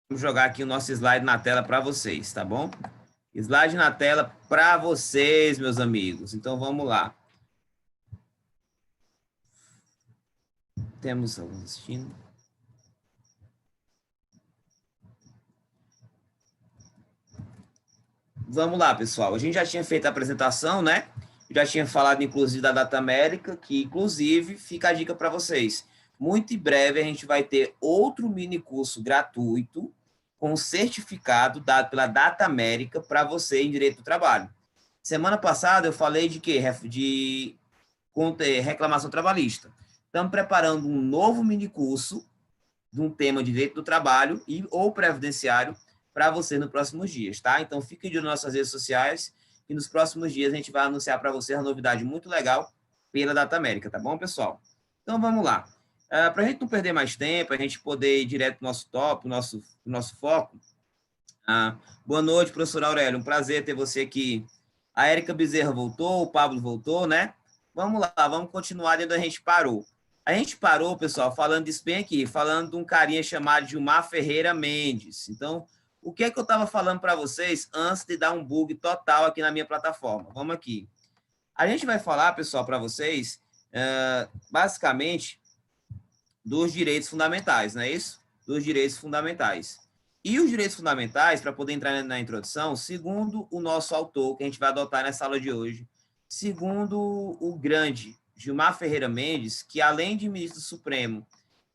Vamos jogar aqui o nosso slide na tela para vocês, tá bom? Slide na tela para vocês, meus amigos. Então, vamos lá. Temos alguns assistindo. Vamos lá, pessoal. A gente já tinha feito a apresentação, né? Já tinha falado, inclusive, da Data América, que, inclusive, fica a dica para vocês. Muito em breve, a gente vai ter outro mini curso gratuito com certificado dado pela Data América para você em Direito do Trabalho. Semana passada, eu falei de quê? De reclamação trabalhista. Estamos preparando um novo mini curso de um tema de direito do trabalho ou previdenciário para você nos próximos dias, tá? Então, fique de olho nas nossas redes sociais e nos próximos dias a gente vai anunciar para você uma novidade muito legal pela Data América, tá bom, pessoal? Então, vamos lá. Para a gente não perder mais tempo, a gente poder ir direto no nosso tópico, nosso foco. Boa noite, professor Aurélio. Um prazer ter você aqui. A Érica Bezerra voltou, o Pablo voltou, né? Vamos lá, vamos continuar de onde a gente parou. A gente parou, pessoal, falando disso bem aqui, falando de um carinha chamado Gilmar Ferreira Mendes. Então, o que é que eu estava falando para vocês antes de dar um bug total aqui na minha plataforma? Vamos aqui. A gente vai falar, pessoal, para vocês, basicamente, dos direitos fundamentais, não é isso? Dos direitos fundamentais. E os direitos fundamentais, para poder entrar na introdução, segundo o nosso autor, que a gente vai adotar nessa aula de hoje, segundo o grande Gilmar Ferreira Mendes, que além de ministro do Supremo,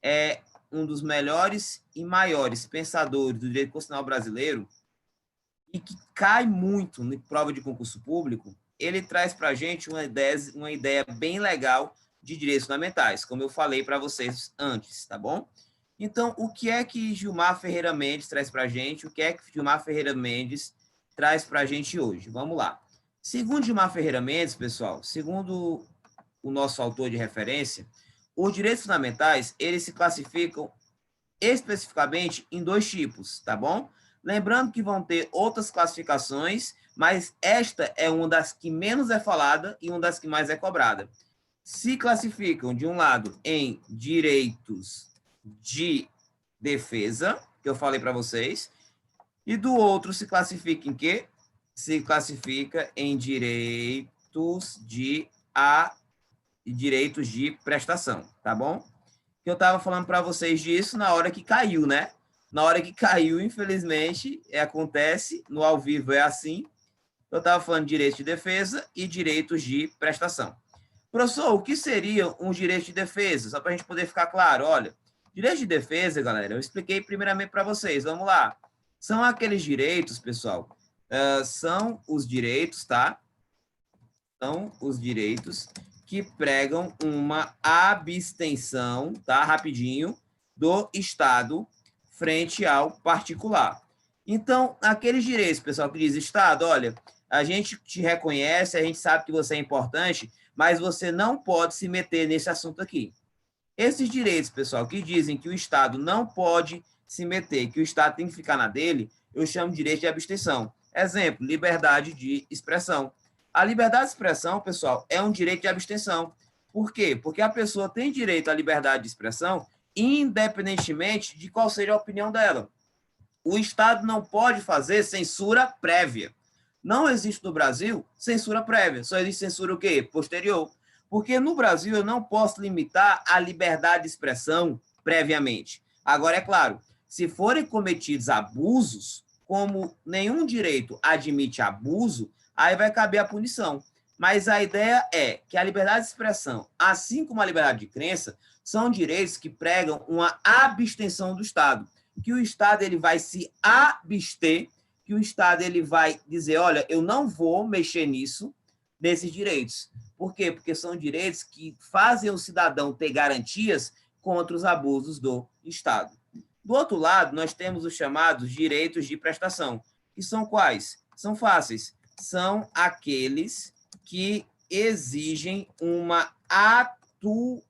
é um dos melhores e maiores pensadores do direito constitucional brasileiro e que cai muito na prova de concurso público, ele traz para a gente uma ideia bem legal de direitos fundamentais, como eu falei para vocês antes, tá bom? Então, o que é que Gilmar Ferreira Mendes traz para a gente? O que é que Gilmar Ferreira Mendes traz para a gente hoje? Vamos lá. Segundo Gilmar Ferreira Mendes, pessoal, segundo o nosso autor de referência, os direitos fundamentais, eles se classificam especificamente em dois tipos, tá bom? Lembrando que vão ter outras classificações, mas esta é uma das que menos é falada e uma das que mais é cobrada. Se classificam, de um lado, em direitos de defesa, que eu falei para vocês, e do outro se classifica em quê? Se classifica em direitos de prestação, tá bom? Que eu estava falando para vocês disso na hora que caiu, né? Na hora que caiu, infelizmente, acontece, no ao vivo é assim. Eu estava falando de direitos de defesa e direitos de prestação. Professor, o que seria um direito de defesa? Só para a gente poder ficar claro, olha, direito de defesa, galera, eu expliquei primeiramente para vocês, vamos lá. São aqueles direitos, pessoal, são os direitos, tá? São os direitos que pregam uma abstenção, tá? Rapidinho, do Estado frente ao particular. Então, aqueles direitos, pessoal, que diz Estado, olha, a gente te reconhece, a gente sabe que você é importante, mas você não pode se meter nesse assunto aqui. Esses direitos, pessoal, que dizem que o Estado não pode se meter, que o Estado tem que ficar na dele, eu chamo de direito de abstenção. Exemplo, liberdade de expressão. A liberdade de expressão, pessoal, é um direito de abstenção. Por quê? Porque a pessoa tem direito à liberdade de expressão, independentemente de qual seja a opinião dela. O Estado não pode fazer censura prévia. Não existe no Brasil censura prévia, só existe censura o quê? Posterior. Porque no Brasil eu não posso limitar a liberdade de expressão previamente. Agora, é claro, se forem cometidos abusos, como nenhum direito admite abuso, aí vai caber a punição. Mas a ideia é que a liberdade de expressão, assim como a liberdade de crença, são direitos que pregam uma abstenção do Estado, que o Estado ele vai se abster, que o Estado ele vai dizer, olha, eu não vou mexer nesses direitos. Por quê? Porque são direitos que fazem o cidadão ter garantias contra os abusos do Estado. Do outro lado, nós temos os chamados direitos de prestação, que são quais? São fáceis. São aqueles que exigem uma atuação.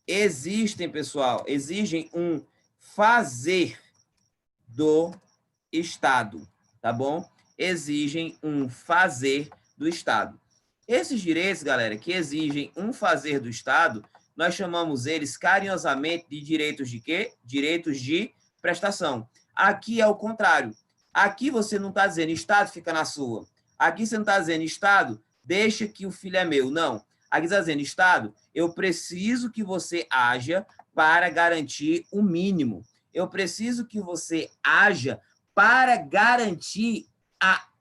Existem, pessoal, exigem um fazer do Estado, tá bom? Exigem um fazer do Estado. Esses direitos, galera, que exigem um fazer do Estado, nós chamamos eles carinhosamente de direitos de quê? Direitos de prestação. Aqui é o contrário. Aqui você não está dizendo, Estado, fica na sua. Aqui você não está dizendo, Estado, deixa que o filho é meu. Não. Aqui está dizendo, Estado, eu preciso que você haja para garantir o mínimo. Eu preciso que você haja para garantir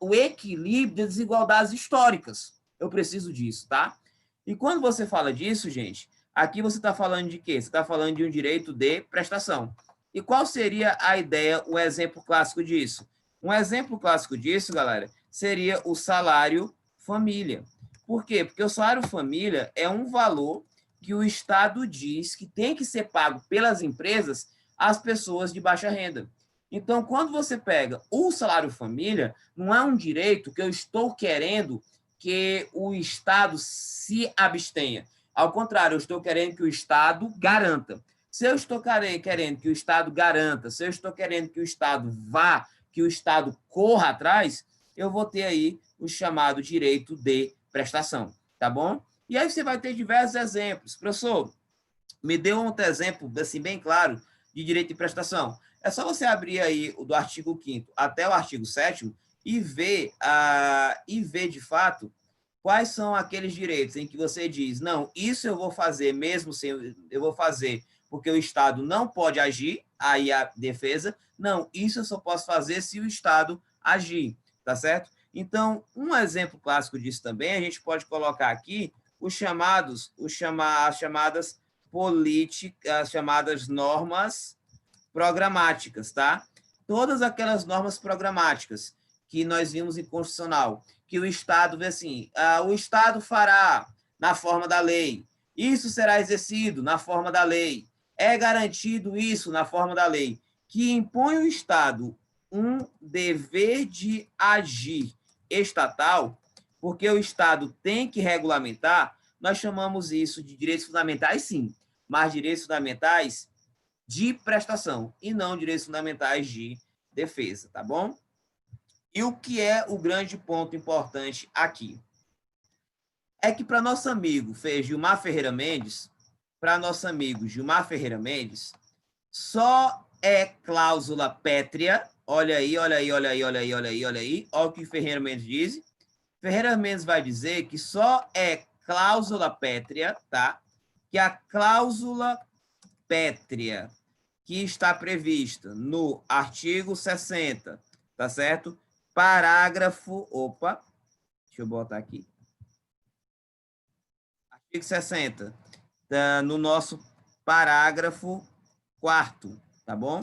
o equilíbrio das desigualdades históricas. Eu preciso disso, tá? E quando você fala disso, gente, aqui você está falando de quê? Você está falando de um direito de prestação. E qual seria a ideia, o exemplo clássico disso? Um exemplo clássico disso, galera, seria o salário família. Por quê? Porque o salário família é um valor que o Estado diz que tem que ser pago pelas empresas às pessoas de baixa renda. Então, quando você pega o salário família, não é um direito que eu estou querendo que o Estado se abstenha. Ao contrário, eu estou querendo que o Estado garanta. Se eu estou querendo que o Estado garanta, se eu estou querendo que o Estado vá, que o Estado corra atrás, eu vou ter aí o chamado direito de prestação, tá bom? E aí você vai ter diversos exemplos. Professor, me dê um outro exemplo, assim, bem claro, de direito de prestação. É só você abrir aí do artigo 5º até o artigo 7º e ver, de fato, quais são aqueles direitos em que você diz, não, isso eu vou fazer mesmo sem, eu vou fazer porque o Estado não pode agir, aí a defesa, não, isso eu só posso fazer se o Estado agir, tá certo? Então, um exemplo clássico disso também, a gente pode colocar aqui as chamadas políticas, as chamadas normas programáticas, tá? Todas aquelas normas programáticas que nós vimos em Constitucional, que o Estado vê assim, o Estado fará na forma da lei, isso será exercido na forma da lei, é garantido isso na forma da lei, que impõe ao Estado um dever de agir estatal, porque o Estado tem que regulamentar, nós chamamos isso de direitos fundamentais, sim, mas direitos fundamentais de prestação e não direitos fundamentais de defesa, tá bom? E o que é o grande ponto importante aqui? É que para nosso amigo Gilmar Ferreira Mendes, só é cláusula pétrea, olha aí, olha o que Ferreira Mendes diz. Ferreira Mendes vai dizer que só é cláusula pétrea, tá? Que a cláusula pétrea que está prevista no artigo 60, tá certo? Parágrafo, deixa eu botar aqui. Artigo 60, no nosso parágrafo 4º, tá bom?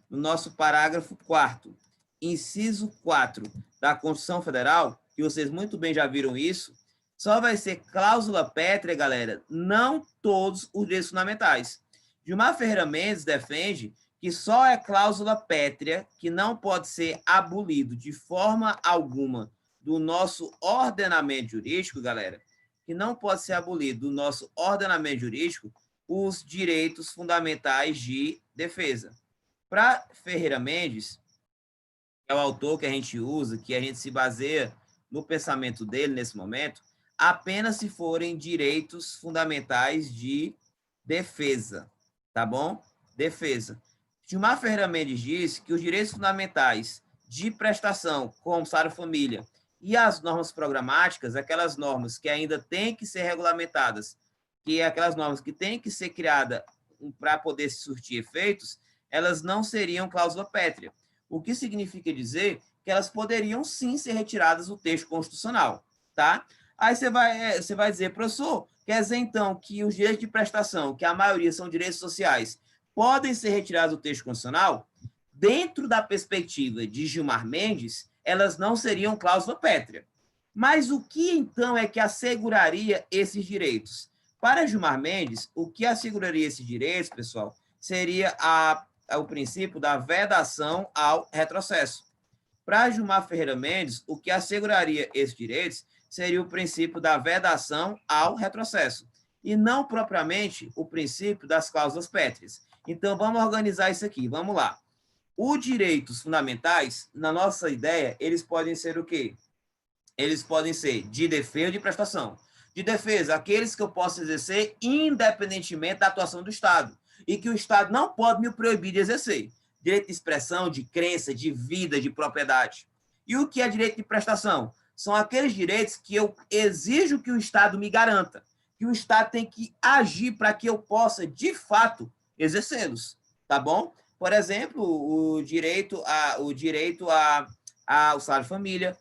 No nosso parágrafo 4º, inciso 4 da Constituição Federal, que vocês muito bem já viram isso, só vai ser cláusula pétrea, galera, não todos os direitos fundamentais. Gilmar Ferreira Mendes defende que só é cláusula pétrea que não pode ser abolido de forma alguma do nosso ordenamento jurídico, galera, que não pode ser abolido do nosso ordenamento jurídico os direitos fundamentais de defesa. Para Ferreira Mendes, que é o autor que a gente usa, que a gente se baseia no pensamento dele nesse momento, apenas se forem direitos fundamentais de defesa, tá bom? Defesa. Gilmar Ferreira Mendes disse que os direitos fundamentais de prestação, como salário família, e as normas programáticas, aquelas normas que ainda têm que ser regulamentadas, que é aquelas normas que têm que ser criadas para poder surtir efeitos, elas não seriam cláusula pétrea. O que significa dizer que elas poderiam sim ser retiradas do texto constitucional, tá? Aí você vai dizer, professor, quer dizer então que os direitos de prestação, que a maioria são direitos sociais, podem ser retirados do texto constitucional? Dentro da perspectiva de Gilmar Mendes, elas não seriam cláusula pétrea. Mas o que então é que asseguraria esses direitos? Para Gilmar Mendes, o que asseguraria esses direitos, pessoal, seria o princípio da vedação ao retrocesso. Para Gilmar Ferreira Mendes, o que asseguraria esses direitos seria o princípio da vedação ao retrocesso, e não propriamente o princípio das cláusulas pétreas. Então, vamos organizar isso aqui, vamos lá. Os direitos fundamentais, na nossa ideia, eles podem ser o quê? Eles podem ser de defesa e de prestação. De defesa, aqueles que eu posso exercer independentemente da atuação do Estado, e que o Estado não pode me proibir de exercer. Direito de expressão, de crença, de vida, de propriedade. E o que é direito de prestação? São aqueles direitos que eu exijo que o Estado me garanta, que o Estado tem que agir para que eu possa, de fato, exercê-los, tá bom? Por exemplo, o direito ao salário de família,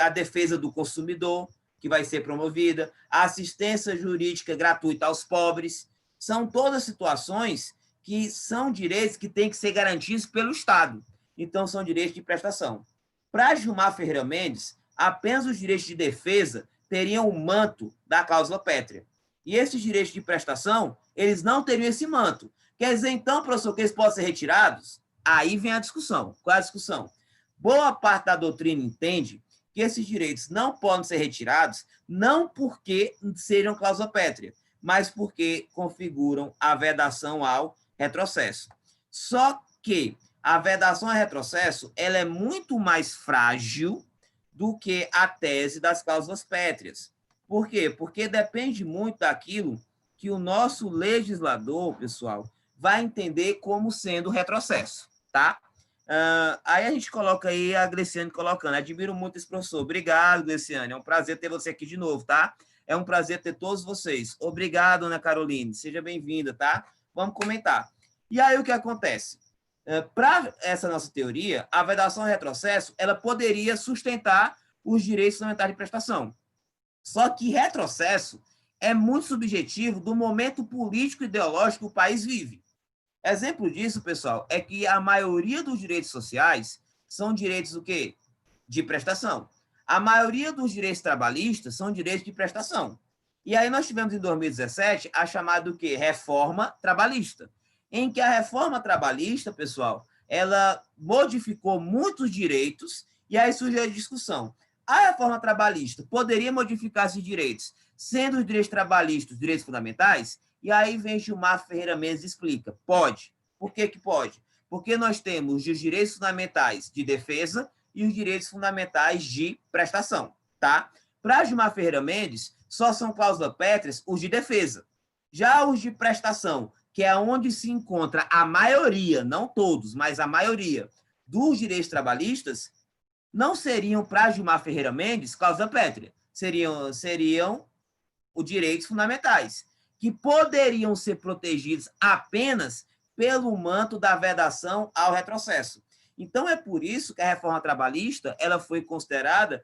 a defesa do consumidor, que vai ser promovida, a assistência jurídica gratuita aos pobres, são todas situações que são direitos que têm que ser garantidos pelo Estado. Então, são direitos de prestação. Para Gilmar Ferreira Mendes, apenas os direitos de defesa teriam o manto da cláusula pétrea. E esses direitos de prestação, eles não teriam esse manto. Quer dizer, então, professor, que eles podem ser retirados? Aí vem a discussão. Qual é a discussão? Boa parte da doutrina entende que esses direitos não podem ser retirados, não porque sejam cláusula pétrea, mas porque configuram a vedação ao retrocesso. Só que a vedação ao retrocesso ela é muito mais frágil do que a tese das cláusulas pétreas. Por quê? Porque depende muito daquilo que o nosso legislador, pessoal, vai entender como sendo retrocesso, tá? Aí a gente coloca aí a Gleciane colocando. Admiro muito esse professor. Obrigado, Gleciane. É um prazer ter você aqui de novo, tá? É um prazer ter todos vocês. Obrigado, Ana Caroline. Seja bem-vinda, tá? Vamos comentar. E aí o que acontece? Para essa nossa teoria, a vedação ao retrocesso ela poderia sustentar os direitos fundamentais de prestação. Só que retrocesso é muito subjetivo do momento político e ideológico que o país vive. Exemplo disso, pessoal, é que a maioria dos direitos sociais são direitos o quê? De prestação. A maioria dos direitos trabalhistas são direitos de prestação. E aí nós tivemos em 2017 a chamada do quê? Reforma trabalhista, em que a reforma trabalhista, pessoal, ela modificou muitos direitos e aí surge a discussão. A reforma trabalhista poderia modificar esses direitos, sendo os direitos trabalhistas direitos fundamentais? E aí vem Gilmar Ferreira Mendes e explica. Pode. Por que que pode? Porque nós temos os direitos fundamentais de defesa e os direitos fundamentais de prestação, tá? Para Gilmar Ferreira Mendes, só são cláusulas pétreas os de defesa. Já os de prestação, que é onde se encontra a maioria, não todos, mas a maioria dos direitos trabalhistas, não seriam, para Gilmar Ferreira Mendes, cláusula pétrea. Seriam os direitos fundamentais, que poderiam ser protegidos apenas pelo manto da vedação ao retrocesso. Então, é por isso que a reforma trabalhista ela foi considerada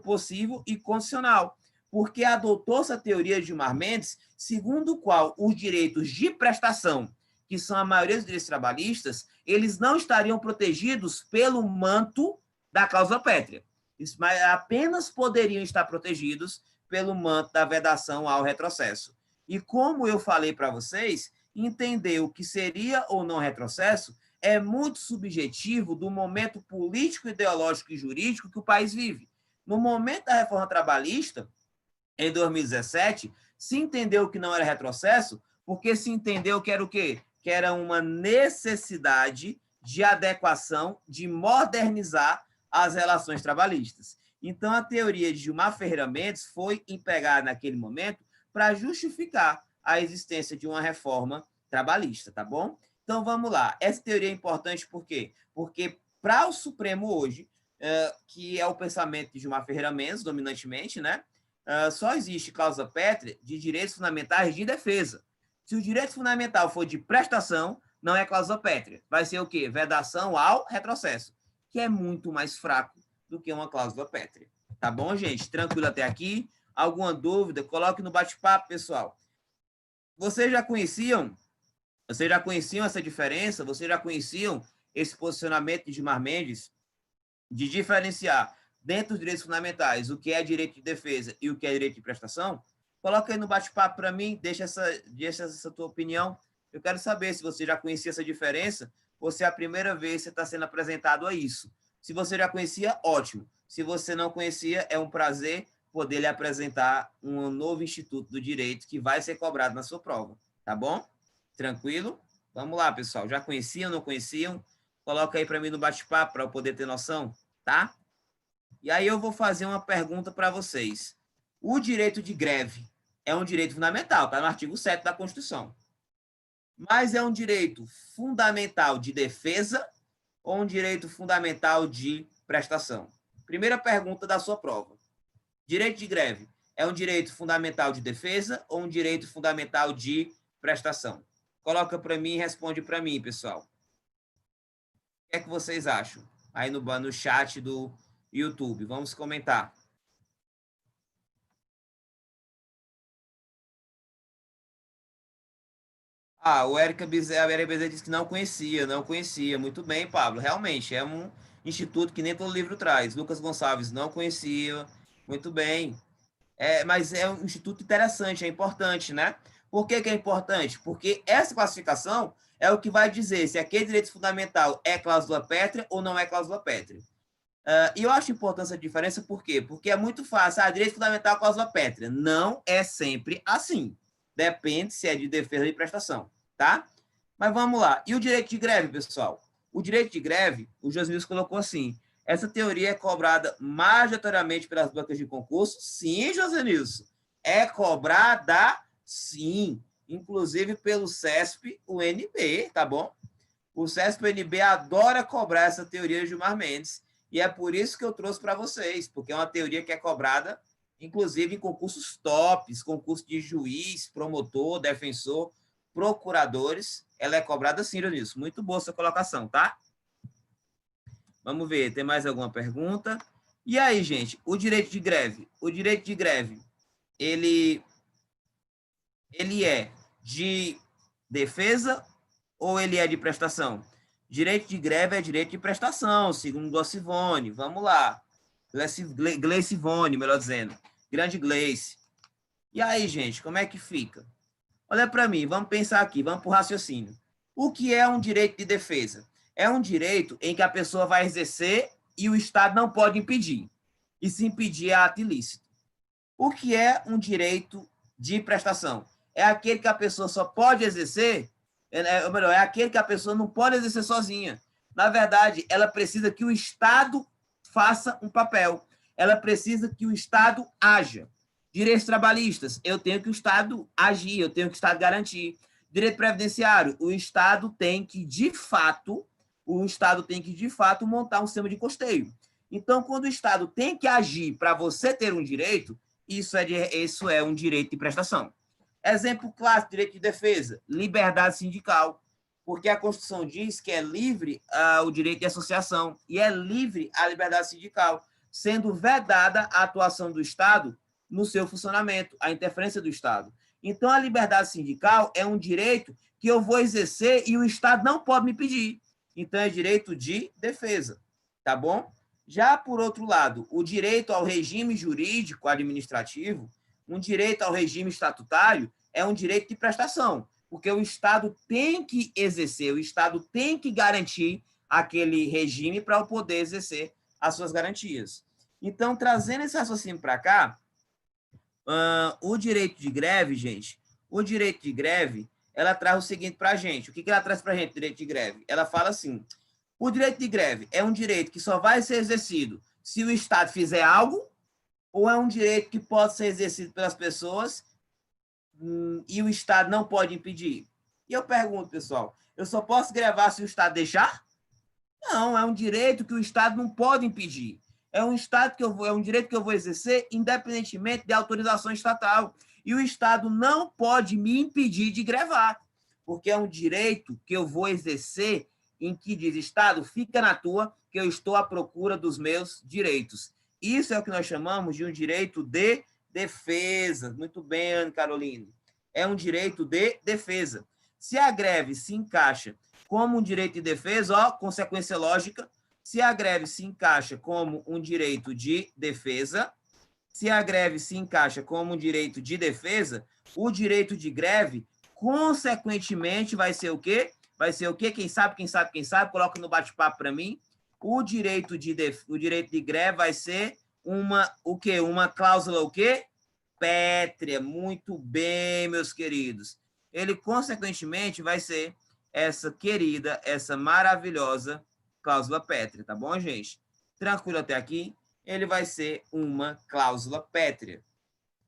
possível e condicional, porque adotou-se a teoria de Gilmar Mendes, segundo o qual os direitos de prestação, que são a maioria dos direitos trabalhistas, eles não estariam protegidos pelo manto da cláusula pétrea. Mas apenas poderiam estar protegidos pelo manto da vedação ao retrocesso. E como eu falei para vocês, entender o que seria ou não retrocesso é muito subjetivo do momento político, ideológico e jurídico que o país vive. No momento da reforma trabalhista, em 2017, se entendeu que não era retrocesso, porque se entendeu que era o quê? Que era uma necessidade de adequação, de modernizar as relações trabalhistas. Então, a teoria de Gilmar Ferreira Mendes foi empregada naquele momento para justificar a existência de uma reforma trabalhista, tá bom? Então, vamos lá. Essa teoria é importante por quê? Porque para o Supremo hoje, que é o pensamento de Gilmar Ferreira Mendes, dominantemente, né? Só existe cláusula pétrea de direitos fundamentais de defesa. Se o direito fundamental for de prestação, não é cláusula pétrea. Vai ser o quê? Vedação ao retrocesso, que é muito mais fraco do que uma cláusula pétrea. Tá bom, gente? Tranquilo até aqui? Alguma dúvida? Coloque no bate-papo, pessoal. Vocês já conheciam essa diferença? Vocês já conheciam esse posicionamento de Gilmar Mendes de diferenciar dentro dos direitos fundamentais o que é direito de defesa e o que é direito de prestação? Coloca aí no bate-papo para mim, deixa essa tua opinião. Eu quero saber se você já conhecia essa diferença ou se é a primeira vez que você está sendo apresentado a isso. Se você já conhecia, ótimo. Se você não conhecia, é um prazer poder lhe apresentar um novo instituto do direito que vai ser cobrado na sua prova. Tá bom? Tranquilo? Vamos lá, pessoal. Já conheciam, não conheciam? Coloca aí para mim no bate-papo para eu poder ter noção, tá? E aí eu vou fazer uma pergunta para vocês. O direito de greve é um direito fundamental, está no artigo 7º da Constituição. mas é um direito fundamental de defesa ou um direito fundamental de prestação? Primeira pergunta da sua prova. Direito de greve é um direito fundamental de defesa ou um direito fundamental de prestação? Coloca para mim e responde para mim, pessoal. O que é que vocês acham? Aí no chat do YouTube. Vamos comentar. O Érica Bezerra disse que não conhecia. Muito bem, Pablo. Realmente, é um instituto que nem todo livro traz. Lucas Gonçalves não conhecia. Muito bem. Mas é um instituto interessante, é importante, né? Por que é importante? Porque essa classificação é o que vai dizer se aquele direito fundamental é cláusula pétrea ou não é cláusula pétrea. E eu acho importante essa diferença, por quê? Porque é muito fácil. Direito fundamental, cláusula pétrea. Não é sempre assim. Depende se é de defesa ou de prestação, tá? Mas vamos lá. E o direito de greve, pessoal? O direito de greve, o Josmilson colocou assim, essa teoria é cobrada majoritariamente pelas bancas de concurso? Sim, José Nilson. É cobrada, sim. Inclusive pelo CESP, o NB, tá bom? O CESP e o NB adora cobrar essa teoria de Gilmar Mendes. E é por isso que eu trouxe para vocês, porque é uma teoria que é cobrada, inclusive, em concursos tops, concurso de juiz, promotor, defensor, procuradores. Ela é cobrada sim, Dionísio. Muito boa essa colocação, tá? Vamos ver, tem mais alguma pergunta? E aí, gente, o direito de greve? O direito de greve, ele é de defesa ou ele é de prestação? Direito de greve é direito de prestação, segundo Glocivone. Vamos lá. Gleicivone, melhor dizendo. Grande Gleice. E aí, gente, como é que fica? Olha para mim, vamos pensar aqui, vamos para o raciocínio. O que é um direito de defesa? É um direito em que a pessoa vai exercer e o Estado não pode impedir. E se impedir é ato ilícito. O que é um direito de prestação? É aquele que a pessoa só pode exercer, ou melhor, é aquele que a pessoa não pode exercer sozinha. Na verdade, ela precisa que o Estado faça um papel. Ela precisa que o Estado haja. Direitos trabalhistas, eu tenho que o Estado agir, eu tenho que o Estado garantir. Direito previdenciário, o Estado tem que, de fato, montar um sistema de custeio. Então, quando o Estado tem que agir para você ter um direito, isso é um direito de prestação. Exemplo clássico, direito de defesa, liberdade sindical, porque a Constituição diz que é livre o direito de associação e é livre a liberdade sindical, sendo vedada a atuação do Estado no seu funcionamento, a interferência do Estado. Então, a liberdade sindical é um direito que eu vou exercer e o Estado não pode me pedir. Então, é direito de defesa, tá bom? Já, por outro lado, o direito ao regime jurídico administrativo, um direito ao regime estatutário, é um direito de prestação, porque o Estado tem que exercer, o Estado tem que garantir aquele regime para eu poder exercer as suas garantias. Então, trazendo esse raciocínio para cá, o direito de greve, gente, o direito de greve, ela traz o seguinte para a gente. O que ela traz para a gente, direito de greve? Ela fala assim, o direito de greve é um direito que só vai ser exercido se o Estado fizer algo, ou é um direito que pode ser exercido pelas pessoas e o Estado não pode impedir? E eu pergunto, pessoal, eu só posso grevar se o Estado deixar? Não, é um direito que o Estado não pode impedir. É um direito que eu vou exercer independentemente de autorização estatal. E o Estado não pode me impedir de grevar, porque é um direito que eu vou exercer em que diz, Estado, fica na tua, que eu estou à procura dos meus direitos. Isso é o que nós chamamos de um direito de defesa. Muito bem, Ana Carolina. É um direito de defesa. Se a greve se encaixa como um direito de defesa, consequência lógica, se a greve se encaixa como um direito de defesa, se a greve se encaixa como um direito de defesa, o direito de greve, consequentemente, vai ser o quê? Vai ser o quê? Quem sabe, coloca no bate-papo para mim. O direito de greve vai ser o quê? Uma cláusula o quê? Pétrea. Muito bem, meus queridos. Ele, consequentemente, vai ser essa querida, essa maravilhosa cláusula pétrea, tá bom, gente? Tranquilo até aqui? Ele vai ser uma cláusula pétrea.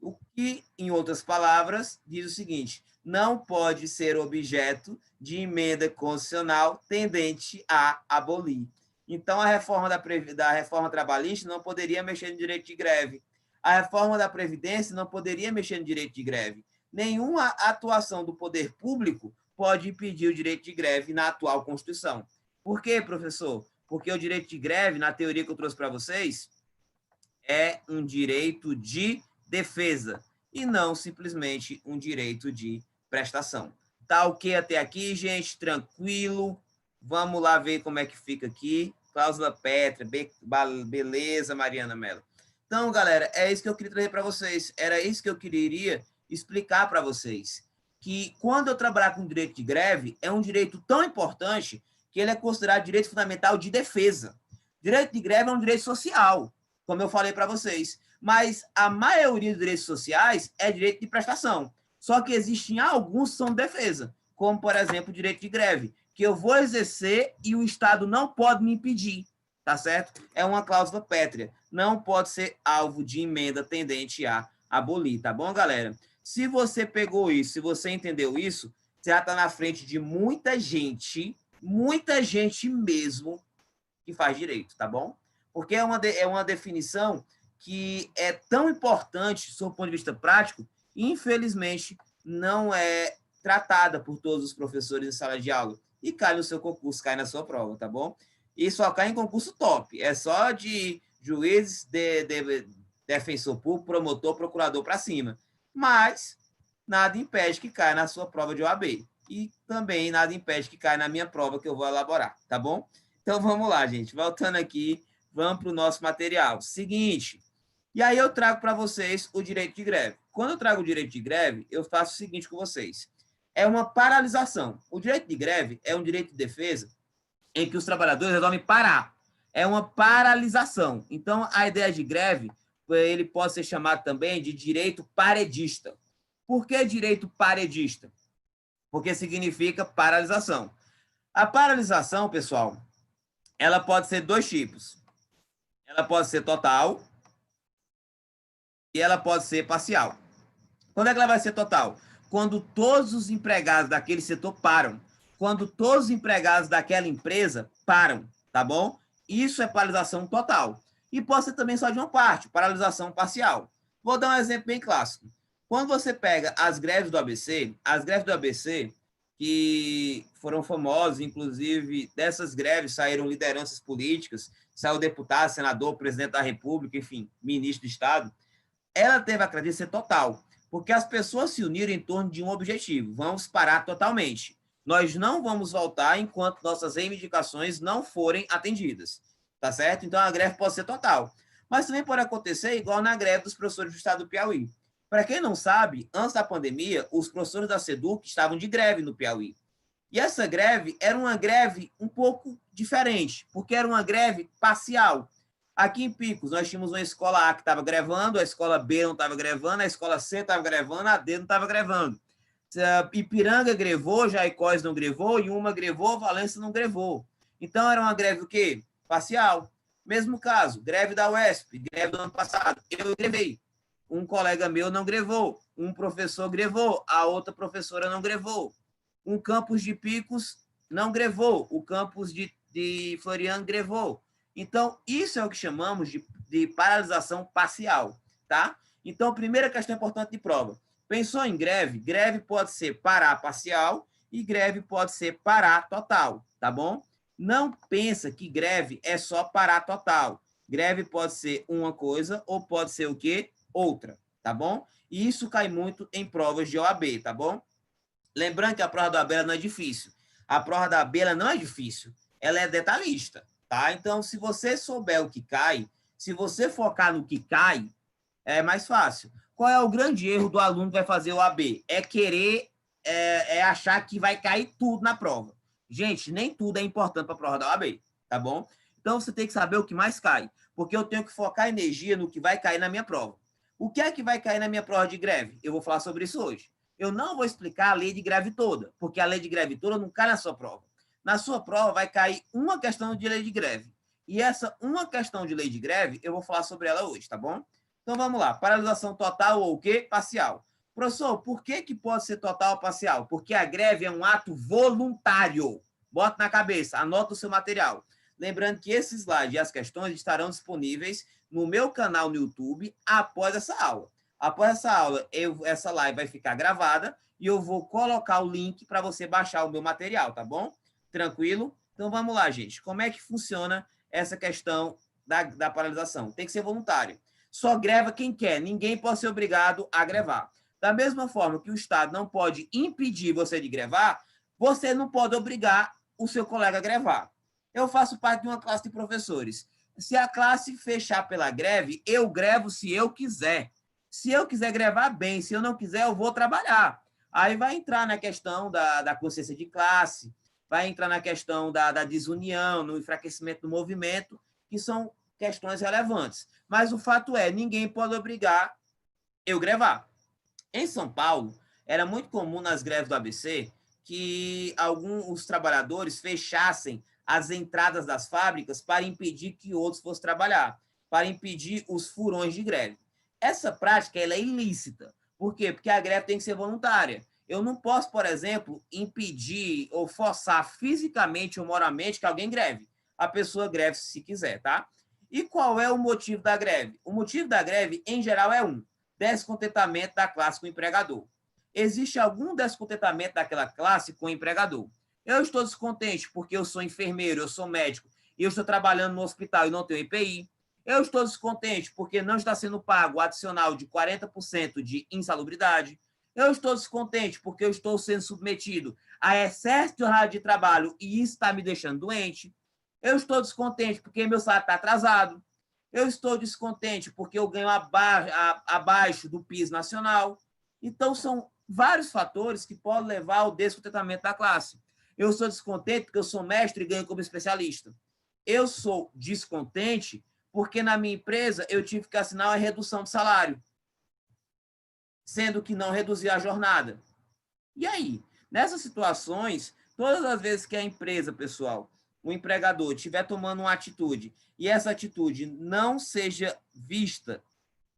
O que, em outras palavras, diz o seguinte, não pode ser objeto de emenda constitucional tendente a abolir. Então, a reforma da reforma trabalhista não poderia mexer no direito de greve. A reforma da Previdência não poderia mexer no direito de greve. Nenhuma atuação do poder público pode impedir o direito de greve na atual Constituição. Por quê, professor? Porque o direito de greve, na teoria que eu trouxe para vocês, é um direito de defesa e não simplesmente um direito de prestação. Tá ok até aqui, gente? Tranquilo? Vamos lá ver como é que fica aqui. Cláusula pétrea, beleza, Mariana Mello. Então, galera, é isso que eu queria trazer para vocês. Era isso que eu queria explicar para vocês. Que quando eu trabalhar com direito de greve, é um direito tão importante que ele é considerado direito fundamental de defesa. Direito de greve é um direito social, como eu falei para vocês. Mas a maioria dos direitos sociais é direito de prestação. Só que existem alguns que são de defesa, como, por exemplo, o direito de greve, que eu vou exercer e o Estado não pode me impedir, tá certo? É uma cláusula pétrea. Não pode ser alvo de emenda tendente a abolir, tá bom, galera? Se você pegou isso, se você entendeu isso, você já está na frente de muita gente mesmo, que faz direito, tá bom? Porque é uma definição que é tão importante, do ponto de vista prático, e infelizmente não é tratada por todos os professores em sala de aula. E cai no seu concurso, cai na sua prova, tá bom? E só cai em concurso top. É só de juízes, defensor público, promotor, procurador para cima. Mas nada impede que caia na sua prova de OAB. E também nada impede que caia na minha prova que eu vou elaborar, tá bom? Então, vamos lá, gente. Voltando aqui, vamos para o nosso material. Seguinte, e aí eu trago para vocês o direito de greve. Quando eu trago o direito de greve, eu faço o seguinte com vocês. É uma paralisação. O direito de greve é um direito de defesa em que os trabalhadores resolvem parar. É uma paralisação. Então, a ideia de greve, ele pode ser chamado também de direito paredista. Por que direito paredista? Porque significa paralisação. A paralisação, pessoal, ela pode ser dois tipos. Ela pode ser total e ela pode ser parcial. Quando é que ela vai ser total? Quando todos os empregados daquele setor param. Quando todos os empregados daquela empresa param, tá bom? Isso é paralisação total. E pode ser também só de uma parte, paralisação parcial. Vou dar um exemplo bem clássico. Quando você pega as greves do ABC, que foram famosas, inclusive dessas greves saíram lideranças políticas, saiu deputado, senador, presidente da República, enfim, ministro de Estado, ela teve a característica total, porque as pessoas se uniram em torno de um objetivo: vamos parar totalmente. Nós não vamos voltar enquanto nossas reivindicações não forem atendidas, tá certo? Então, a greve pode ser total. Mas também pode acontecer igual na greve dos professores do estado do Piauí. Para quem não sabe, antes da pandemia, os professores da SEDUC estavam de greve no Piauí. E essa greve era uma greve um pouco diferente, porque era uma greve parcial. Aqui em Picos, nós tínhamos uma escola A que estava grevando, a escola B não estava grevando, a escola C estava grevando, a D não estava grevando. Ipiranga grevou, Jaicós não grevou, Yuma grevou, Valença não grevou. Então, era uma greve o quê? Parcial. Mesmo caso, greve da UESP, greve do ano passado, eu grevei. Um colega meu não grevou, um professor grevou, a outra professora não grevou. Um campus de Picos não grevou, o campus de Floriano grevou. Então, isso é o que chamamos de paralisação parcial, tá? Então, primeira questão importante de prova. Pensou em greve? Greve pode ser parar parcial e greve pode ser parar total, tá bom? Não pensa que greve é só parar total. Greve pode ser uma coisa ou pode ser o quê? Outra, tá bom? E isso cai muito em provas de OAB, tá bom? Lembrando que a prova da OAB não é difícil. A prova da OAB não é difícil, ela é detalhista, tá? Então, se você souber o que cai, se você focar no que cai, é mais fácil. Qual é o grande erro do aluno que vai fazer o OAB? É querer, achar que vai cair tudo na prova. Gente, nem tudo é importante para a prova da OAB, tá bom? Então, você tem que saber o que mais cai, porque eu tenho que focar energia no que vai cair na minha prova. O que é que vai cair na minha prova de greve? Eu vou falar sobre isso hoje. Eu não vou explicar a lei de greve toda, porque a lei de greve toda não cai na sua prova. Na sua prova vai cair uma questão de lei de greve. E essa uma questão de lei de greve, eu vou falar sobre ela hoje, tá bom? Então, vamos lá. Paralisação total ou o quê? Parcial. Professor, por que pode ser total ou parcial? Porque a greve é um ato voluntário. Bota na cabeça, anota o seu material. Lembrando que esse slide e as questões estarão disponíveis no meu canal no YouTube após essa aula. Após essa aula, essa live vai ficar gravada e eu vou colocar o link para você baixar o meu material, tá bom? Tranquilo? Então, vamos lá, gente. Como é que funciona essa questão da paralisação? Tem que ser voluntário. Só greva quem quer. Ninguém pode ser obrigado a grevar. Da mesma forma que o Estado não pode impedir você de grevar, você não pode obrigar o seu colega a grevar. Eu faço parte de uma classe de professores. Se a classe fechar pela greve, eu grevo se eu quiser. Se eu quiser grevar, bem. Se eu não quiser, eu vou trabalhar. Aí vai entrar na questão da consciência de classe, vai entrar na questão da desunião, no enfraquecimento do movimento, que são questões relevantes. Mas o fato é, ninguém pode obrigar eu grevar. Em São Paulo, era muito comum nas greves do ABC que alguns trabalhadores fechassem as entradas das fábricas para impedir que outros fossem trabalhar, para impedir os furões de greve. Essa prática ela é ilícita. Por quê? Porque a greve tem que ser voluntária. Eu não posso, por exemplo, impedir ou forçar fisicamente ou moralmente que alguém greve. A pessoa greve se quiser, tá? E qual é o motivo da greve? O motivo da greve, em geral, é descontentamento da classe com o empregador. Existe algum descontentamento daquela classe com o empregador. Eu estou descontente porque eu sou enfermeiro, eu sou médico, e eu estou trabalhando no hospital e não tenho EPI. Eu estou descontente porque não está sendo pago o adicional de 40% de insalubridade. Eu estou descontente porque eu estou sendo submetido a excesso de horário de trabalho e isso está me deixando doente. Eu estou descontente porque meu salário está atrasado. Eu estou descontente porque eu ganho abaixo do piso nacional. Então, são vários fatores que podem levar ao descontentamento da classe. Eu sou descontente porque eu sou mestre e ganho como especialista. Eu sou descontente porque na minha empresa eu tive que assinar uma redução de salário, sendo que não reduzia a jornada. E aí? Nessas situações, todas as vezes que a empresa, pessoal, o empregador estiver tomando uma atitude e essa atitude não seja vista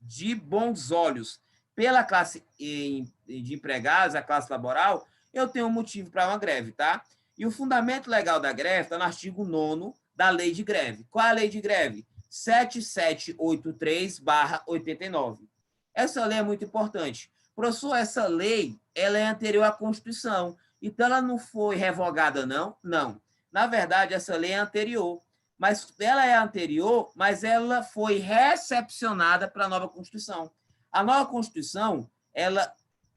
de bons olhos pela classe de empregados, a classe laboral, eu tenho um motivo para uma greve, tá? E o fundamento legal da greve está no artigo 9º da lei de greve. Qual é a lei de greve? 7783/89. Essa lei é muito importante. Professor, essa lei ela é anterior à Constituição, então ela não foi revogada, não? Não. Na verdade, essa lei é anterior, mas ela é anterior, mas ela foi recepcionada para a nova Constituição. A nova Constituição, ela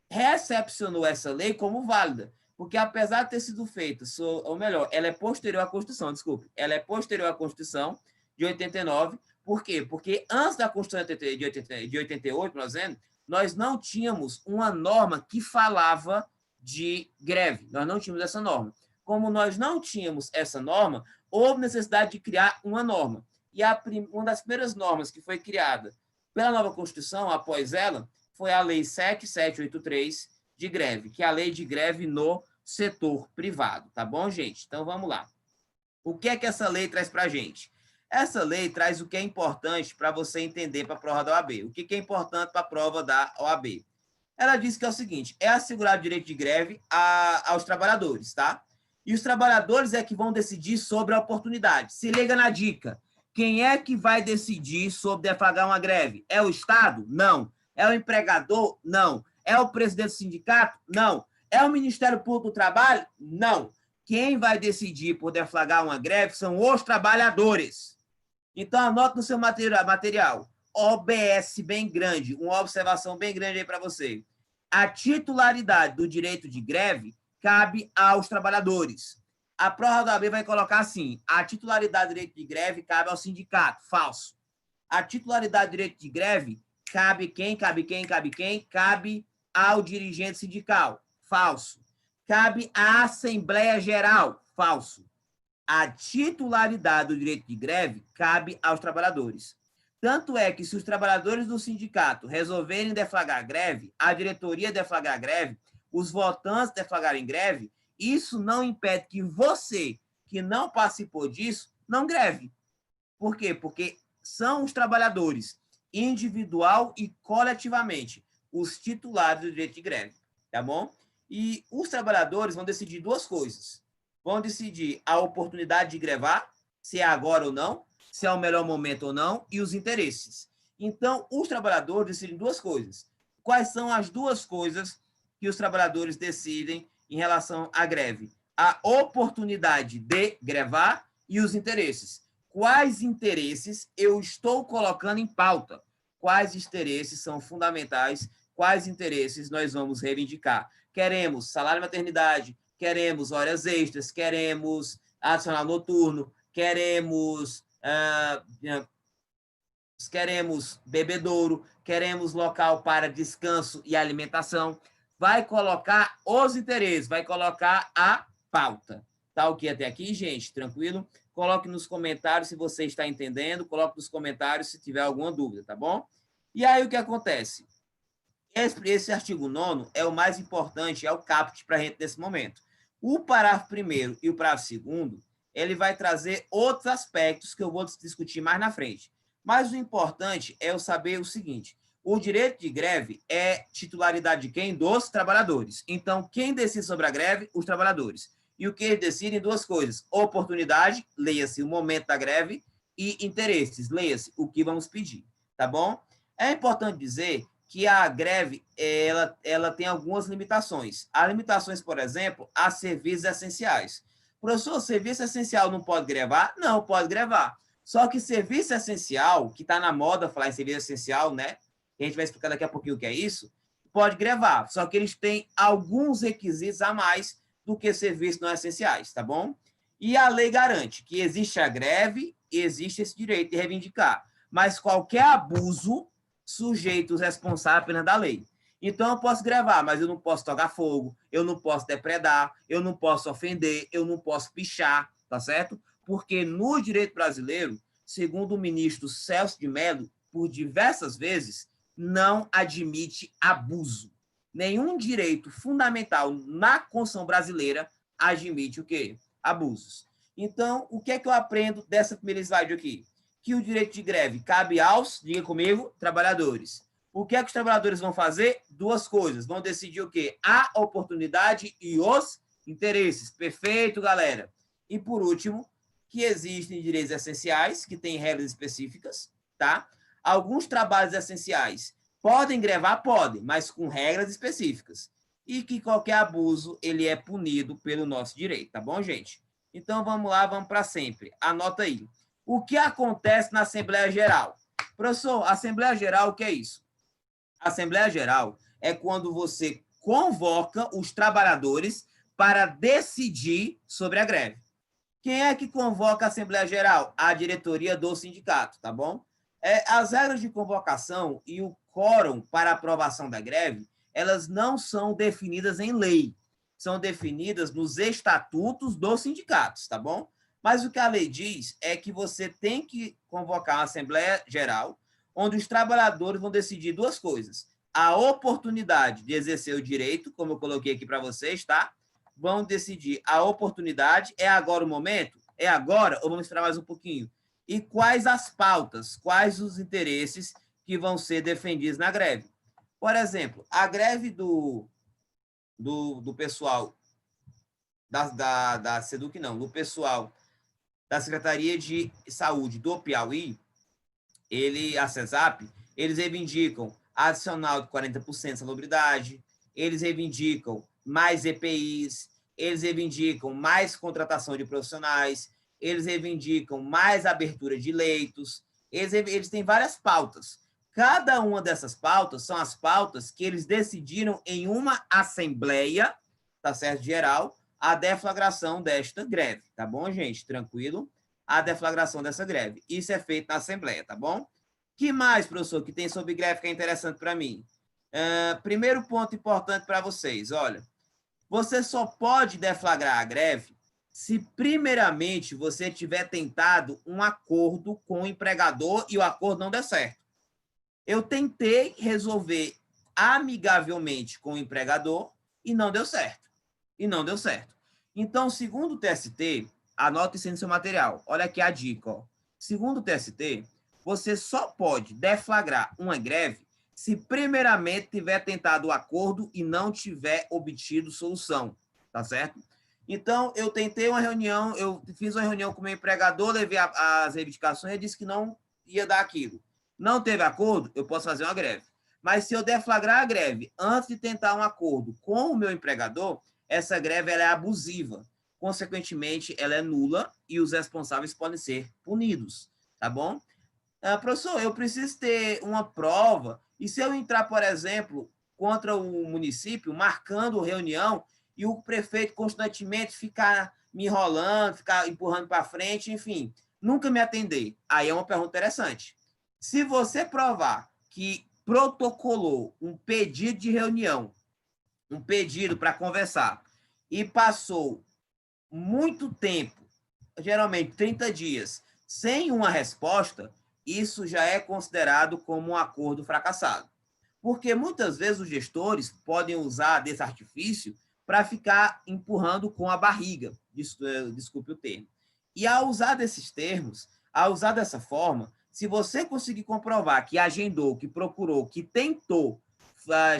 recepcionou essa lei como válida, porque apesar de ter sido feita, ou melhor, ela é posterior à Constituição, desculpe, ela é posterior à Constituição de 89, por quê? Porque antes da Constituição de 88, por exemplo, nós não tínhamos uma norma que falava de greve, nós não tínhamos essa norma. Como nós não tínhamos essa norma, houve necessidade de criar uma norma. E uma das primeiras normas que foi criada pela nova Constituição, após ela, foi a Lei 7783 de greve, que é a lei de greve no setor privado, tá bom, gente? Então, vamos lá. O que é que essa lei traz para a gente? Essa lei traz o que é importante para você entender para a prova da OAB. O que é importante para a prova da OAB? Ela diz que é o seguinte, é assegurar o direito de greve aos trabalhadores, tá? E os trabalhadores é que vão decidir sobre a oportunidade. Se liga na dica. Quem é que vai decidir sobre deflagrar uma greve? É o Estado? Não. É o empregador? Não. É o presidente do sindicato? Não. É o Ministério Público do Trabalho? Não. Quem vai decidir por deflagrar uma greve são os trabalhadores. Então, anota no seu material. OBS bem grande, uma observação bem grande aí para você. A titularidade do direito de greve cabe aos trabalhadores. A prova da OAB vai colocar assim, a titularidade do direito de greve cabe ao sindicato. Falso. A titularidade do direito de greve cabe quem? Cabe quem? Cabe quem? Cabe ao dirigente sindical. Falso. Cabe à Assembleia Geral. Falso. A titularidade do direito de greve cabe aos trabalhadores. Tanto é que se os trabalhadores do sindicato resolverem deflagrar greve, a diretoria deflagrar greve, os votantes deflagrarem greve, isso não impede que você, que não participou disso, não greve. Por quê? Porque são os trabalhadores, individual e coletivamente. os titulares do direito de greve, tá bom? E os trabalhadores vão decidir duas coisas. Vão decidir a oportunidade de grevar, se é agora ou não, se é o melhor momento ou não, e os interesses. Então, os trabalhadores decidem duas coisas. Quais são as duas coisas que os trabalhadores decidem em relação à greve? A oportunidade de grevar e os interesses. Quais interesses eu estou colocando em pauta? Quais interesses são fundamentais? Quais interesses nós vamos reivindicar? Queremos salário maternidade, queremos horas extras, queremos adicional noturno, queremos bebedouro, queremos local para descanso e alimentação. Vai colocar os interesses, vai colocar a pauta. Tá ok até aqui, gente? Tranquilo? Coloque nos comentários se você está entendendo, coloque nos comentários se tiver alguma dúvida, tá bom? E aí o que acontece? Esse artigo 9º é o mais importante, é o caput para a gente nesse momento. O parágrafo 1º e o parágrafo 2º, ele vai trazer outros aspectos que eu vou discutir mais na frente. Mas o importante é eu saber o seguinte, o direito de greve é titularidade de quem? Dos trabalhadores. Então, quem decide sobre a greve? Os trabalhadores. E o que eles decidem? Duas coisas. Oportunidade, leia-se o momento da greve, e interesses, leia-se o que vamos pedir, tá bom? É importante dizer que a greve ela tem algumas limitações. Há limitações, por exemplo, a serviços essenciais. Professor, serviço essencial não pode grevar? Não, pode grevar. Só que serviço essencial, que está na moda falar em serviço essencial, né? A gente vai explicar daqui a pouquinho o que é isso, pode grevar. Só que eles têm alguns requisitos a mais do que serviços não essenciais, tá bom? E a lei garante que existe a greve e existe esse direito de reivindicar. Mas qualquer abuso sujeito os responsáveis apenas da lei. Então, eu posso grevar, mas eu não posso tocar fogo, eu não posso depredar, eu não posso ofender, eu não posso pichar, tá certo? Porque no direito brasileiro, segundo o ministro Celso de Mello, por diversas vezes, não admite abuso. Nenhum direito fundamental na Constituição brasileira admite o quê? Abusos. Então, o que é que eu aprendo dessa primeira slide aqui? Que o direito de greve cabe aos, diga comigo, trabalhadores. O que é que os trabalhadores vão fazer? Duas coisas. Vão decidir o quê? A oportunidade e os interesses. Perfeito, galera. E, por último, que existem direitos essenciais, que têm regras específicas, tá? Alguns trabalhos essenciais podem grevar? Podem, mas com regras específicas. E que qualquer abuso, ele é punido pelo nosso direito, tá bom, gente? Então, vamos lá, vamos para sempre. Anota aí. O que acontece na Assembleia Geral? Professor, Assembleia Geral, o que é isso? Assembleia Geral é quando você convoca os trabalhadores para decidir sobre a greve. Quem é que convoca a Assembleia Geral? A diretoria do sindicato, tá bom? As regras de convocação e o quórum para aprovação da greve, elas não são definidas em lei, são definidas nos estatutos dos sindicatos, tá bom? Mas o que a lei diz é que você tem que convocar uma Assembleia Geral, onde os trabalhadores vão decidir duas coisas. A oportunidade de exercer o direito, como eu coloquei aqui para vocês, tá? Vão decidir a oportunidade, é agora o momento? É agora ou vamos esperar mais um pouquinho? E quais as pautas, quais os interesses que vão ser defendidos na greve? Por exemplo, a greve do pessoal da SEDUC, não, do pessoal da Secretaria de Saúde do Piauí, a CESAP, eles reivindicam adicional de 40% de salubridade, eles reivindicam mais EPIs, eles reivindicam mais contratação de profissionais, eles reivindicam mais abertura de leitos, eles têm várias pautas. Cada uma dessas pautas são as pautas que eles decidiram em uma assembleia, tá certo, geral, a deflagração desta greve, tá bom, gente? Tranquilo? A deflagração dessa greve. Isso é feito na Assembleia, tá bom? Que mais, professor, que tem sobre greve que é interessante para mim? Primeiro ponto importante para vocês, olha, você só pode deflagrar a greve se, primeiramente, você tiver tentado um acordo com o empregador e o acordo não der certo. Eu tentei resolver amigavelmente com o empregador e não deu certo. Então, segundo o TST, anote isso no seu material. Olha aqui a dica. Ó. Segundo o TST, você só pode deflagrar uma greve se primeiramente tiver tentado o acordo e não tiver obtido solução, tá certo? Então, eu tentei uma reunião, eu fiz uma reunião com o meu empregador, levei as reivindicações, ele disse que não ia dar aquilo. Não teve acordo, eu posso fazer uma greve. Mas se eu deflagrar a greve antes de tentar um acordo com o meu empregador, essa greve ela é abusiva. Consequentemente, ela é nula e os responsáveis podem ser punidos, tá bom? Professor, eu preciso ter uma prova, e se eu entrar, por exemplo, contra o município, marcando reunião, e o prefeito constantemente ficar me enrolando, ficar empurrando para frente, enfim, nunca me atender? Aí é uma pergunta interessante. Se você provar que protocolou um pedido de reunião, um pedido para conversar, e passou muito tempo, geralmente 30 dias, sem uma resposta, isso já é considerado como um acordo fracassado. Porque muitas vezes os gestores podem usar desse artifício para ficar empurrando com a barriga, desculpe o termo. E ao usar desses termos, ao usar dessa forma, se você conseguir comprovar que agendou, que procurou, que tentou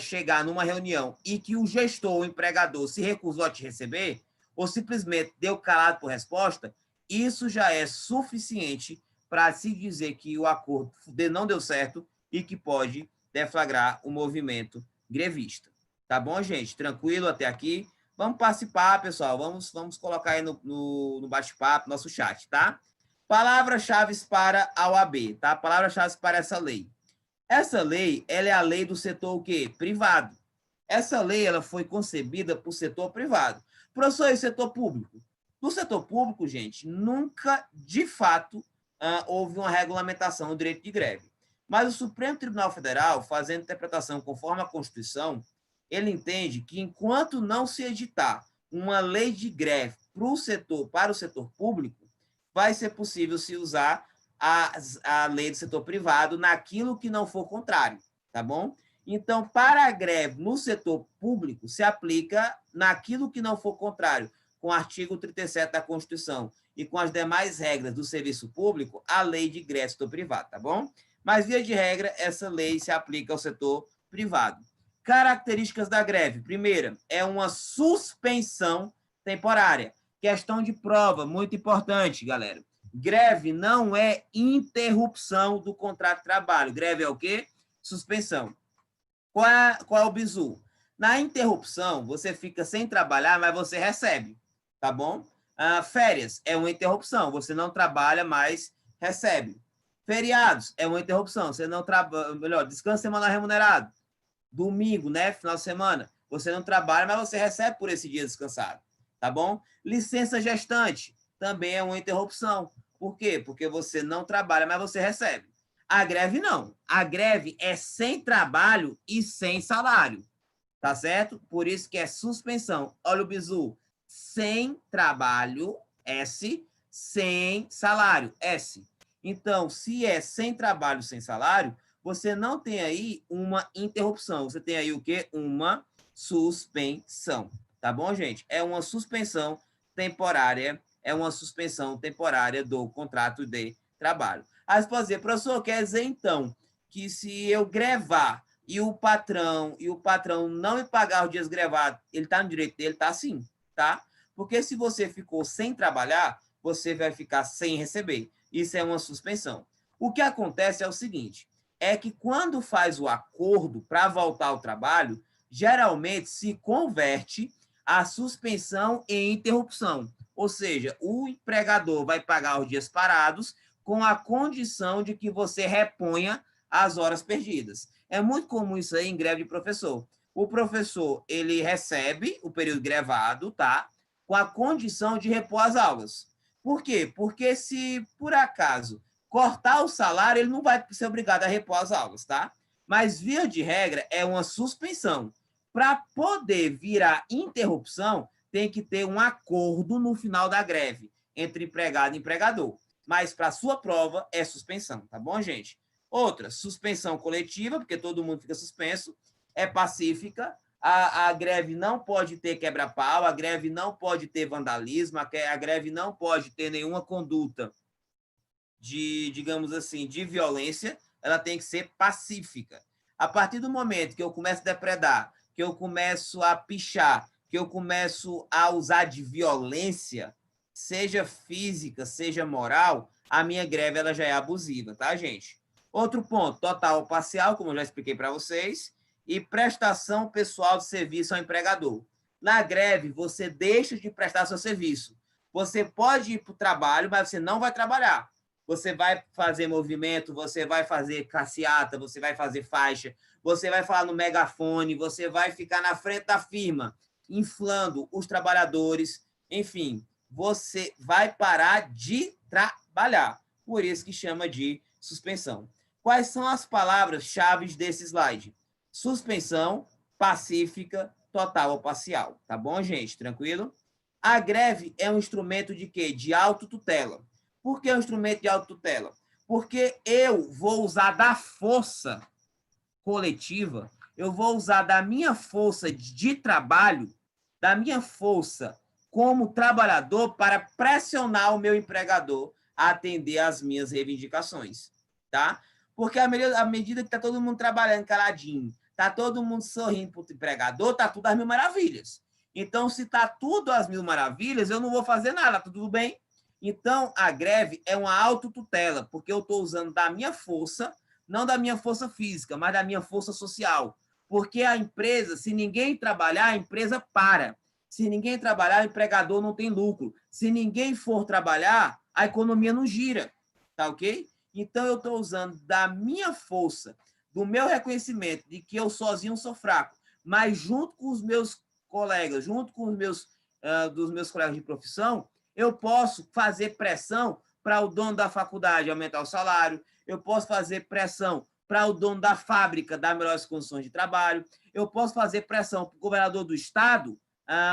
chegar numa reunião e que o gestor, o empregador, se recusou a te receber, ou simplesmente deu calado por resposta, isso já é suficiente para se dizer que o acordo não deu certo e que pode deflagrar o movimento grevista. Tá bom, gente? Tranquilo até aqui? Vamos participar, pessoal. Vamos colocar aí no bate-papo, nosso chat, tá? Palavras-chave para a OAB, tá? Palavras-chave para essa lei. Essa lei, ela é a lei do setor o quê? Privado. Essa lei, ela foi concebida para o setor privado. Professor, e setor público? No setor público, gente, nunca, de fato, houve uma regulamentação do direito de greve. Mas o Supremo Tribunal Federal, fazendo interpretação conforme a Constituição, ele entende que enquanto não se editar uma lei de greve para o setor público, vai ser possível se usar a lei do setor privado naquilo que não for contrário, tá bom? Então, para a greve no setor público, se aplica naquilo que não for contrário com o artigo 37 da Constituição e com as demais regras do serviço público, a lei de greve do setor privado, tá bom? Mas, via de regra, essa lei se aplica ao setor privado. Características da greve. Primeira, é uma suspensão temporária. Questão de prova, muito importante, galera. Greve não é interrupção do contrato de trabalho. Greve é o quê? Suspensão. Qual é o bizu? Na interrupção, você fica sem trabalhar, mas você recebe, tá bom? Férias é uma interrupção, você não trabalha, mas recebe. Feriados é uma interrupção, você não trabalha, melhor, descanso semanal remunerado. Domingo, né, final de semana, você não trabalha, mas você recebe por esse dia descansado, tá bom? Licença gestante também é uma interrupção. Por quê? Porque você não trabalha, mas você recebe. A greve não. A greve é sem trabalho e sem salário. Tá certo? Por isso que é suspensão. Olha o bizu. Sem trabalho, S. Sem salário, S. Então, se é sem trabalho, sem salário, você não tem aí uma interrupção. Você tem aí o quê? Uma suspensão. Tá bom, gente? É uma suspensão temporária. É uma suspensão temporária do contrato de trabalho. Aí você pode dizer, professor, quer dizer então que se eu grevar e o patrão não me pagar os dias grevados, ele está no direito dele? Tá sim, tá? Porque se você ficou sem trabalhar, você vai ficar sem receber. Isso é uma suspensão. O que acontece é o seguinte, é que quando faz o acordo para voltar ao trabalho, geralmente se converte a suspensão em interrupção. Ou seja, o empregador vai pagar os dias parados com a condição de que você reponha as horas perdidas. É muito comum isso aí em greve de professor. O professor, ele recebe o período grevado, tá? Com a condição de repor as aulas. Por quê? Porque se, por acaso, cortar o salário, ele não vai ser obrigado a repor as aulas, tá? Mas, via de regra, é uma suspensão. Para poder virar interrupção, tem que ter um acordo no final da greve entre empregado e empregador. Mas, para sua prova, é suspensão, tá bom, gente? Outra, suspensão coletiva, porque todo mundo fica suspenso, é pacífica, a greve não pode ter quebra-pau, a greve não pode ter vandalismo, a greve não pode ter nenhuma conduta de, digamos assim, de violência, ela tem que ser pacífica. A partir do momento que eu começo a depredar, que eu começo a pichar, que eu começo a usar de violência, seja física, seja moral, a minha greve ela já é abusiva, tá, gente? Outro ponto, total ou parcial, como eu já expliquei para vocês, e prestação pessoal de serviço ao empregador. Na greve, você deixa de prestar seu serviço. Você pode ir para o trabalho, mas você não vai trabalhar. Você vai fazer movimento, você vai fazer casseata, você vai fazer faixa, você vai falar no megafone, você vai ficar na frente da firma, inflando os trabalhadores, enfim, você vai parar de trabalhar. Por isso que chama de suspensão. Quais são as palavras-chave desse slide? Suspensão, pacífica, total ou parcial. Tá bom, gente? Tranquilo? A greve é um instrumento de quê? De autotutela. Por que é um instrumento de autotutela? Porque eu vou usar da força coletiva, eu vou usar da minha força de trabalho, da minha força como trabalhador para pressionar o meu empregador a atender às minhas reivindicações, tá? Porque à medida que está todo mundo trabalhando caladinho, está todo mundo sorrindo para o empregador, está tudo às mil maravilhas. Então, se está tudo às mil maravilhas, eu não vou fazer nada, tá tudo bem? Então, a greve é uma autotutela, porque eu estou usando da minha força, não da minha força física, mas da minha força social. Porque a empresa, se ninguém trabalhar, a empresa para. Se ninguém trabalhar, o empregador não tem lucro. Se ninguém for trabalhar, a economia não gira. Tá ok? Então, eu estou usando da minha força, do meu reconhecimento de que eu sozinho sou fraco, mas junto com os meus colegas, junto com os dos meus colegas de profissão, eu posso fazer pressão para o dono da faculdade aumentar o salário, eu posso fazer pressão para o dono da fábrica dar melhores condições de trabalho, eu posso fazer pressão para o governador do estado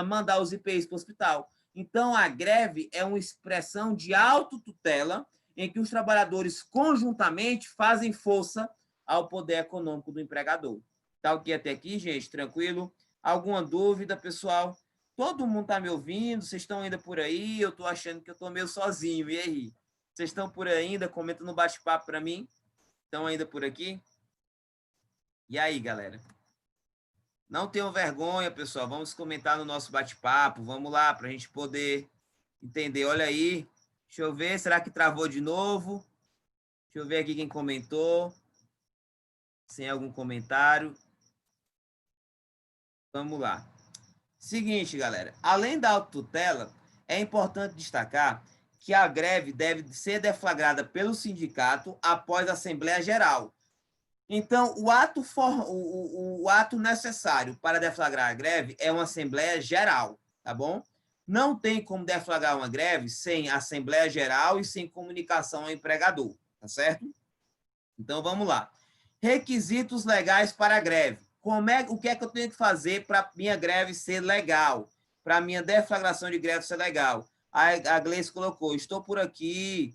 mandar os IPIs para o hospital. Então, a greve é uma expressão de autotutela em que os trabalhadores conjuntamente fazem força ao poder econômico do empregador. Tá ok até aqui, gente? Tranquilo? Alguma dúvida, pessoal? Todo mundo está me ouvindo? Vocês estão ainda por aí? Eu estou achando que eu estou meio sozinho. E aí? Vocês estão por aí ainda? Comenta no bate-papo para mim. Estão ainda por aqui? E aí, galera? Não tenham vergonha, pessoal. Vamos comentar no nosso bate-papo. Vamos lá, para a gente poder entender. Olha aí. Deixa eu ver. Será que travou de novo? Deixa eu ver aqui quem comentou. Sem algum comentário. Vamos lá. Seguinte, galera. Além da autotutela, é importante destacar que a greve deve ser deflagrada pelo sindicato após a Assembleia Geral. Então, o ato necessário para deflagrar a greve é uma Assembleia Geral, tá bom? Não tem como deflagrar uma greve sem Assembleia Geral e sem comunicação ao empregador, tá certo? Então, vamos lá. Requisitos legais para a greve. O que é que eu tenho que fazer para minha greve ser legal? Para minha deflagração de greve ser legal? A Gleice colocou, estou por aqui,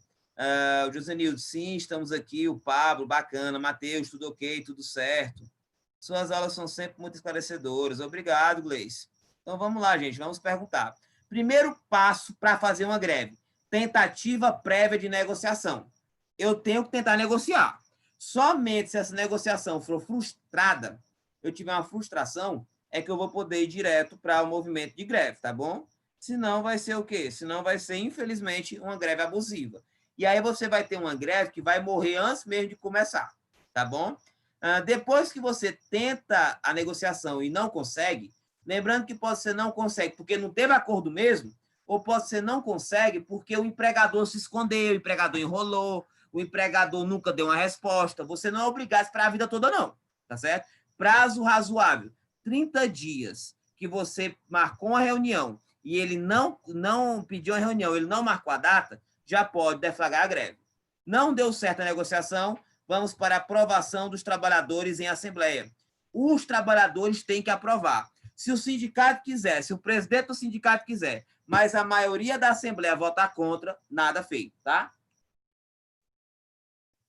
o Josenildo, sim, estamos aqui, o Pablo, bacana, Matheus, tudo ok, tudo certo. Suas aulas são sempre muito esclarecedoras. Obrigado, Gleice. Então, vamos lá, gente, vamos perguntar. Primeiro passo para fazer uma greve, tentativa prévia de negociação. Eu tenho que tentar negociar. Somente se essa negociação for frustrada, eu tiver uma frustração, é que eu vou poder ir direto para o movimento de greve, tá bom? Senão vai ser o quê? Senão vai ser, infelizmente, uma greve abusiva. E aí você vai ter uma greve que vai morrer antes mesmo de começar, tá bom? Depois que você tenta a negociação e não consegue, lembrando que pode ser não consegue porque não teve acordo mesmo, ou pode ser não consegue porque o empregador se escondeu, o empregador enrolou, o empregador nunca deu uma resposta. Você não é obrigado a esperar a vida toda, não, tá certo? Prazo razoável, 30 dias que você marcou uma reunião e ele não pediu a reunião, ele não marcou a data, já pode deflagrar a greve. Não deu certo a negociação, vamos para a aprovação dos trabalhadores em assembleia. Os trabalhadores têm que aprovar. Se o sindicato quiser, se o presidente do sindicato quiser, mas a maioria da assembleia votar contra, nada feito, tá?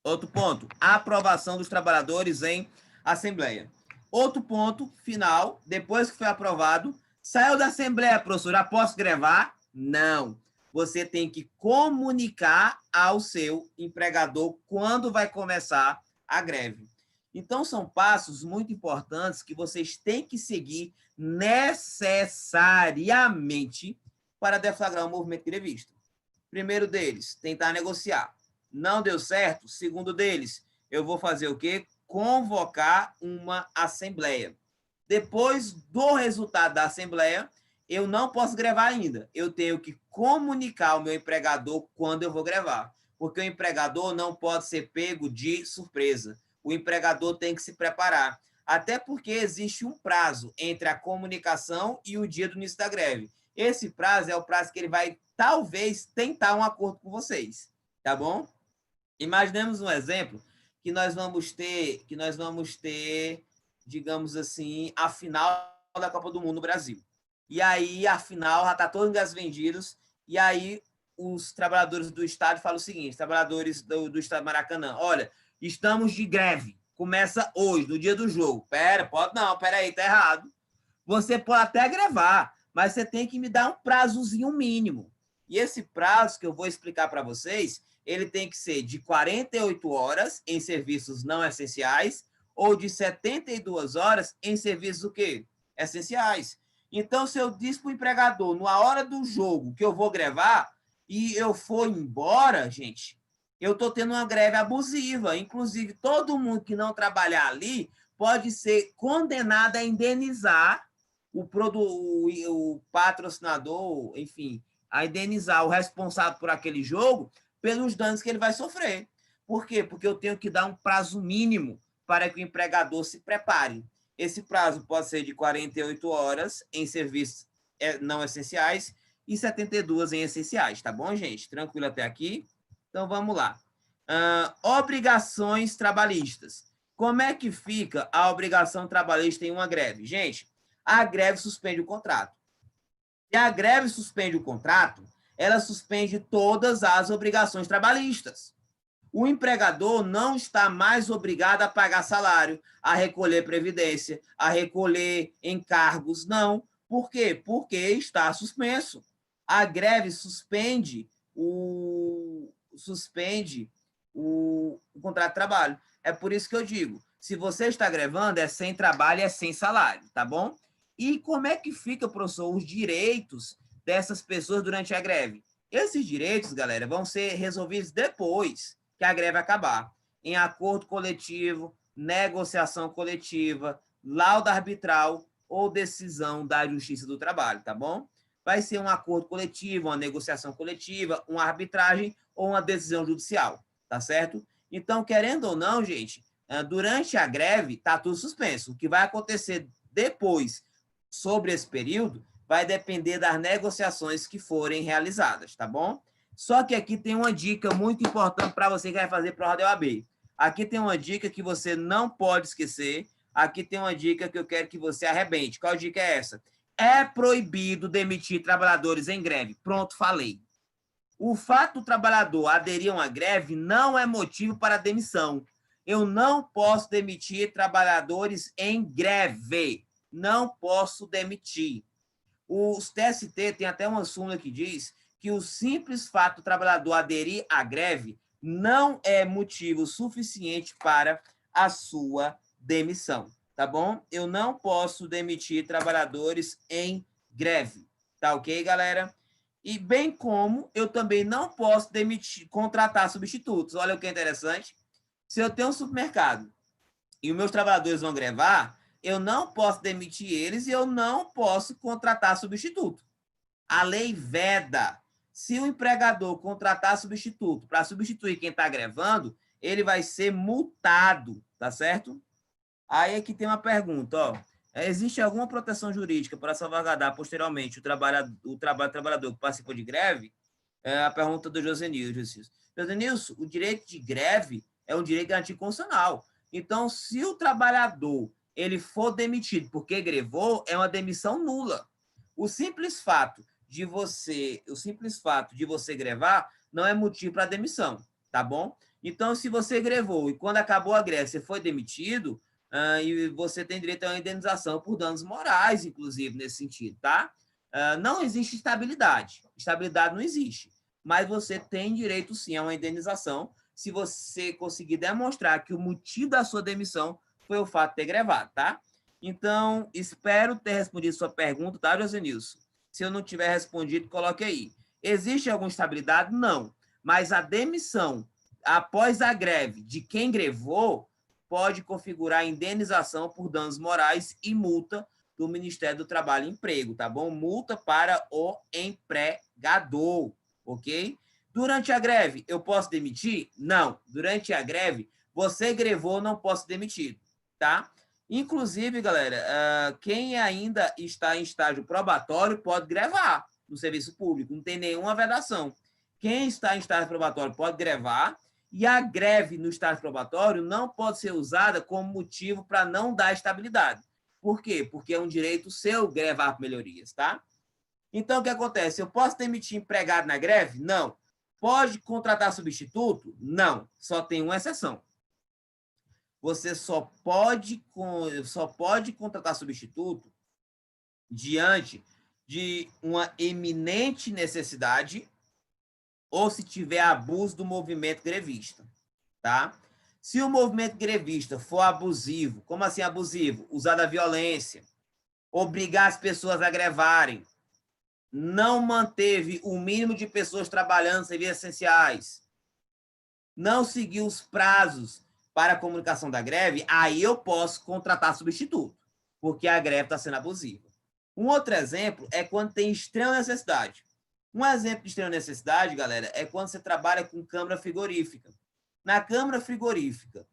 Outro ponto, a aprovação dos trabalhadores em assembleia. Outro ponto final, depois que foi aprovado, saiu da assembleia, professor, já posso grevar? Não. Você tem que comunicar ao seu empregador quando vai começar a greve. Então, são passos muito importantes que vocês têm que seguir necessariamente para deflagrar um movimento grevista. Primeiro deles, tentar negociar. Não deu certo? Segundo deles, eu vou fazer o quê? Convocar uma assembleia. Depois do resultado da assembleia, eu não posso grevar ainda. Eu tenho que comunicar ao meu empregador quando eu vou grevar, porque o empregador não pode ser pego de surpresa. O empregador tem que se preparar, até porque existe um prazo entre a comunicação e o dia do início da greve. Esse prazo é o prazo que ele vai, talvez, tentar um acordo com vocês, tá bom? Imaginemos um exemplo que nós vamos ter, digamos assim, a final da Copa do Mundo no Brasil. E aí, a final, já está todos os ingressos vendidos, e aí os trabalhadores do estádio falam o seguinte, trabalhadores do estádio Maracanã, olha, estamos de greve, começa hoje, no dia do jogo. Pera aí, tá errado. Você pode até grevar, mas você tem que me dar um prazozinho mínimo. E esse prazo que eu vou explicar para vocês, ele tem que ser de 48 horas em serviços não essenciais ou de 72 horas em serviços o quê? Essenciais. Então, se eu disse para o empregador, na hora do jogo, que eu vou grevar e eu for embora, gente, eu estou tendo uma greve abusiva. Inclusive, todo mundo que não trabalhar ali pode ser condenado a indenizar o patrocinador, enfim, a indenizar o responsável por aquele jogo pelos danos que ele vai sofrer. Por quê? Porque eu tenho que dar um prazo mínimo para que o empregador se prepare. Esse prazo pode ser de 48 horas em serviços não essenciais e 72 em essenciais, tá bom, gente? Tranquilo até aqui? Então, vamos lá. Obrigações trabalhistas. Como é que fica a obrigação trabalhista em uma greve? Gente, a greve suspende o contrato. Se a greve suspende o contrato, ela suspende todas as obrigações trabalhistas. O empregador não está mais obrigado a pagar salário, a recolher previdência, a recolher encargos, não. Por quê? Porque está suspenso. A greve suspende o contrato de trabalho. É por isso que eu digo, se você está grevando, é sem trabalho, é sem salário, tá bom? E como é que fica, professor, os direitos dessas pessoas durante a greve? Esses direitos, galera, vão ser resolvidos depois que a greve acabar, em acordo coletivo, negociação coletiva, lauda arbitral ou decisão da Justiça do Trabalho, tá bom? Vai ser um acordo coletivo, uma negociação coletiva, uma arbitragem ou uma decisão judicial, tá certo? Então, querendo ou não, gente, durante a greve, tá tudo suspenso. O que vai acontecer depois sobre esse período vai depender das negociações que forem realizadas, tá bom? Só que aqui tem uma dica muito importante para você que vai fazer prova da OAB. Aqui tem uma dica que você não pode esquecer. Aqui tem uma dica que eu quero que você arrebente. Qual dica é essa? É proibido demitir trabalhadores em greve. Pronto, falei. O fato do trabalhador aderir a uma greve não é motivo para demissão. Eu não posso demitir trabalhadores em greve. Não posso demitir. Os TST tem até uma súmula que diz que o simples fato do trabalhador aderir à greve não é motivo suficiente para a sua demissão, tá bom? Eu não posso demitir trabalhadores em greve, tá ok, galera? E bem como eu também não posso contratar substitutos. Olha o que é interessante. Se eu tenho um supermercado e os meus trabalhadores vão grevar, eu não posso demitir eles e eu não posso contratar substituto. A lei veda. Se o empregador contratar substituto para substituir quem está grevando, ele vai ser multado, tá certo? Aí aqui tem uma pergunta, ó. Existe alguma proteção jurídica para salvaguardar posteriormente o trabalho do trabalhador que participou de greve? É a pergunta do Josenilson. Josenilson, o direito de greve é um direito garantido constitucional. Então, se o trabalhador ele for demitido porque grevou, é uma demissão nula. O simples fato de você grevar não é motivo para demissão, tá bom? Então, se você grevou e quando acabou a greve você foi demitido, e você tem direito a uma indenização por danos morais, inclusive, nesse sentido, tá? Não existe estabilidade. Estabilidade não existe. Mas você tem direito, sim, a uma indenização se você conseguir demonstrar que o motivo da sua demissão foi o fato de ter grevado, tá? Então, espero ter respondido sua pergunta, tá, Josenilson? Se eu não tiver respondido, coloque aí. Existe alguma estabilidade? Não. Mas a demissão após a greve de quem grevou pode configurar indenização por danos morais e multa do Ministério do Trabalho e Emprego, tá bom? Multa para o empregador, ok? Durante a greve, eu posso demitir? Não. Durante a greve, você grevou, não posso demitir, tá? Inclusive, galera, quem ainda está em estágio probatório pode grevar no serviço público, não tem nenhuma vedação. Quem está em estágio probatório pode grevar, e a greve no estágio probatório não pode ser usada como motivo para não dar estabilidade. Por quê? Porque é um direito seu grevar por melhorias, tá? Então, o que acontece? Eu posso demitir empregado na greve? Não. Pode contratar substituto? Não. Só tem uma exceção. Você só pode contratar substituto diante de uma eminente necessidade ou se tiver abuso do movimento grevista, tá? Se o movimento grevista for abusivo, como assim abusivo? Usar da violência, obrigar as pessoas a grevarem, não manteve o mínimo de pessoas trabalhando em serviços essenciais, não seguiu os prazos para a comunicação da greve, aí eu posso contratar substituto, porque a greve está sendo abusiva. Um outro exemplo é quando tem extrema necessidade. Um exemplo de extrema necessidade, galera, é quando você trabalha com câmara frigorífica. Na câmara frigorífica,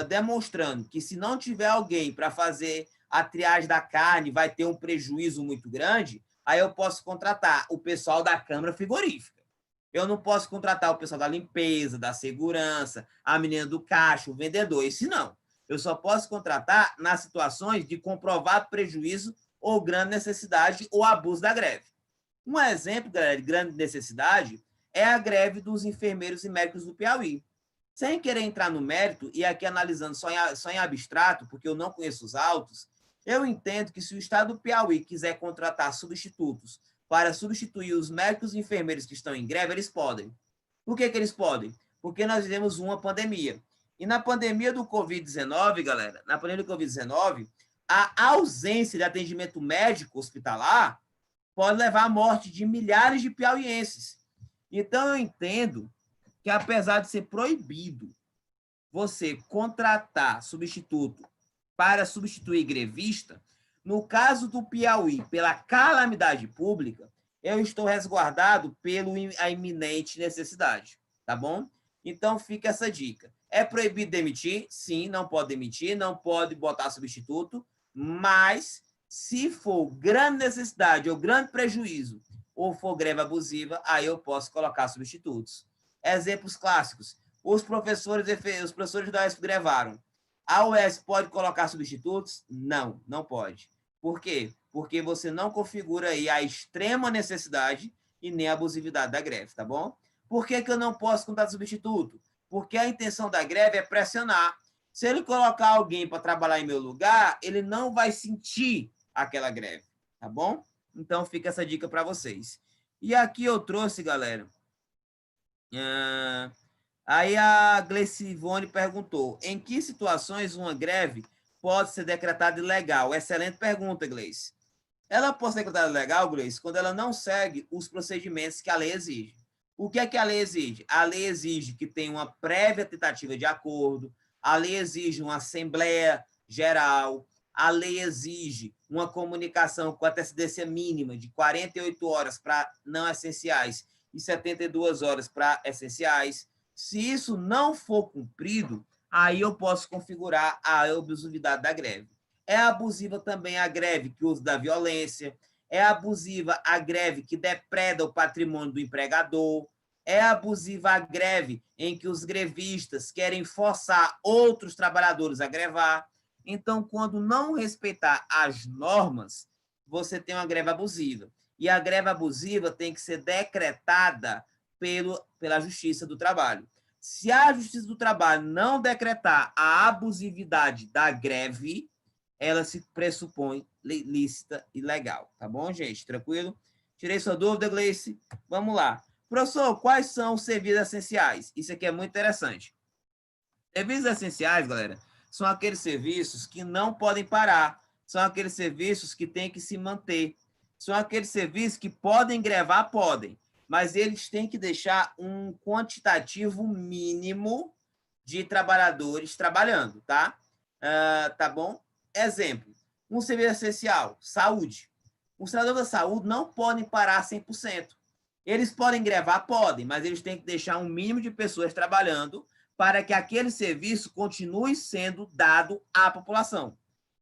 demonstrando que se não tiver alguém para fazer a triagem da carne, vai ter um prejuízo muito grande, aí eu posso contratar o pessoal da câmara frigorífica. Eu não posso contratar o pessoal da limpeza, da segurança, a menina do caixa, o vendedor, esse não. Eu só posso contratar nas situações de comprovado prejuízo ou grande necessidade ou abuso da greve. Um exemplo, galera, de grande necessidade é a greve dos enfermeiros e médicos do Piauí. Sem querer entrar no mérito, e aqui analisando só em abstrato, porque eu não conheço os autos, eu entendo que se o Estado do Piauí quiser contratar substitutos para substituir os médicos e enfermeiros que estão em greve, eles podem. Por que eles podem? Porque nós vivemos uma pandemia. E na pandemia do Covid-19, galera, na pandemia do Covid-19, a ausência de atendimento médico hospitalar pode levar à morte de milhares de piauienses. Então, eu entendo que, apesar de ser proibido você contratar substituto para substituir grevista, no caso do Piauí, pela calamidade pública, eu estou resguardado pela iminente necessidade, tá bom? Então, fica essa dica. É proibido demitir? Sim, não pode demitir, não pode botar substituto, mas se for grande necessidade ou grande prejuízo, ou for greve abusiva, aí eu posso colocar substitutos. Exemplos clássicos. Os professores da UESP grevaram. A UESP pode colocar substitutos? Não, não pode. Por quê? Porque você não configura aí a extrema necessidade e nem a abusividade da greve, tá bom? Por que eu não posso contratar substituto? Porque a intenção da greve é pressionar. Se ele colocar alguém para trabalhar em meu lugar, ele não vai sentir aquela greve, tá bom? Então, fica essa dica para vocês. E aqui eu trouxe, galera, aí a Gleicivone perguntou, em que situações uma greve pode ser decretada ilegal? Excelente pergunta, Gleice. Ela pode ser decretada ilegal, Gleice, quando ela não segue os procedimentos que a lei exige. O que é que a lei exige? A lei exige que tenha uma prévia tentativa de acordo, a lei exige uma assembleia geral, a lei exige uma comunicação com antecedência mínima de 48 horas para não essenciais e 72 horas para essenciais. Se isso não for cumprido, aí eu posso configurar a abusividade da greve. É abusiva também a greve que usa da violência, é abusiva a greve que depreda o patrimônio do empregador, é abusiva a greve em que os grevistas querem forçar outros trabalhadores a grevar. Então, quando não respeitar as normas, você tem uma greve abusiva. E a greve abusiva tem que ser decretada pela Justiça do Trabalho. Se a Justiça do Trabalho não decretar a abusividade da greve, ela se pressupõe lícita e legal. Tá bom, gente? Tranquilo? Tirei sua dúvida, Gleice? Vamos lá. Professor, quais são os serviços essenciais? Isso aqui é muito interessante. Serviços essenciais, galera, são aqueles serviços que não podem parar, são aqueles serviços que têm que se manter, são aqueles serviços que podem grevar, podem, mas eles têm que deixar um quantitativo mínimo de trabalhadores trabalhando, tá? Tá bom? Exemplo, um serviço essencial, saúde. Os trabalhadores da saúde não podem parar 100%. Eles podem grevar? Podem, mas eles têm que deixar um mínimo de pessoas trabalhando para que aquele serviço continue sendo dado à população.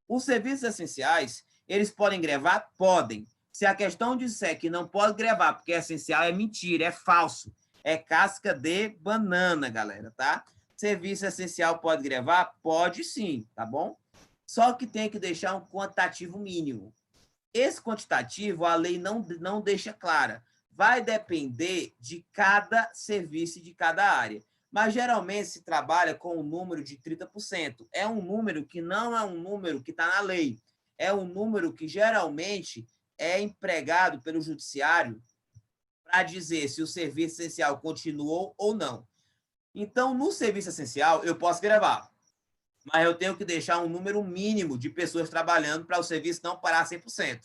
Os serviços essenciais, eles podem grevar? Podem. Se a questão disser que não pode grevar porque é essencial, é mentira, é falso. É casca de banana, galera, tá? Serviço essencial pode grevar? Pode sim, tá bom? Só que tem que deixar um quantitativo mínimo. Esse quantitativo, a lei não deixa clara. Vai depender de cada serviço e de cada área. Mas, geralmente, se trabalha com um número de 30%. É um número que não é um número que está na lei. É um número que, geralmente, é empregado pelo judiciário para dizer se o serviço essencial continuou ou não. Então, no serviço essencial, eu posso gravar, mas eu tenho que deixar um número mínimo de pessoas trabalhando para o serviço não parar 100%,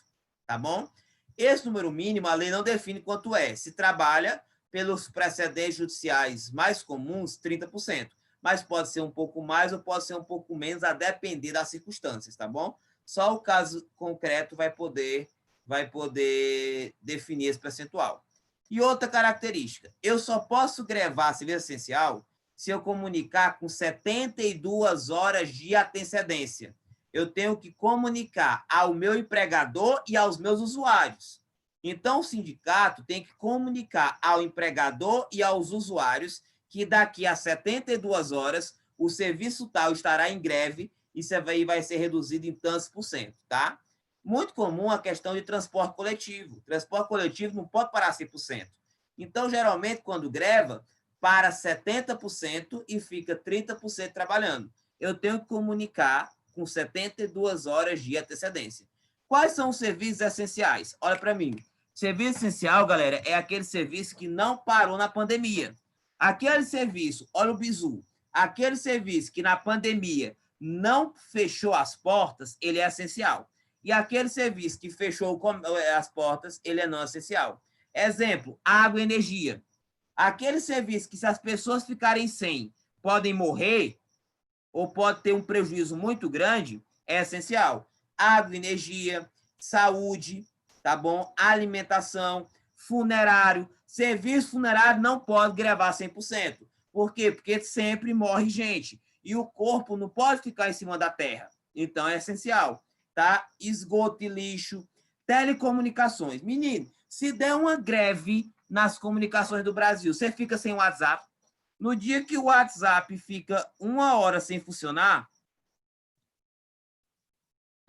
tá bom? Esse número mínimo, a lei não define quanto é. Se trabalha pelos precedentes judiciais mais comuns, 30%, mas pode ser um pouco mais ou pode ser um pouco menos, a depender das circunstâncias, tá bom? Só o caso concreto vai poder definir esse percentual. E outra característica, eu só posso grevar serviço essencial se eu comunicar com 72 horas de antecedência. Eu tenho que comunicar ao meu empregador e aos meus usuários. Então, o sindicato tem que comunicar ao empregador e aos usuários que daqui a 72 horas o serviço tal estará em greve e isso aí vai ser reduzido em tantos por cento, tá? Muito comum a questão de transporte coletivo. Transporte coletivo não pode parar 100%. Então, geralmente, quando greva, para 70% e fica 30% trabalhando. Eu tenho que comunicar com 72 horas de antecedência. Quais são os serviços essenciais? Olha para mim. Serviço essencial, galera, é aquele serviço que não parou na pandemia. Aquele serviço, olha o bizu, aquele serviço que na pandemia não fechou as portas, ele é essencial. E aquele serviço que fechou as portas, ele é não essencial. Exemplo, água e energia. Aquele serviço que, se as pessoas ficarem sem, podem morrer, ou pode ter um prejuízo muito grande, é essencial. Água, energia, saúde, tá bom? Alimentação, funerário. Serviço funerário não pode grevar 100%. Por quê? Porque sempre morre gente. E o corpo não pode ficar em cima da terra. Então, é essencial, tá? Esgoto e lixo, telecomunicações. Menino, se der uma greve nas comunicações do Brasil, você fica sem WhatsApp. No dia que o WhatsApp fica 1 hora sem funcionar,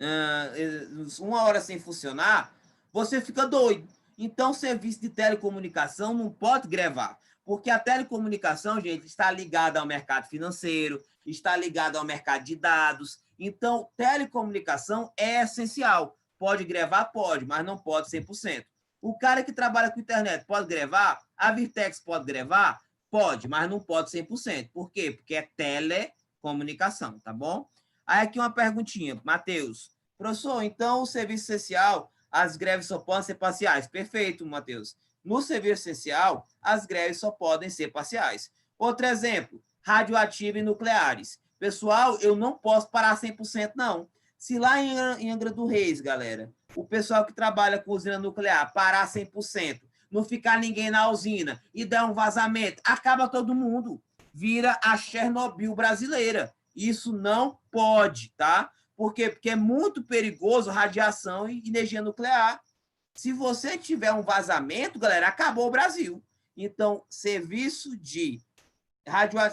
1 hora sem funcionar, você fica doido. Então, o serviço de telecomunicação não pode grevar, porque a telecomunicação, gente, está ligada ao mercado financeiro, está ligada ao mercado de dados. Então, telecomunicação é essencial. Pode grevar? Pode, mas não pode 100%. O cara que trabalha com internet pode grevar? A Virtex pode grevar? Pode, mas não pode 100%. Por quê? Porque é telecomunicação, tá bom? Aí aqui uma perguntinha, Matheus. Professor, então o serviço essencial, as greves só podem ser parciais. Perfeito, Matheus. No serviço essencial, as greves só podem ser parciais. Outro exemplo, radioativo e nucleares. Pessoal, eu não posso parar 100%, não. Se lá em Angra do Reis, galera, o pessoal que trabalha com usina nuclear parar 100%, não ficar ninguém na usina e der um vazamento, acaba todo mundo. Vira a Chernobyl brasileira. Isso não pode, tá? Por quê? Porque é muito perigoso radiação e energia nuclear. Se você tiver um vazamento, galera, acabou o Brasil. Então, serviço de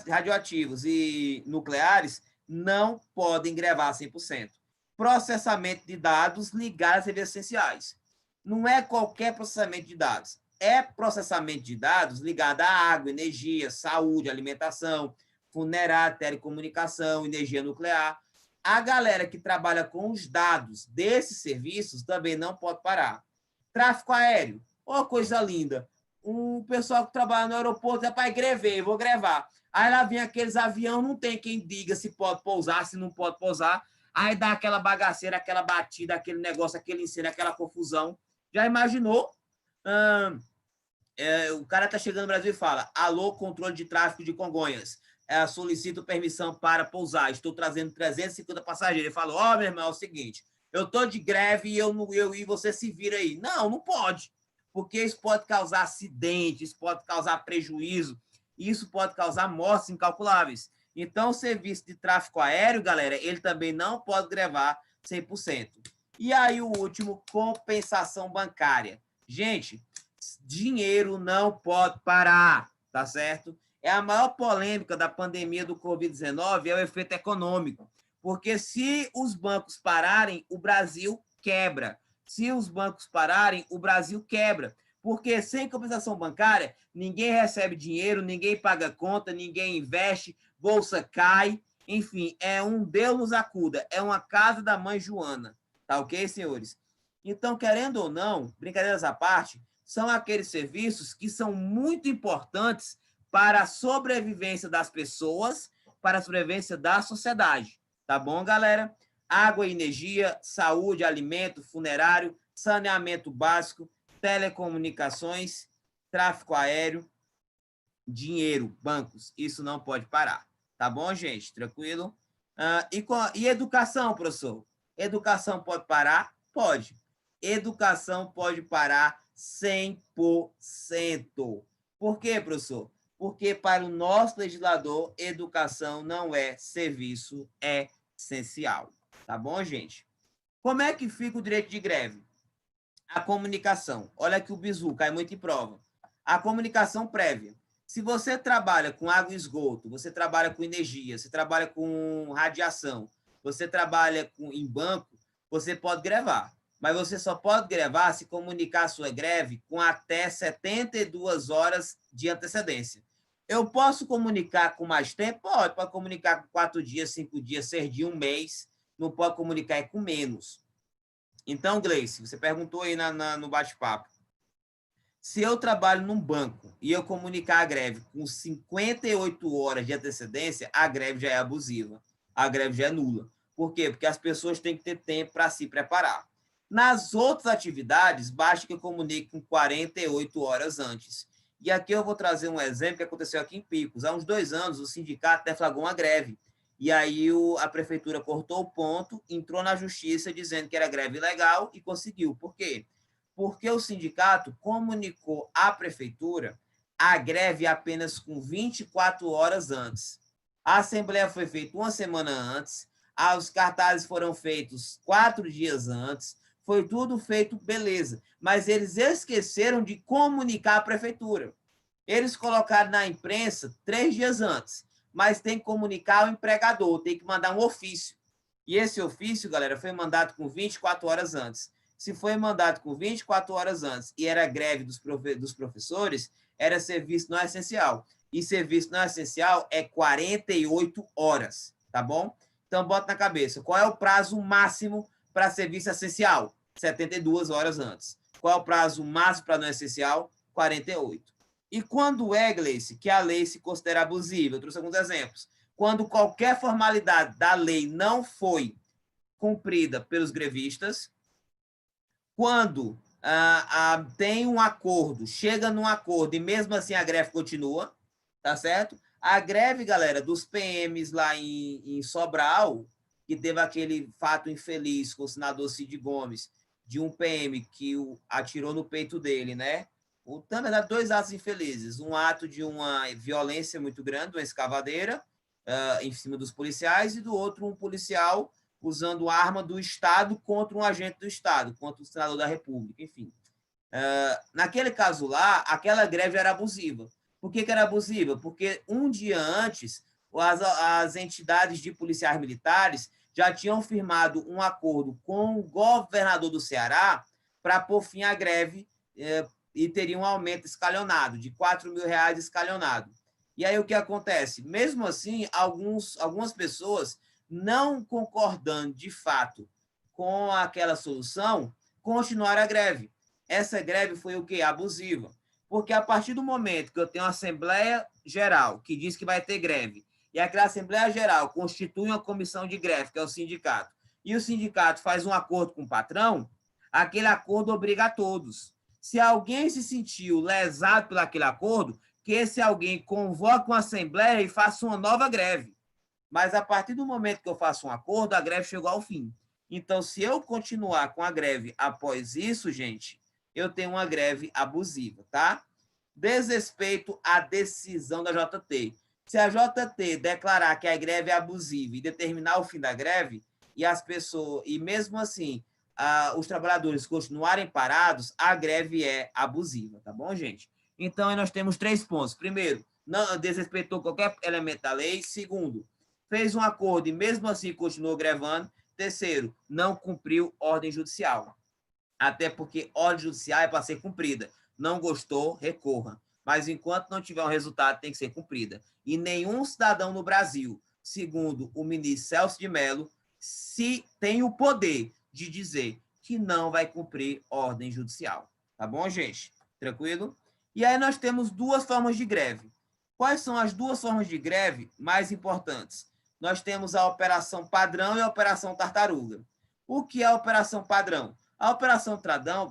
radioativos e nucleares não podem grevar 100%. Processamento de dados ligados a serviços essenciais. Não é qualquer processamento de dados. É processamento de dados ligado à água, energia, saúde, alimentação, funerária, telecomunicação, energia nuclear. A galera que trabalha com os dados desses serviços também não pode parar. Tráfego aéreo, oh, coisa linda. um pessoal que trabalha no aeroporto, rapaz, grevei, vou grevar. Aí lá vem aqueles aviões, não tem quem diga se pode pousar, se não pode pousar. Aí dá aquela bagaceira, aquela batida, aquele negócio, aquele incêndio, aquela confusão. Já imaginou? O cara tá chegando no Brasil e fala: alô, controle de tráfego de Congonhas. Solicito permissão para pousar. Estou trazendo 350 passageiros. Ele fala: ó, meu irmão, é o seguinte, eu tô de greve e eu e você se vira aí. Não, não pode. Porque isso pode causar acidente, isso pode causar prejuízo, isso pode causar mortes incalculáveis. Então, o serviço de tráfego aéreo, galera, ele também não pode grevar 100%. E aí, o último, compensação bancária. Gente, dinheiro não pode parar, tá certo? É a maior polêmica da pandemia do Covid-19 é o efeito econômico, porque se os bancos pararem, o Brasil quebra. Se os bancos pararem, o Brasil quebra. Porque sem compensação bancária, ninguém recebe dinheiro, ninguém paga conta, ninguém investe, bolsa cai. Enfim, é um Deus nos acuda, é uma casa da mãe Joana. Tá ok, senhores? Então, querendo ou não, brincadeiras à parte, são aqueles serviços que são muito importantes para a sobrevivência das pessoas, para a sobrevivência da sociedade. Tá bom, galera? Água e energia, saúde, alimento, funerário, saneamento básico, telecomunicações, tráfego aéreo, dinheiro, bancos. Isso não pode parar. Tá bom, gente? Tranquilo? E educação, professor? Educação pode parar? Pode. Educação pode parar 100%. Por quê, professor? Porque para o nosso legislador, educação não é serviço, é essencial. Tá bom, gente? Como é que fica o direito de greve? A comunicação. Olha que o bizu cai muito em prova. A comunicação prévia. Se você trabalha com água e esgoto, você trabalha com energia, você trabalha com radiação, você trabalha em banco, você pode grevar. Mas você só pode grevar se comunicar a sua greve com até 72 horas de antecedência. Eu posso comunicar com mais tempo? Pode comunicar com 4 dias, 5 dias, 6 dias, um mês. Não pode comunicar com menos. Então, Gleice, você perguntou aí no bate-papo. Se eu trabalho num banco e eu comunicar a greve com 58 horas de antecedência, a greve já é abusiva. A greve já é nula. Por quê? Porque as pessoas têm que ter tempo para se preparar. Nas outras atividades, basta que eu comunique com 48 horas antes. E aqui eu vou trazer um exemplo que aconteceu aqui em Picos. Há uns 2 anos, o sindicato deflagrou uma greve. E aí a prefeitura cortou o ponto, entrou na justiça dizendo que era greve ilegal e conseguiu. Por quê? Porque o sindicato comunicou à prefeitura a greve apenas com 24 horas antes. A assembleia foi feita uma semana antes, os cartazes foram feitos 4 dias antes, foi tudo feito beleza, mas eles esqueceram de comunicar à prefeitura. Eles colocaram na imprensa 3 dias antes, mas tem que comunicar ao empregador, tem que mandar um ofício. E esse ofício, galera, foi mandado com 24 horas antes. Se foi mandado com 24 horas antes e era greve dos professores, era serviço não essencial. E serviço não essencial é 48 horas, tá bom? Então, bota na cabeça, qual é o prazo máximo para serviço essencial? 72 horas antes. Qual é o prazo máximo para não essencial? 48. E quando é, Gleice, que a lei se considera abusiva? Eu trouxe alguns exemplos. Quando qualquer formalidade da lei não foi cumprida pelos grevistas, quando tem um acordo, chega num acordo e mesmo assim a greve continua, tá certo? A greve, galera, dos PMs lá em Sobral, que teve aquele fato infeliz com o senador Cid Gomes, de um PM que atirou no peito dele, né? Na verdade, 2 atos infelizes. Um ato de uma violência muito grande, uma escavadeira em cima dos policiais, e do outro, um policial usando arma do Estado contra um agente do Estado, contra o senador da República, enfim. Naquele caso lá, aquela greve era abusiva. Por que era abusiva? Porque um dia antes, as entidades de policiais militares já tinham firmado um acordo com o governador do Ceará para pôr fim à greve e teria um aumento escalonado, de R$ 4.000 escalonado. E aí o que acontece? Mesmo assim, algumas pessoas, não concordando de fato com aquela solução, continuaram a greve. Essa greve foi o quê? Abusiva. Porque a partir do momento que eu tenho uma Assembleia Geral que diz que vai ter greve, e aquela Assembleia Geral constitui uma comissão de greve, que é o sindicato, e o sindicato faz um acordo com o patrão, aquele acordo obriga a todos. Se alguém se sentiu lesado por aquele acordo, que esse alguém convoque uma Assembleia e faça uma nova greve. Mas a partir do momento que eu faço um acordo, a greve chegou ao fim. Então, se eu continuar com a greve após isso, gente, eu tenho uma greve abusiva, tá? Desrespeito à decisão da JT. Se a JT declarar que a greve é abusiva e determinar o fim da greve, e as pessoas, e mesmo assim, os trabalhadores continuarem parados, a greve é abusiva, tá bom, gente? Então, aí nós temos 3 pontos. Primeiro, não desrespeitou qualquer elemento da lei. Segundo, fez um acordo e mesmo assim continuou grevando. Terceiro, não cumpriu ordem judicial. Até porque ordem judicial é para ser cumprida. Não gostou, recorra. Mas enquanto não tiver um resultado, tem que ser cumprida. E nenhum cidadão no Brasil, segundo o ministro Celso de Mello, se tem o poder de dizer que não vai cumprir ordem judicial. Tá bom, gente? Tranquilo? E aí nós temos 2 formas de greve. Quais são as 2 formas de greve mais importantes? Nós temos a operação padrão e a operação tartaruga. O que é a operação padrão? A operação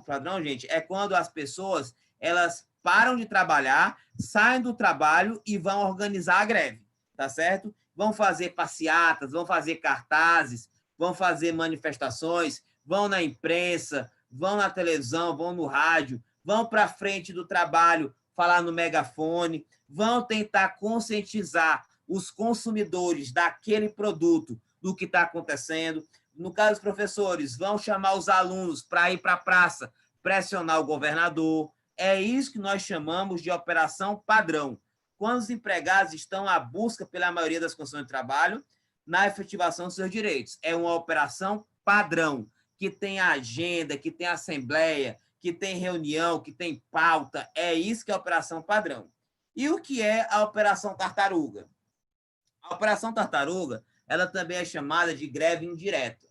padrão, gente, é quando as pessoas elas param de trabalhar, saem do trabalho e vão organizar a greve, tá certo? Vão fazer passeatas, vão fazer cartazes, vão fazer manifestações, vão na imprensa, vão na televisão, vão no rádio, vão para frente do trabalho falar no megafone, vão tentar conscientizar os consumidores daquele produto do que está acontecendo. No caso dos professores, vão chamar os alunos para ir para a praça, pressionar o governador. É isso que nós chamamos de operação padrão. Quando os empregados estão à busca, pela maioria das condições de trabalho, na efetivação dos seus direitos. É uma operação padrão, que tem agenda, que tem assembleia, que tem reunião, que tem pauta. É isso que é a operação padrão. E o que é a operação tartaruga? A operação tartaruga, ela também é chamada de greve indireta.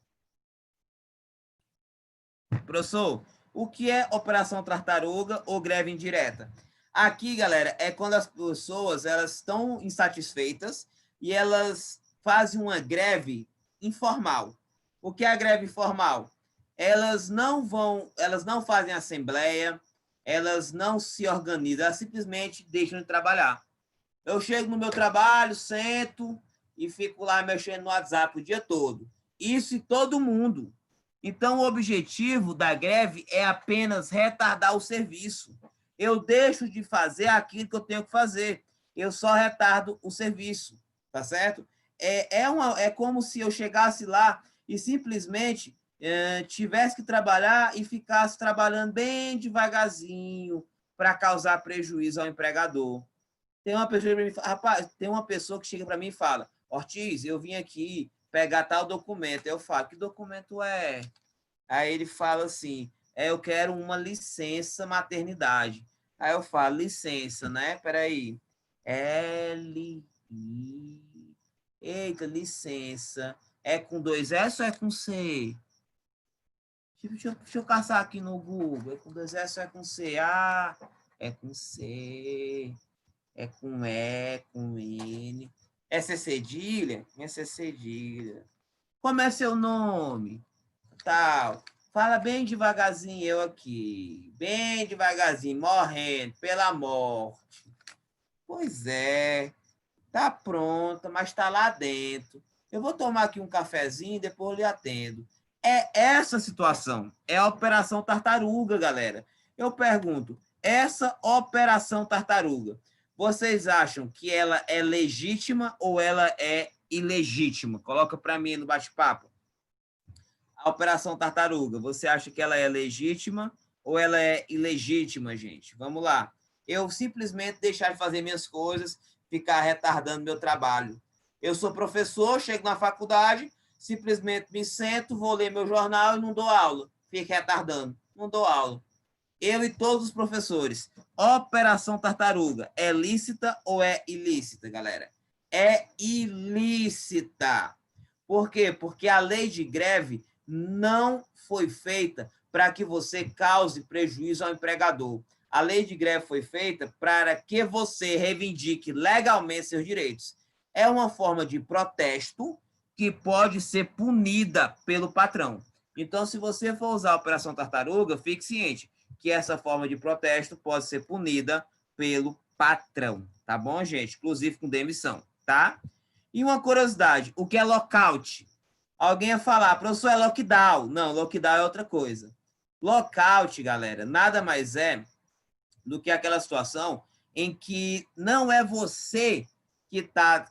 Professor, o que é operação tartaruga ou greve indireta? Aqui, galera, é quando as pessoas elas estão insatisfeitas e elas fazem uma greve informal. O que é a greve informal? Elas não fazem assembleia, elas não se organizam, elas simplesmente deixam de trabalhar. Eu chego no meu trabalho, sento e fico lá mexendo no WhatsApp o dia todo. Isso em todo mundo. Então, o objetivo da greve é apenas retardar o serviço. Eu deixo de fazer aquilo que eu tenho que fazer. Eu só retardo o serviço, tá certo? É como se eu chegasse lá e simplesmente tivesse que trabalhar e ficasse trabalhando bem devagarzinho para causar prejuízo ao empregador. Tem uma pessoa que me fala, rapaz, tem uma pessoa que chega para mim e fala, Ortiz, eu vim aqui pegar tal documento. Eu falo, que documento é? Aí ele fala assim, eu quero uma licença maternidade. Aí eu falo, licença, né? Peraí. L-I... Eita, licença. É com 2 S ou é com C? Deixa eu caçar aqui no Google. É com 2 S ou é com C? Ah, é com C. É com E, com N. Essa é cedilha? Essa é cedilha. Como é seu nome? Tal. Fala bem devagarzinho, eu aqui. Bem devagarzinho, morrendo pela morte. Pois é. Tá pronta, mas tá lá dentro. Eu vou tomar aqui um cafezinho e depois eu lhe atendo. É essa situação. É a Operação Tartaruga, galera. Eu pergunto, essa Operação Tartaruga, vocês acham que ela é legítima ou ela é ilegítima? Coloca para mim no bate-papo. A Operação Tartaruga, você acha que ela é legítima ou ela é ilegítima, gente? Vamos lá. Eu simplesmente deixar de fazer minhas coisas, ficar retardando meu trabalho. Eu sou professor, chego na faculdade, simplesmente me sento, vou ler meu jornal e não dou aula. Fico retardando, não dou aula. Eu e todos os professores. Operação Tartaruga é lícita ou é ilícita, galera? É ilícita. Por quê? Porque a lei de greve não foi feita para que você cause prejuízo ao empregador. A lei de greve foi feita para que você reivindique legalmente seus direitos. É uma forma de protesto que pode ser punida pelo patrão. Então, se você for usar a Operação Tartaruga, fique ciente que essa forma de protesto pode ser punida pelo patrão, tá bom, gente? Inclusive com demissão, tá? E uma curiosidade, o que é lockout? Alguém ia falar, professor, é lockdown. Não, lockdown é outra coisa. Lockout, galera, nada mais é do que aquela situação em que não é você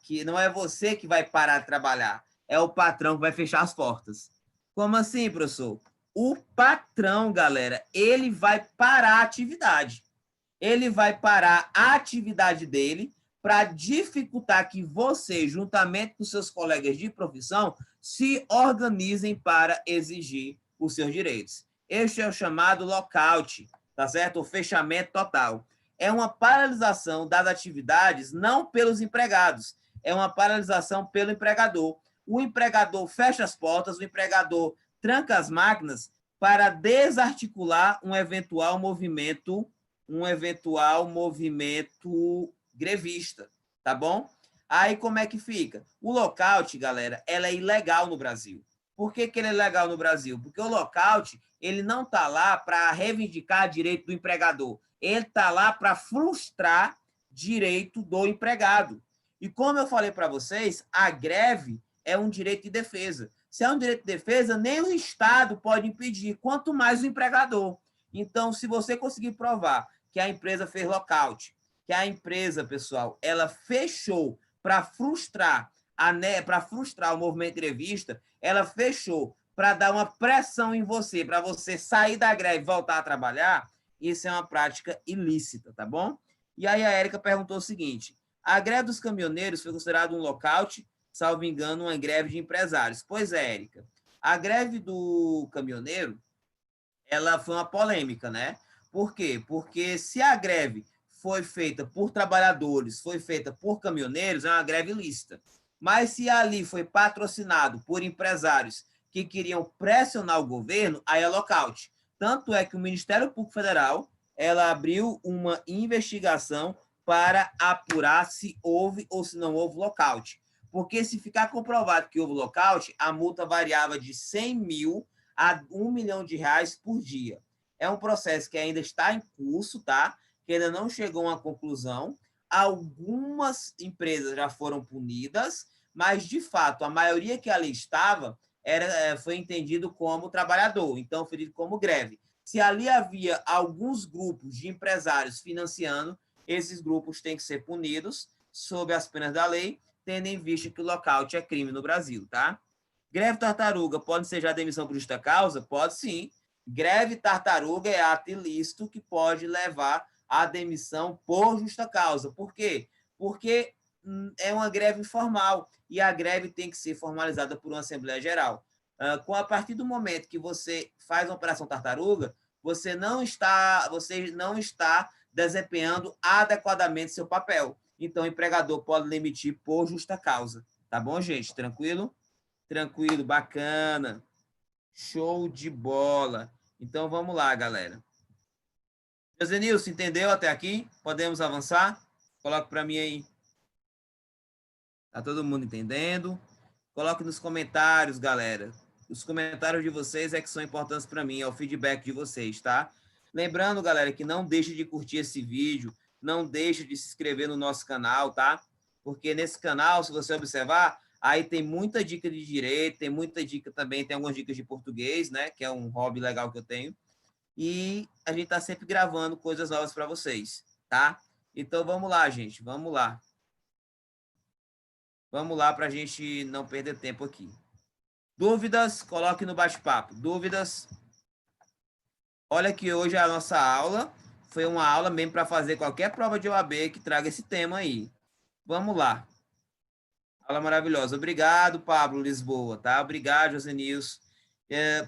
que não é você que vai parar de trabalhar, é o patrão que vai fechar as portas. Como assim, professor? O patrão, galera, ele vai parar a atividade. Ele vai parar a atividade dele para dificultar que você, juntamente com seus colegas de profissão, se organizem para exigir os seus direitos. Este é o chamado lockout, tá certo? O fechamento total. É uma paralisação das atividades não pelos empregados, é uma paralisação pelo empregador. O empregador fecha as portas, o empregador tranca as máquinas para desarticular um eventual movimento grevista, tá bom? Aí como é que fica? O lockout, galera, ela é ilegal no Brasil. Por que ele é legal no Brasil? Porque o lockout, ele não está lá para reivindicar direito do empregador. Ele está lá para frustrar direito do empregado. E como eu falei para vocês, a greve é um direito de defesa. Se é um direito de defesa, nem o Estado pode impedir, quanto mais o empregador. Então, se você conseguir provar que a empresa fez lockout, que a empresa, pessoal, ela fechou para frustrar o movimento grevista, ela fechou para dar uma pressão em você, para você sair da greve e voltar a trabalhar, isso é uma prática ilícita, tá bom? E aí a Érica perguntou o seguinte, a greve dos caminhoneiros foi considerada um lockout, salvo engano, uma greve de empresários. Pois é, Érica, a greve do caminhoneiro, ela foi uma polêmica, né? Por quê? Porque se a greve foi feita por trabalhadores, foi feita por caminhoneiros, é uma greve lícita. Mas se ali foi patrocinado por empresários que queriam pressionar o governo, aí é lockout. Tanto é que o Ministério Público Federal, ela abriu uma investigação para apurar se houve ou se não houve lockout. Porque se ficar comprovado que houve lockout, a multa variava de 100 mil a 1 milhão de reais por dia. É um processo que ainda está em curso, tá? Que ainda não chegou a uma conclusão. Algumas empresas já foram punidas, mas, de fato, a maioria que ali estava foi entendido como trabalhador, então foi dito como greve. Se ali havia alguns grupos de empresários financiando, esses grupos têm que ser punidos sob as penas da lei, tendo em vista que o lockout é crime no Brasil, tá? Greve tartaruga pode ser já demissão por justa causa? Pode sim. Greve tartaruga é ato ilícito que pode levar à demissão por justa causa. Por quê? Porque é uma greve informal e a greve tem que ser formalizada por uma Assembleia Geral. A partir do momento que você faz uma operação tartaruga, você não está desempenhando adequadamente seu papel. Então, o empregador pode demitir por justa causa. Tá bom, gente? Tranquilo? Tranquilo, bacana. Show de bola. Então, vamos lá, galera. José Nilson, entendeu até aqui? Podemos avançar? Coloque para mim aí. Tá todo mundo entendendo? Coloque nos comentários, galera. Os comentários de vocês é que são importantes para mim, é o feedback de vocês, tá? Lembrando, galera, que não deixe de curtir esse vídeo, não deixe de se inscrever no nosso canal, tá? Porque nesse canal, se você observar, aí tem muita dica de direito, tem muita dica também, tem algumas dicas de português, né? Que é um hobby legal que eu tenho. E a gente tá sempre gravando coisas novas para vocês, tá? Então, vamos lá, gente, vamos lá. Vamos lá para a gente não perder tempo aqui. Dúvidas? Coloque no bate-papo. Dúvidas? Olha que hoje a nossa aula foi uma aula mesmo para fazer qualquer prova de OAB que traga esse tema aí. Vamos lá. Aula maravilhosa. Obrigado, Pablo Lisboa, tá? Obrigado, José Nilson.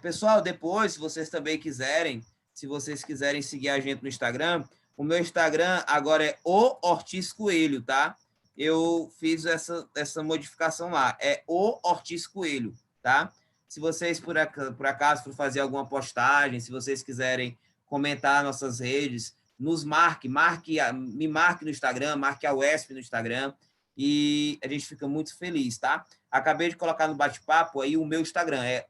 Pessoal, depois, se vocês também quiserem, se vocês quiserem seguir a gente no Instagram, o meu Instagram agora é o Ortiz Coelho, tá? Eu fiz essa modificação lá. É o Ortiz Coelho, tá? Se vocês, por acaso, for fazer alguma postagem, se vocês quiserem comentar nossas redes, nos marque, me marque no Instagram, marque a UESP no Instagram, e a gente fica muito feliz, tá? Acabei de colocar no bate-papo aí o meu Instagram, é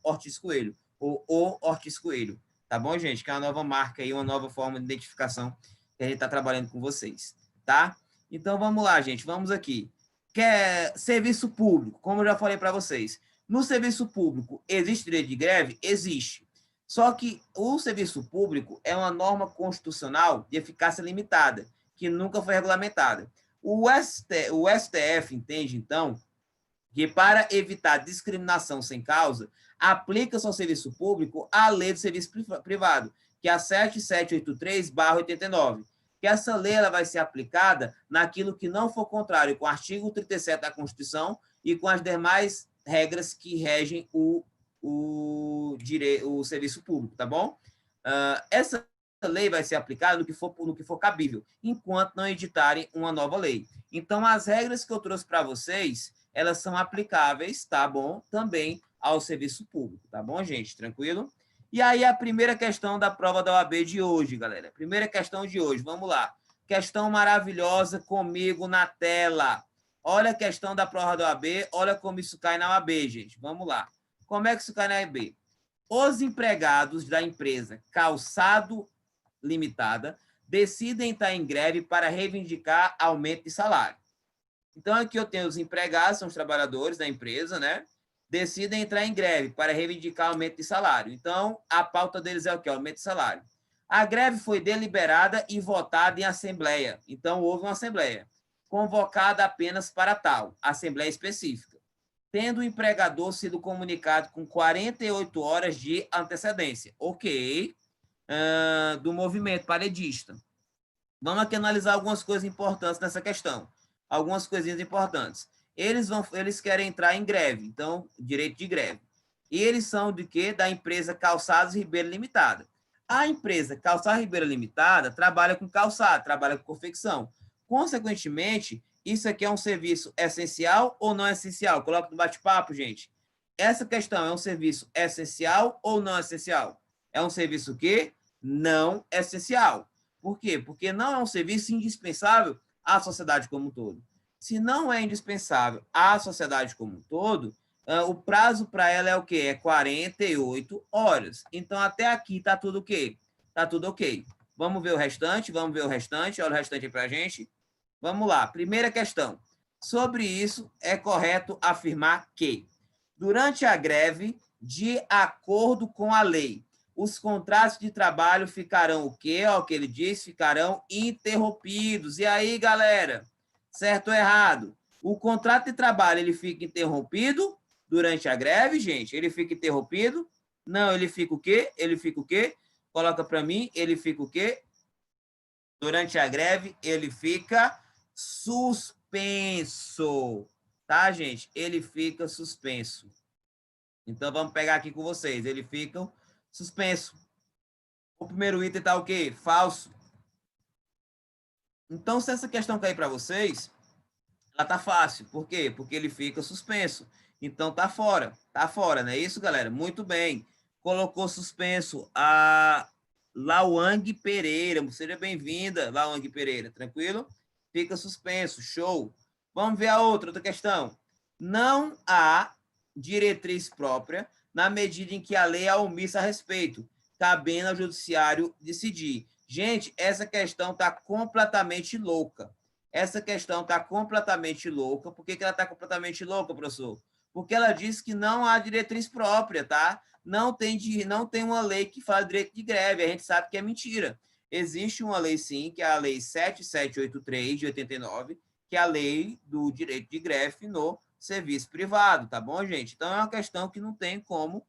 @Ortiz Coelho, ou o Ortiz Coelho, tá bom, gente? Que é uma nova marca aí, uma nova forma de identificação que a gente está trabalhando com vocês, tá? Então, vamos lá, gente, vamos aqui. Quer serviço público, como eu já falei para vocês. No serviço público, existe direito de greve? Existe. Só que o serviço público é uma norma constitucional de eficácia limitada, que nunca foi regulamentada. O STF entende, então, que para evitar discriminação sem causa, aplica-se ao serviço público a lei do serviço privado, que é a 7783/89, que essa lei ela vai ser aplicada naquilo que não for contrário com o artigo 37 da Constituição e com as demais regras que regem o serviço público, tá bom? Essa lei vai ser aplicada no que for cabível, enquanto não editarem uma nova lei. Então, as regras que eu trouxe para vocês, elas são aplicáveis, tá bom? Também ao serviço público, tá bom, gente? Tranquilo? E aí, a primeira questão da prova da OAB de hoje, galera. Primeira questão de hoje, vamos lá. Questão maravilhosa comigo na tela. Olha a questão da prova da OAB, olha como isso cai na OAB, gente. Vamos lá. Como é que isso cai na OAB? Os empregados da empresa Calçado Limitada decidem estar em greve para reivindicar aumento de salário. Então, aqui eu tenho os empregados, são os trabalhadores da empresa, né? Decidem entrar em greve para reivindicar aumento de salário. Então, a pauta deles é o quê? Aumento de salário. A greve foi deliberada e votada em assembleia. Então, houve uma assembleia, convocada apenas para tal, assembleia específica, tendo o empregador sido comunicado com 48 horas de antecedência. Ok. Do movimento paredista. Vamos aqui analisar algumas coisas importantes nessa questão. Algumas coisinhas importantes. Eles querem entrar em greve, então, direito de greve. E eles são de quê? Da empresa Calçados Ribeiro Limitada. A empresa Calçados Ribeiro Limitada trabalha com calçado, trabalha com confecção. Consequentemente, isso aqui é um serviço essencial ou não essencial? Coloca no bate-papo, gente. Essa questão é um serviço essencial ou não essencial? É um serviço o quê? Não essencial. Por quê? Porque não é um serviço indispensável à sociedade como um todo. Se não é indispensável à sociedade como um todo, o prazo para ela é o quê? É 48 horas. Então, até aqui está tudo o quê? Está tudo ok. Vamos ver o restante? Olha o restante aí para a gente. Vamos lá. Primeira questão. Sobre isso, é correto afirmar que, durante a greve, de acordo com a lei, os contratos de trabalho ficarão o quê? O que ele diz, ficarão interrompidos. E aí, galera, certo ou errado? O contrato de trabalho, ele fica interrompido durante a greve, gente? Ele fica interrompido? Não, ele fica o quê? Ele fica o quê? Coloca para mim, ele fica o quê? Durante a greve, ele fica suspenso. Tá, gente? Ele fica suspenso. Então, vamos pegar aqui com vocês. Ele fica suspenso. O primeiro item está o quê? Falso. Então, se essa questão cair para vocês, ela tá fácil. Por quê? Porque ele fica suspenso. Então, tá fora. Tá fora, não é isso, galera? Muito bem. Colocou suspenso a Lauang Pereira. Seja bem-vinda, Lauang Pereira. Tranquilo? Fica suspenso. Show. Vamos ver a outra questão. Não há diretriz própria na medida em que a lei é omissa a respeito, cabendo ao judiciário decidir. Gente, essa questão está completamente louca. Essa questão está completamente louca. Por que ela está completamente louca, professor? Porque ela diz que não há diretriz própria, tá? Não tem uma lei que fala direito de greve. A gente sabe que é mentira. Existe uma lei, sim, que é a Lei 7783, de 89, que é a lei do direito de greve no serviço privado, tá bom, gente? Então, é uma questão que não tem como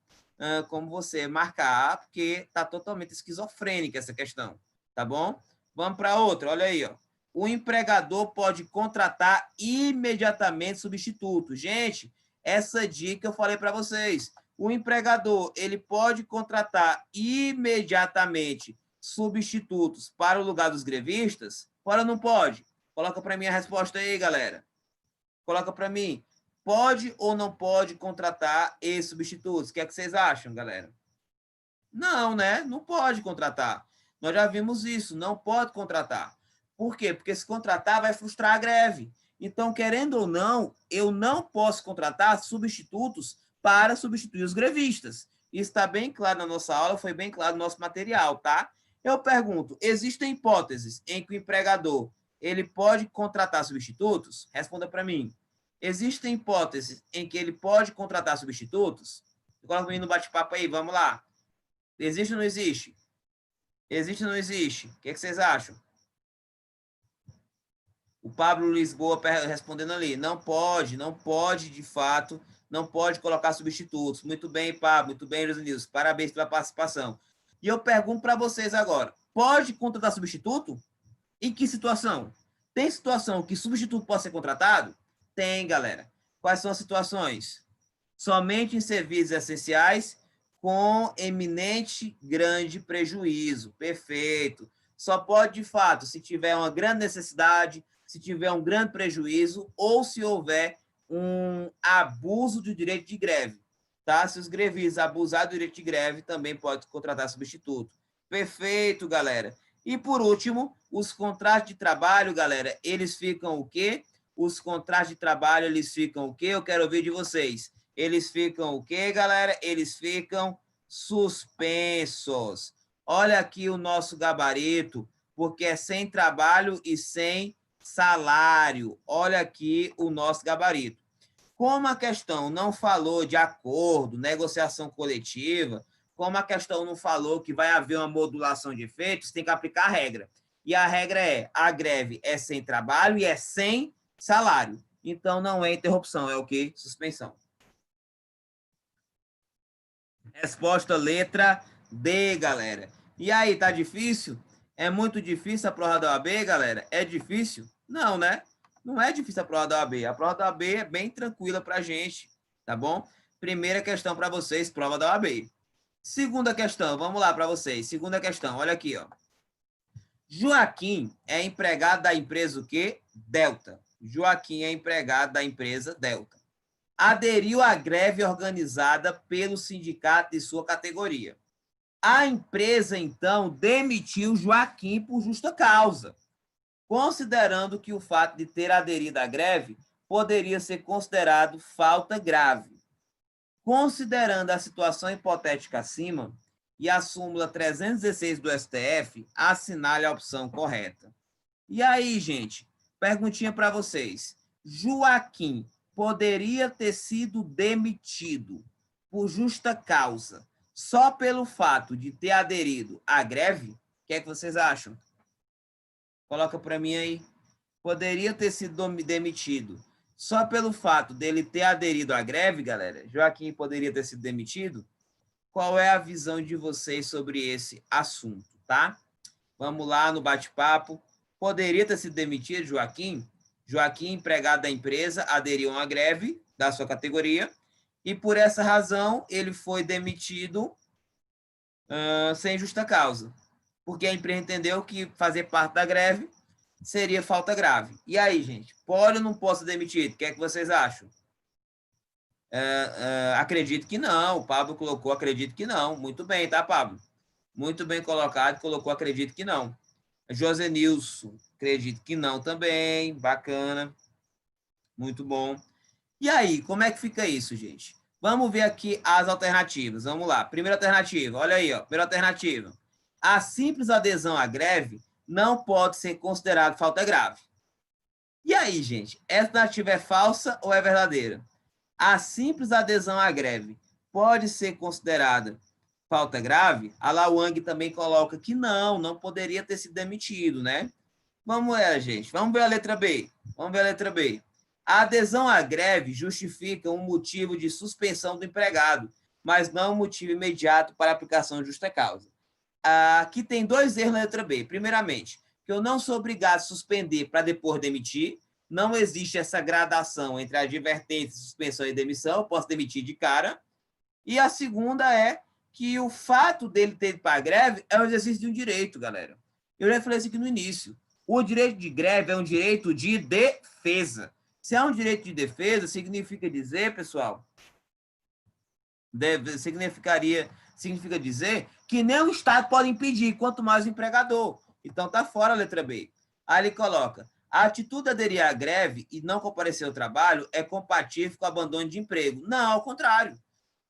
você marcar, porque está totalmente esquizofrênica essa questão, tá bom? Vamos para outra, olha aí, ó. O empregador pode contratar imediatamente substituto. Gente, essa dica eu falei para vocês. O empregador, ele pode contratar imediatamente substitutos para o lugar dos grevistas? Pode ou não pode? Coloca para mim a resposta aí, galera. Coloca para mim. Pode ou não pode contratar esses substitutos? O que é que vocês acham, galera? Não, né? Não pode contratar. Nós já vimos isso, não pode contratar. Por quê? Porque se contratar vai frustrar a greve. Então, querendo ou não, eu não posso contratar substitutos para substituir os grevistas. Isso está bem claro na nossa aula, foi bem claro no nosso material, tá? Eu pergunto, existem hipóteses em que o empregador ele pode contratar substitutos? Responda para mim. Existem hipóteses em que ele pode contratar substitutos? Coloca no bate-papo aí, vamos lá. Existe ou não existe? Existe ou não existe? O que vocês acham? O Pablo Lisboa respondendo ali, não pode, de fato, não pode colocar substitutos. Muito bem, Pablo, muito bem, Josenilson, parabéns pela participação. E eu pergunto para vocês agora, pode contratar substituto? Em que situação? Tem situação que substituto pode ser contratado? Tem, galera. Quais são as situações? Somente em serviços essenciais com eminente grande prejuízo. Perfeito. Só pode, de fato, se tiver uma grande necessidade, se tiver um grande prejuízo ou se houver um abuso do direito de greve. Tá? Se os grevistas abusarem do direito de greve, também pode contratar substituto. Perfeito, galera. E, por último, os contratos de trabalho, galera, eles ficam o quê? Os contratos de trabalho, eles ficam o quê? Eu quero ouvir de vocês. Eles ficam o quê, galera? Eles ficam suspensos. Olha aqui o nosso gabarito, porque é sem trabalho e sem salário. Olha aqui o nosso gabarito. Como a questão não falou de acordo, negociação coletiva, como a questão não falou que vai haver uma modulação de efeitos, tem que aplicar a regra. E a regra é, a greve é sem trabalho e é sem salário. Então, não é interrupção, é o quê? Suspensão. Resposta letra D, galera. E aí, tá difícil? É muito difícil a prova da OAB, galera? É difícil? Não, né? Não é difícil a prova da OAB. A prova da OAB é bem tranquila pra gente, tá bom? Primeira questão para vocês, prova da OAB. Segunda questão, vamos lá para vocês. Segunda questão, olha aqui, ó. Joaquim é empregado da empresa o quê? Delta. Joaquim é empregado da empresa Delta. Aderiu à greve organizada pelo sindicato de sua categoria. A empresa, então, demitiu Joaquim por justa causa, considerando que o fato de ter aderido à greve poderia ser considerado falta grave. Considerando a situação hipotética acima e a súmula 316 do STF, assinale a opção correta. E aí, gente, perguntinha para vocês. Joaquim poderia ter sido demitido por justa causa só pelo fato de ter aderido à greve? O que é que vocês acham? Coloca para mim aí. Poderia ter sido demitido só pelo fato dele ter aderido à greve, galera? Joaquim poderia ter sido demitido? Qual é a visão de vocês sobre esse assunto, tá? Vamos lá no bate-papo. Poderia ter sido demitido, Joaquim? Joaquim, empregado da empresa, aderiu a uma greve da sua categoria e, por essa razão, ele foi demitido sem justa causa, porque a empresa entendeu que fazer parte da greve seria falta grave. E aí, gente, pode ou não pode ser demitido? O que é que vocês acham? Acredito que não. O Pablo colocou acredito que não. Muito bem, tá, Pablo? Muito bem colocado, colocou acredito que não. Josenilson, acredito que não também. Bacana. Muito bom. E aí, como é que fica isso, gente? Vamos ver aqui as alternativas. Vamos lá. Primeira alternativa, olha aí, ó. Primeira alternativa. A simples adesão à greve não pode ser considerada falta grave. E aí, gente? Essa alternativa é falsa ou é verdadeira? A simples adesão à greve pode ser considerada falta grave? A Lawang também coloca que não poderia ter sido demitido, né? Vamos ver, gente. Vamos ver a letra B. Vamos ver a letra B. A adesão à greve justifica um motivo de suspensão do empregado, mas não um motivo imediato para a aplicação de justa causa. Aqui tem dois erros na letra B. Primeiramente, que eu não sou obrigado a suspender para depois demitir. Não existe essa gradação entre advertência, suspensão e demissão. Eu posso demitir de cara. E a segunda é que o fato dele ter ido para a greve é um exercício de um direito, galera. Eu já falei isso aqui no início. O direito de greve é um direito de defesa. Se é um direito de defesa, significa dizer, pessoal, significaria significa dizer que nem o Estado pode impedir, quanto mais o empregador. Então, está fora a letra B. Aí ele coloca, a atitude de aderir à greve e não comparecer ao trabalho é compatível com o abandono de emprego. Não, ao contrário.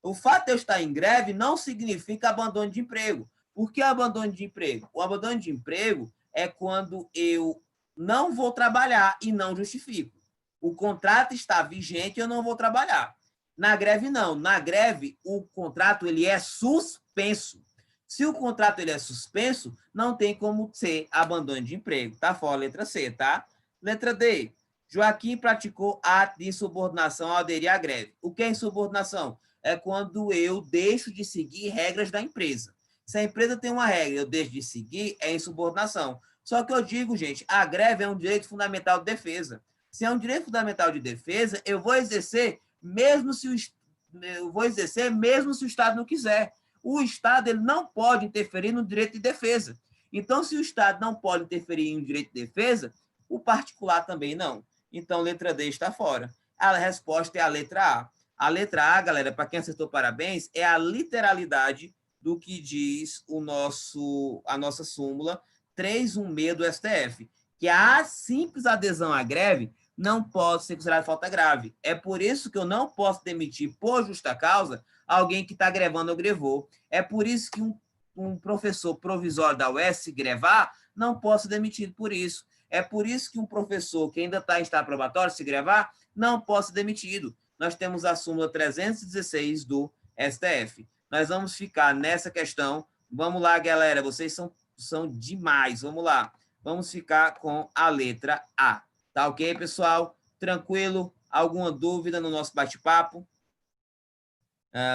O fato de eu estar em greve não significa abandono de emprego. Por que abandono de emprego? O abandono de emprego é quando eu não vou trabalhar e não justifico. O contrato está vigente e eu não vou trabalhar. Na greve, não. Na greve, o contrato ele é suspenso. Se o contrato ele é suspenso, não tem como ser abandono de emprego. Tá fora a letra C, tá? Letra D. Joaquim praticou ato de insubordinação ao aderir à greve. O que é insubordinação? É quando eu deixo de seguir regras da empresa. Se a empresa tem uma regra e eu deixo de seguir, é insubordinação. Só que eu digo, gente, a greve é um direito fundamental de defesa. Se é um direito fundamental de defesa, eu vou exercer mesmo se o Estado não quiser. O Estado ele não pode interferir no direito de defesa. Então, se o Estado não pode interferir em um direito de defesa, o particular também não. Então, letra D está fora. A resposta é a letra A. A letra A, galera, para quem acertou, parabéns, é a literalidade do que diz a nossa súmula 316 do STF, que a simples adesão à greve não pode ser considerada falta grave. É por isso que eu não posso demitir por justa causa alguém que está grevando ou grevou. É por isso que um professor provisório da UES, se grevar, não pode ser demitido por isso. É por isso que um professor que ainda está em estado probatório, se grevar, não pode ser demitido. Nós temos a súmula 316 do STF. Nós vamos ficar nessa questão. Vamos lá, galera, vocês são demais. Vamos lá. Vamos ficar com a letra A. Tá ok, pessoal? Tranquilo? Alguma dúvida no nosso bate-papo?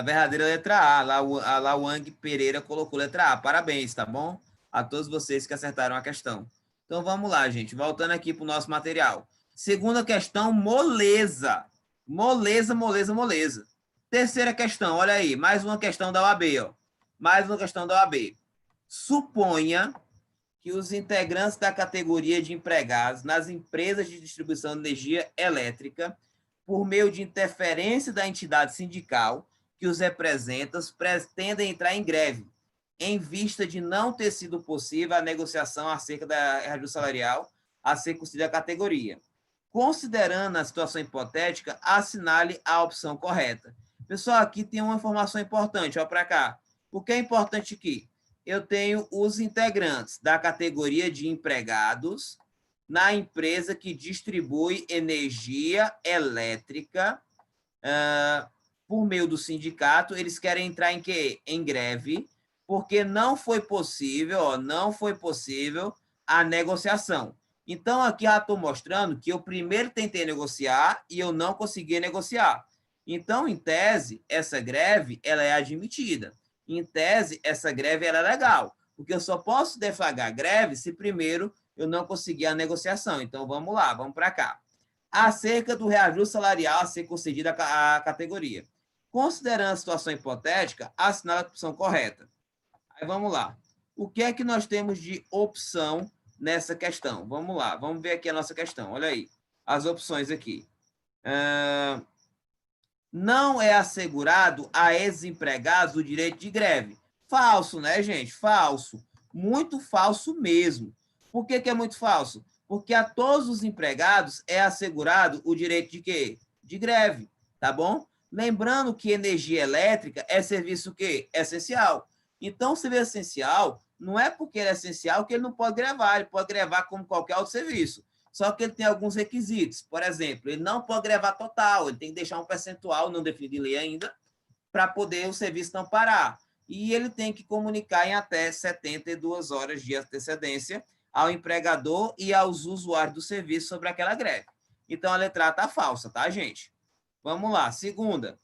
Verdadeira letra A. A Lawang Pereira colocou letra A. Parabéns, tá bom? A todos vocês que acertaram a questão. Então, vamos lá, gente. Voltando aqui para o nosso material. Segunda questão, moleza. Moleza, moleza, moleza. Terceira questão, olha aí. Mais uma questão da OAB, ó. Mais uma questão da OAB. Suponha que os integrantes da categoria de empregados nas empresas de distribuição de energia elétrica, por meio de interferência da entidade sindical que os representa, pretendem entrar em greve, em vista de não ter sido possível a negociação acerca da reajuste salarial a ser concedida à categoria. Considerando a situação hipotética, assinale a opção correta. Pessoal, aqui tem uma informação importante, olha para cá. O que é importante aqui? Eu tenho os integrantes da categoria de empregados na empresa que distribui energia elétrica por meio do sindicato. Eles querem entrar em quê? Em greve, porque não foi possível a negociação. Então, aqui já estou mostrando que eu primeiro tentei negociar e eu não consegui negociar. Então, em tese, essa greve ela é admitida. Em tese, essa greve era legal, porque eu só posso deflagrar greve se primeiro eu não conseguir a negociação. Então, vamos lá, vamos para cá. Acerca do reajuste salarial a ser concedido à categoria. Considerando a situação hipotética, assinale a opção correta. Aí, vamos lá. O que é que nós temos de opção nessa questão? Vamos lá, vamos ver aqui a nossa questão. Olha aí, as opções aqui. Não é assegurado a ex-empregados o direito de greve. Falso, né, gente? Falso. Muito falso mesmo. Por que é muito falso? Porque a todos os empregados é assegurado o direito de quê? De greve, tá bom? Lembrando que energia elétrica é serviço o quê? Essencial. Então, serviço essencial, não é porque ele é essencial que ele não pode grevar. Ele pode grevar como qualquer outro serviço. Só que ele tem alguns requisitos. Por exemplo, ele não pode grevar total, ele tem que deixar um percentual, não definido em lei ainda, para poder o serviço não parar. E ele tem que comunicar em até 72 horas de antecedência ao empregador e aos usuários do serviço sobre aquela greve. Então, a letra A está falsa, tá, gente? Vamos lá. Segunda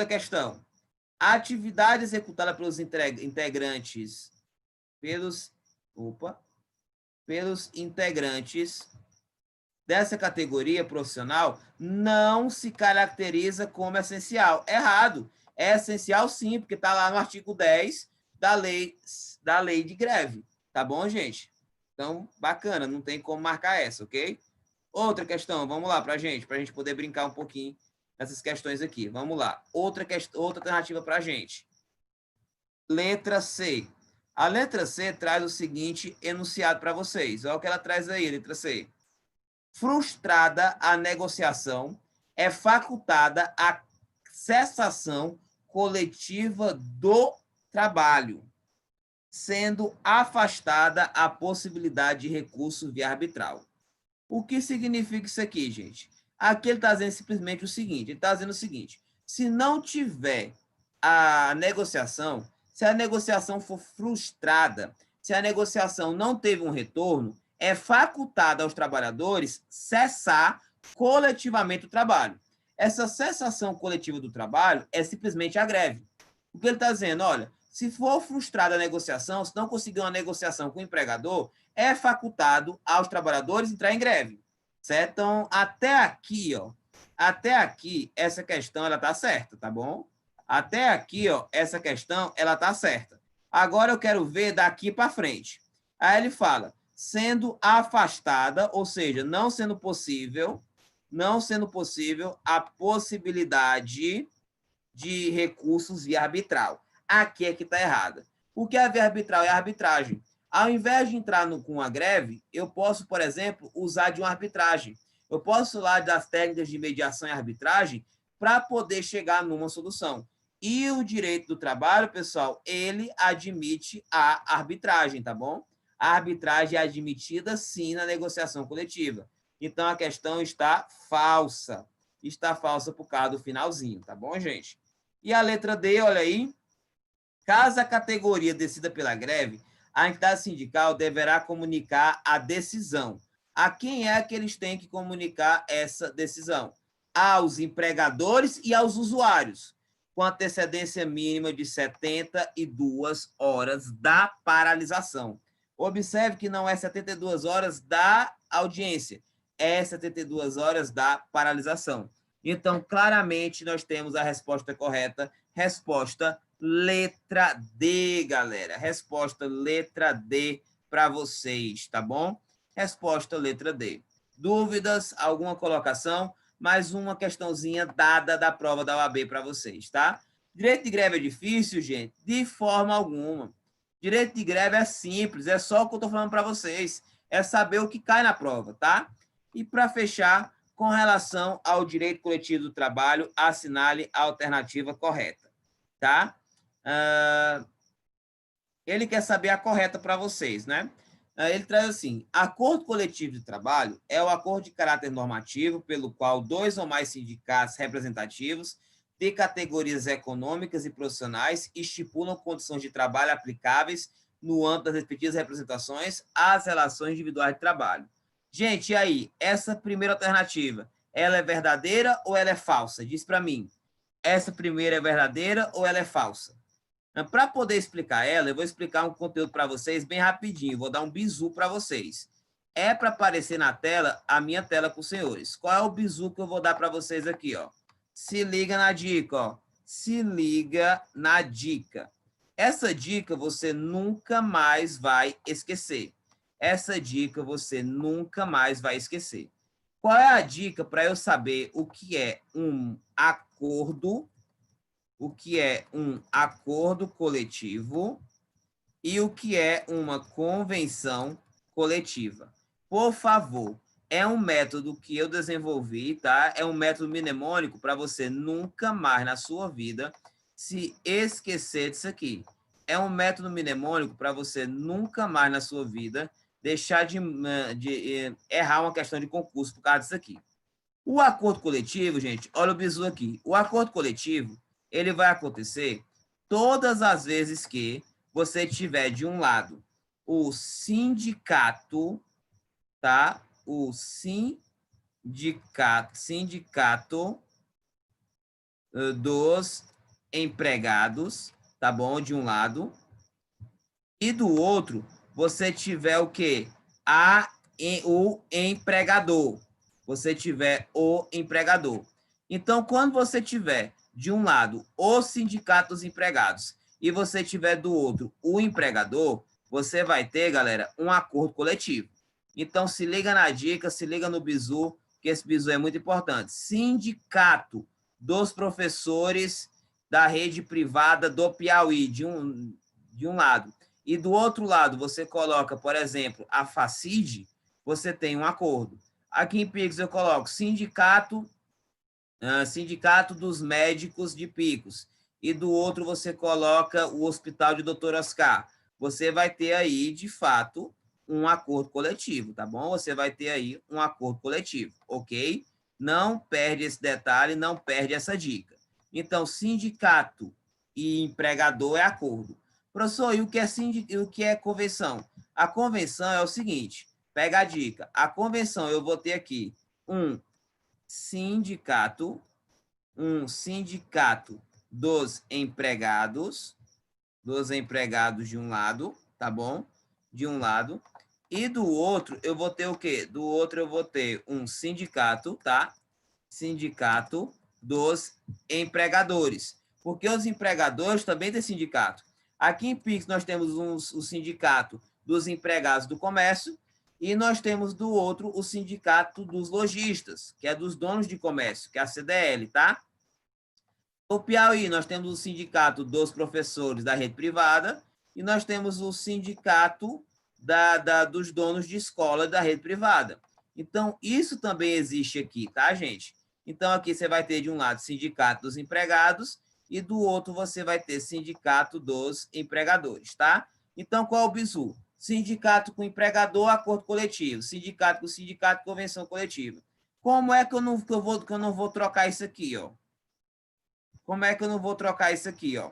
questão. A atividade executada pelos integrantes dessa categoria profissional não se caracteriza como essencial. Errado. É essencial sim, porque está lá no artigo 10 da lei de greve. Tá bom, gente? Então, bacana, não tem como marcar essa, ok? Outra questão, vamos lá para a gente poder brincar um pouquinho nessas questões aqui. Vamos lá. Outra alternativa para a gente. Letra C. A letra C traz o seguinte enunciado para vocês. Olha o que ela traz aí, letra C. Frustrada a negociação, é facultada a cessação coletiva do trabalho, sendo afastada a possibilidade de recurso via arbitral. O que significa isso aqui, gente? Aqui ele está dizendo simplesmente o seguinte, ele está dizendo o seguinte, se não tiver a negociação, se a negociação for frustrada, se a negociação não teve um retorno, é facultado aos trabalhadores cessar coletivamente o trabalho. Essa cessação coletiva do trabalho é simplesmente a greve. O que ele está dizendo, olha, se for frustrada a negociação, se não conseguir uma negociação com o empregador, é facultado aos trabalhadores entrar em greve, certo? Então, até aqui, ó, até aqui, essa questão, ela tá certa, tá bom? Até aqui, ó, essa questão, ela tá certa. Agora eu quero ver daqui para frente. Aí ele fala, sendo afastada, ou seja, não sendo possível a possibilidade de recursos via arbitral. Aqui é que está errada. Porque a via arbitral é a arbitragem. Ao invés de entrar com uma greve, eu posso, por exemplo, usar de uma arbitragem. Eu posso usar das técnicas de mediação e arbitragem para poder chegar numa solução. E o direito do trabalho, pessoal, ele admite a arbitragem, tá bom? A arbitragem é admitida, sim, na negociação coletiva. Então, a questão está falsa. Está falsa por causa do finalzinho, tá bom, gente? E a letra D, olha aí, caso a categoria decida pela greve, a entidade sindical deverá comunicar a decisão. A quem é que eles têm que comunicar essa decisão? Aos empregadores e aos usuários, com antecedência mínima de 72 horas da paralisação. Observe que não é 72 horas da audiência, é 72 horas da paralisação. Então, claramente, nós temos a resposta correta, resposta letra D, galera. Resposta letra D para vocês, tá bom? Resposta letra D. Dúvidas? Alguma colocação? Mais uma questãozinha dada da prova da OAB para vocês, tá? Direito de greve é difícil, gente? De forma alguma. Direito de greve é simples, é só o que eu estou falando para vocês. É saber o que cai na prova, tá? E para fechar, com relação ao direito coletivo do trabalho, assinale a alternativa correta, tá? Ele quer saber a correta para vocês, né? Ele traz assim, acordo coletivo de trabalho é o acordo de caráter normativo pelo qual dois ou mais sindicatos representativos de categorias econômicas e profissionais estipulam condições de trabalho aplicáveis no âmbito das respectivas representações às relações individuais de trabalho. Gente, e aí, essa primeira alternativa, ela é verdadeira ou ela é falsa? Diz para mim, essa primeira é verdadeira ou ela é falsa? Para poder explicar ela, eu vou explicar um conteúdo para vocês bem rapidinho, vou dar um bizu para vocês. É para aparecer na tela, a minha tela com os senhores. Qual é o bizu que eu vou dar para vocês aqui, ó? Se liga na dica, ó. Se liga na dica. Essa dica você nunca mais vai esquecer. Essa dica você nunca mais vai esquecer. Qual é a dica para eu saber o que é um acordo coletivo e o que é uma convenção coletiva? Por favor, é um método que eu desenvolvi, tá? É um método mnemônico para você nunca mais na sua vida se esquecer disso aqui. É um método mnemônico para você nunca mais na sua vida deixar de errar uma questão de concurso por causa disso aqui. O acordo coletivo, gente, olha o bizu aqui. O acordo coletivo, ele vai acontecer todas as vezes que você tiver de um lado o sindicato, tá? O sindicato dos empregados, tá bom? De um lado. E do outro, você tiver o quê? O empregador. Você tiver o empregador. Então, quando você tiver de um lado o sindicato dos empregados e você tiver do outro o empregador, você vai ter, galera, um acordo coletivo. Então, se liga na dica, se liga no bizu, que esse bizu é muito importante. Sindicato dos professores da rede privada do Piauí, de um lado, e do outro lado você coloca, por exemplo, a Facid, você tem um acordo. Aqui em Picos eu coloco sindicato dos médicos de Picos, e do outro você coloca o Hospital de Dr. Oscar. Você vai ter aí, de fato, um acordo coletivo, tá bom? Você vai ter aí um acordo coletivo, ok? Não perde esse detalhe, não perde essa dica. Então, sindicato e empregador é acordo. Professor, e o que é convenção? A convenção é o seguinte, pega a dica. A convenção, eu vou ter aqui um sindicato dos empregados de um lado, tá bom? De um lado. E do outro, eu vou ter o quê? Do outro, eu vou ter um sindicato, tá? Sindicato dos empregadores. Porque os empregadores também têm sindicato. Aqui em Pix, nós temos o sindicato dos empregados do comércio e nós temos do outro o sindicato dos lojistas, que é dos donos de comércio, que é a CDL, tá? No Piauí, nós temos o sindicato dos professores da rede privada e nós temos o sindicato dos donos de escola da rede privada. Então, isso também existe aqui, tá, gente? Então, aqui você vai ter, de um lado, sindicato dos empregados e do outro você vai ter sindicato dos empregadores, tá? Então, qual é o bizu? Sindicato com empregador, acordo coletivo. Sindicato com sindicato, convenção coletiva. Como é que eu não vou trocar isso aqui, ó? Como é que eu não vou trocar isso aqui, ó?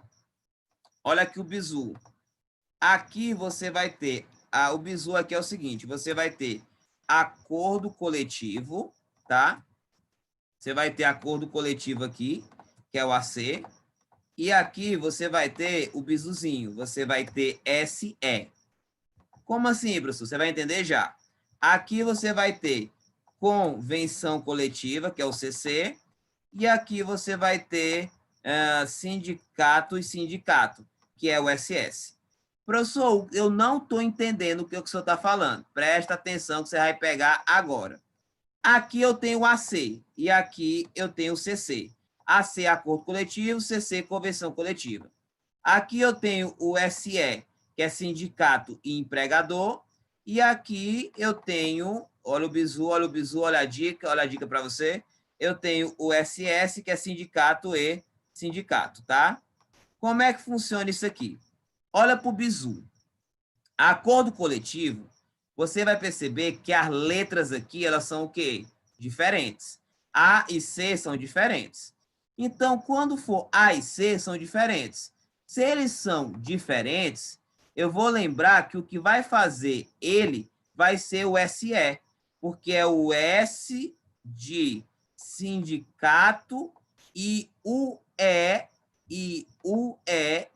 Olha aqui o bizu. Aqui você vai ter... o bizu aqui é o seguinte, você vai ter acordo coletivo, tá? Você vai ter acordo coletivo aqui, que é o AC. E aqui você vai ter o bizuzinho, você vai ter SE. Como assim, professor? Você vai entender já. Aqui você vai ter convenção coletiva, que é o CC, e aqui você vai ter sindicato e sindicato, que é o SS. Professor, eu não estou entendendo o que o senhor está falando. Presta atenção que você vai pegar agora. Aqui eu tenho o AC e aqui eu tenho o CC. AC, acordo coletivo, CC, convenção coletiva. Aqui eu tenho o SE, que é sindicato e empregador, e aqui eu tenho, olha o bizu, olha a dica para você, eu tenho o SS, que é sindicato e sindicato, tá? Como é que funciona isso aqui? Olha para o bizu. Acordo coletivo, você vai perceber que as letras aqui, elas são o quê? Diferentes. A e C são diferentes. Então, quando for A e C, são diferentes. Se eles são diferentes, eu vou lembrar que o que vai fazer ele vai ser o SE, porque é o S de sindicato e o E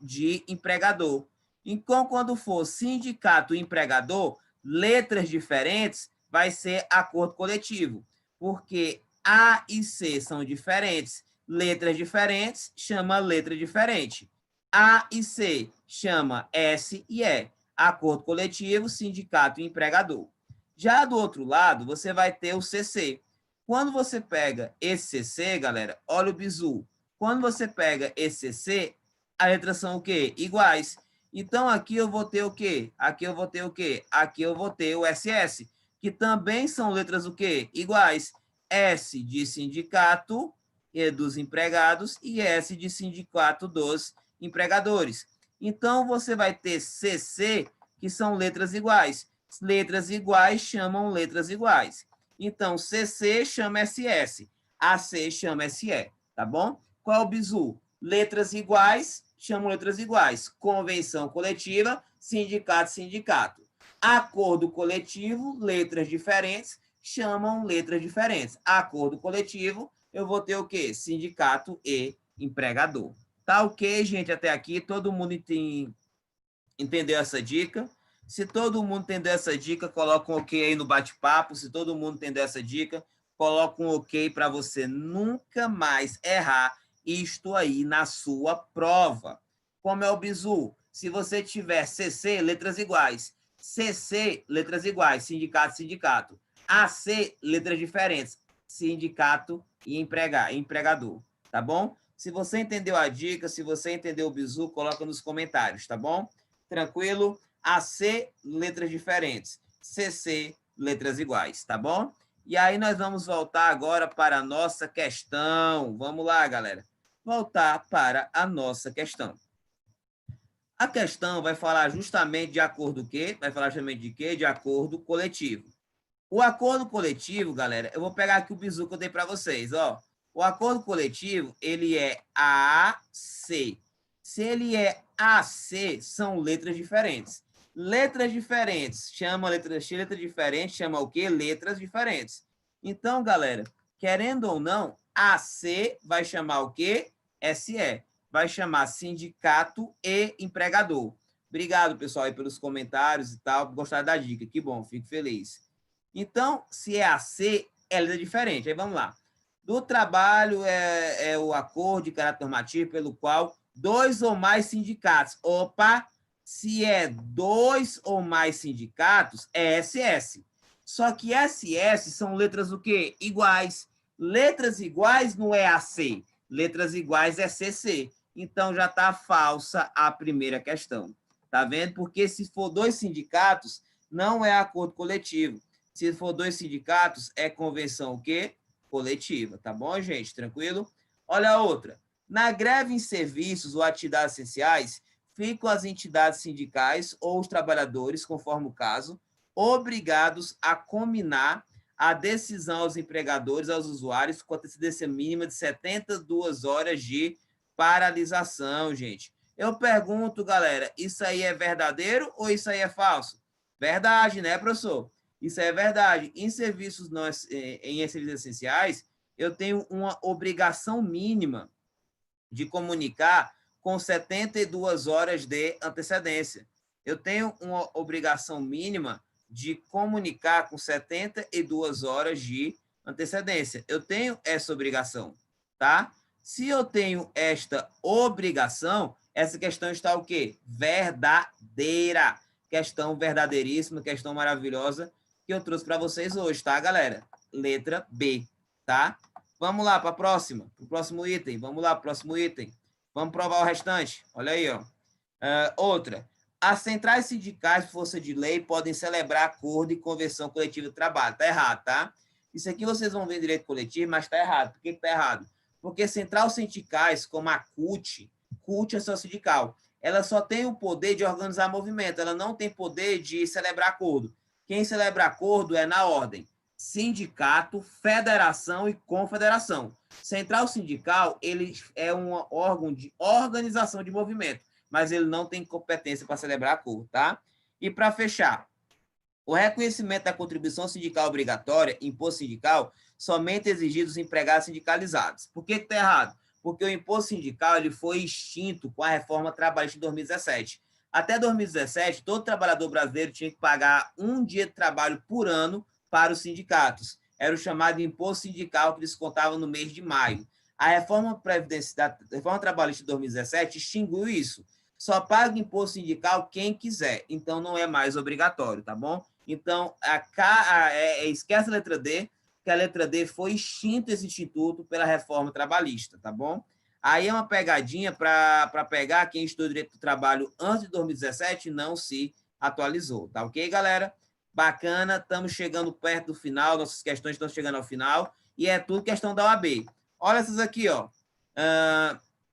de empregador. Então, quando for sindicato e empregador, letras diferentes, vai ser acordo coletivo, porque A e C são diferentes, letras diferentes, chama letra diferente. A e C chama S e E, acordo coletivo, sindicato e empregador. Já do outro lado, você vai ter o CC. Quando você pega esse CC, galera, olha o bizu. Quando você pega esse CC, as letras são o quê? Iguais. Então, aqui eu vou ter o quê? Aqui eu vou ter o quê? Aqui eu vou ter o SS, que também são letras o quê? Iguais. S de sindicato e dos empregados e S de sindicato dos empregadores. Então, você vai ter CC, que são letras iguais. Letras iguais chamam letras iguais. Então, CC chama SS, AC chama SE, tá bom? Qual é o bizu? Letras iguais chamam letras iguais. Convenção coletiva, sindicato, sindicato. Acordo coletivo, letras diferentes, chamam letras diferentes. Acordo coletivo, eu vou ter o quê? Sindicato e empregador. Tá ok, gente, até aqui? Todo mundo entendeu essa dica? Se todo mundo entendeu essa dica, coloca um ok aí no bate-papo. Se todo mundo entendeu essa dica, coloca um ok para você nunca mais errar isto aí na sua prova. Como é o bizu? Se você tiver CC, letras iguais. CC, letras iguais. Sindicato, sindicato. AC, letras diferentes. Sindicato e empregador. Tá bom? Se você entendeu a dica, se você entendeu o bizu, coloca nos comentários, tá bom? Tranquilo? AC, letras diferentes. CC, letras iguais, tá bom? E aí nós vamos voltar agora para a nossa questão. Vamos lá, galera. Voltar para a nossa questão. A questão vai falar justamente de acordo o quê? Vai falar justamente de quê? De acordo coletivo. O acordo coletivo, galera, eu vou pegar aqui o bizu que eu dei para vocês, ó. O acordo coletivo, ele é AC. Se ele é AC, são letras diferentes. Letras diferentes chama letra diferente, chama o quê? Letras diferentes. Então, galera, querendo ou não, AC vai chamar o quê? SE. Vai chamar sindicato e empregador. Obrigado, pessoal, aí pelos comentários e tal. Gostaram da dica. Que bom, fico feliz. Então, se é AC, ela é diferente. Aí vamos lá. Do trabalho é o acordo de caráter normativo pelo qual 2 ou mais sindicatos. Opa! Se é 2 ou mais sindicatos, é SS. Só que SS são letras o quê? Iguais. Letras iguais não é AC. Letras iguais é CC. Então, já está falsa a primeira questão. Tá vendo? Porque se for 2 sindicatos, não é acordo coletivo. Se for 2 sindicatos, é convenção o quê? Coletiva. Tá bom, gente? Tranquilo? Olha a outra. Na greve em serviços ou atividades essenciais, ficam as entidades sindicais ou os trabalhadores, conforme o caso, obrigados a combinar a decisão aos empregadores, aos usuários, com antecedência mínima de 72 horas de paralisação, gente. Eu pergunto, galera, isso aí é verdadeiro ou isso aí é falso? Verdade, né, professor? Isso é verdade. Em serviços essenciais, eu tenho uma obrigação mínima de comunicar com 72 horas de antecedência. Eu tenho uma obrigação mínima de comunicar com 72 horas de antecedência. Eu tenho essa obrigação, tá? Se eu tenho esta obrigação, essa questão está o quê? Verdadeira. Questão verdadeiríssima, questão maravilhosa que eu trouxe para vocês hoje, tá, galera? Letra B, tá? Vamos lá para a próxima, para o próximo item. Vamos lá, próximo item. Vamos provar o restante. Olha aí, ó. Outra. As centrais sindicais, por força de lei, podem celebrar acordo e convenção coletiva de trabalho. Tá errado, tá? Isso aqui vocês vão ver em direito coletivo, mas tá errado. Por que tá errado? Porque centrais sindicais, como a CUT é só sindical, ela só tem o poder de organizar movimento, ela não tem poder de celebrar acordo. Quem celebra acordo é na ordem sindicato, federação e confederação. Central sindical, ele é um órgão de organização de movimento, mas ele não tem competência para celebrar acordo, tá? E para fechar, o reconhecimento da contribuição sindical obrigatória, imposto sindical, somente exigido dos empregados sindicalizados. Por que está errado? Porque o imposto sindical ele foi extinto com a reforma trabalhista de 2017. Até 2017, todo trabalhador brasileiro tinha que pagar um dia de trabalho por ano para os sindicatos. Era o chamado imposto sindical que descontava no mês de maio. A reforma trabalhista de 2017 extinguiu isso. Só paga imposto sindical quem quiser. Então, não é mais obrigatório, tá bom? Então, esquece a letra D, que a letra D foi extinto esse instituto pela reforma trabalhista, tá bom? Aí é uma pegadinha para pegar quem estudou direito do trabalho antes de 2017 não se atualizou, tá ok, galera? Bacana, estamos chegando perto do final, nossas questões estão chegando ao final, e é tudo questão da OAB. Olha essas aqui, ó.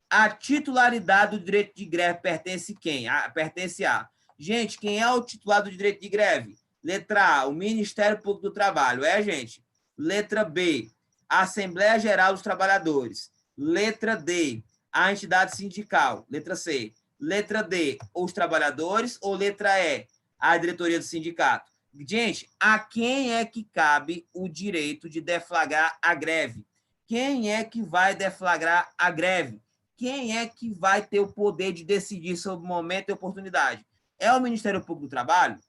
A titularidade do direito de greve pertence quem? Pertence a. Gente, quem é o titular do direito de greve? Letra A, o Ministério Público do Trabalho. Gente? Letra B, a Assembleia Geral dos Trabalhadores. Letra D, a entidade sindical. Letra C. Letra D, os trabalhadores. Ou letra E, a diretoria do sindicato. Gente, a quem é que cabe o direito de deflagrar a greve? Quem é que vai deflagrar a greve? Quem é que vai ter o poder de decidir sobre o momento e oportunidade? É o Ministério Público do Trabalho?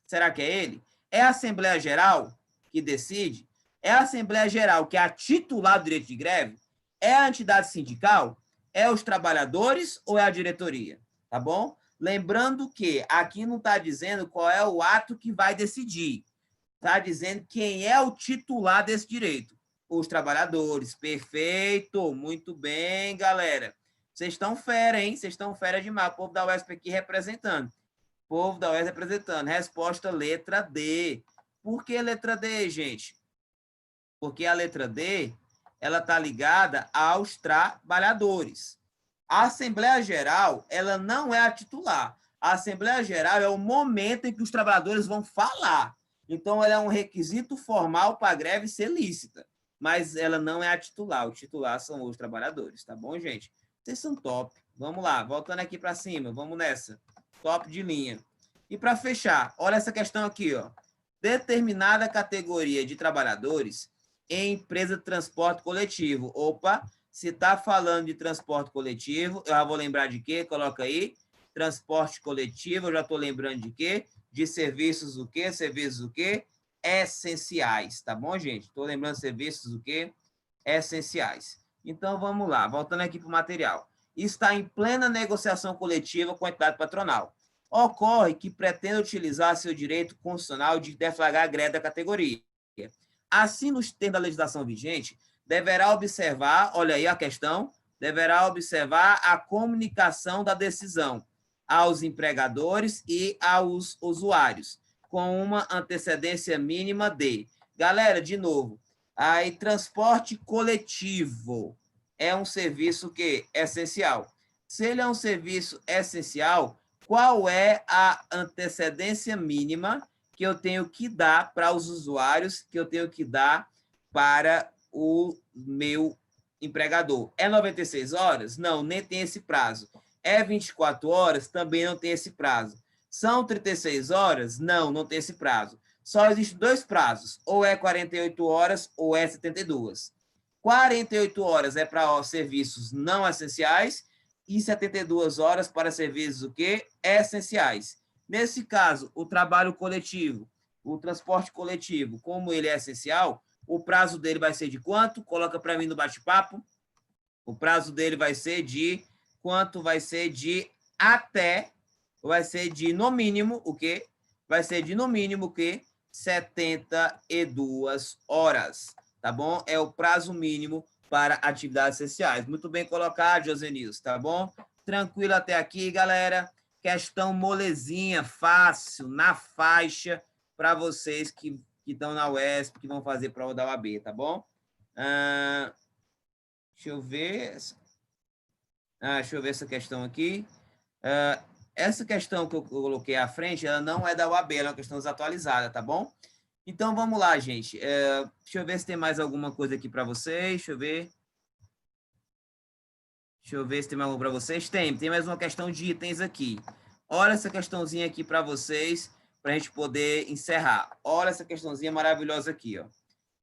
Será que é ele? É a Assembleia Geral que decide? É a Assembleia Geral que é a titular do direito de greve? É a entidade sindical? É os trabalhadores ou é a diretoria? Tá bom? Lembrando que aqui não está dizendo qual é o ato que vai decidir. Está dizendo quem é o titular desse direito. os trabalhadores. Perfeito, muito bem, galera. Vocês estão fera, hein? Vocês estão fera demais. O povo da UESP aqui representando. O povo da UESP representando. Resposta letra D. Por que letra D, gente? Porque a letra D, ela está ligada aos trabalhadores. A Assembleia Geral, ela não é a titular. A Assembleia Geral é o momento em que os trabalhadores vão falar. Então, ela é um requisito formal para a greve ser lícita. Mas ela não é a titular. O titular são os trabalhadores, tá bom, gente? Vocês são top. Vamos lá, voltando aqui para cima. Vamos nessa. Top de linha. E para fechar, olha essa questão aqui, ó. Determinada categoria de trabalhadores em empresa de transporte coletivo. Opa, se está falando de transporte coletivo, eu já vou lembrar de quê? Coloca aí. Transporte coletivo, eu já estou lembrando de quê? De serviços o quê? Serviços o quê? Essenciais, tá bom, gente? Estou lembrando de serviços o quê? Essenciais. Então, vamos lá. Voltando aqui para o material. Está em plena negociação coletiva com a entidade patronal. Ocorre que pretende utilizar seu direito constitucional de deflagrar a greve da categoria. Assim, nos termos da legislação vigente, deverá observar, olha aí a questão, deverá observar a comunicação da decisão aos empregadores e aos usuários, com uma antecedência mínima de... Galera, de novo, aí transporte coletivo é um serviço que é essencial. Se ele é um serviço essencial, qual é a antecedência mínima que eu tenho que dar para os usuários, que eu tenho que dar para o meu empregador? É 96 horas? Não, nem tem esse prazo. É 24 horas? Também não tem esse prazo. São 36 horas? Não, não tem esse prazo. Só existem dois prazos, ou é 48 horas ou é 72. 48 horas é para serviços não essenciais e 72 horas para serviços o quê? Essenciais. Nesse caso, o trabalho coletivo, o transporte coletivo, como ele é essencial, o prazo dele vai ser de quanto? Coloca para mim no bate-papo. O prazo dele vai ser de quanto? Vai ser de até, vai ser de no mínimo o quê? Vai ser de no mínimo o quê? 72 horas, tá bom? É o prazo mínimo para atividades essenciais. Muito bem colocado, Josenilson, tá bom? Tranquilo até aqui, galera. Questão molezinha, fácil, na faixa, para vocês que estão na UESP, que vão fazer prova da UAB, tá bom? Deixa eu ver. Deixa eu ver essa questão aqui. Essa questão que eu coloquei à frente, ela não é da UAB, ela é uma questão desatualizada, tá bom? Então, vamos lá, gente. Deixa eu ver se tem mais alguma coisa aqui para vocês. Deixa eu ver. Deixa eu ver se tem mais alguma para vocês. Tem mais uma questão de itens aqui. Olha essa questãozinha aqui para vocês, para a gente poder encerrar. Olha essa questãozinha maravilhosa aqui, ó.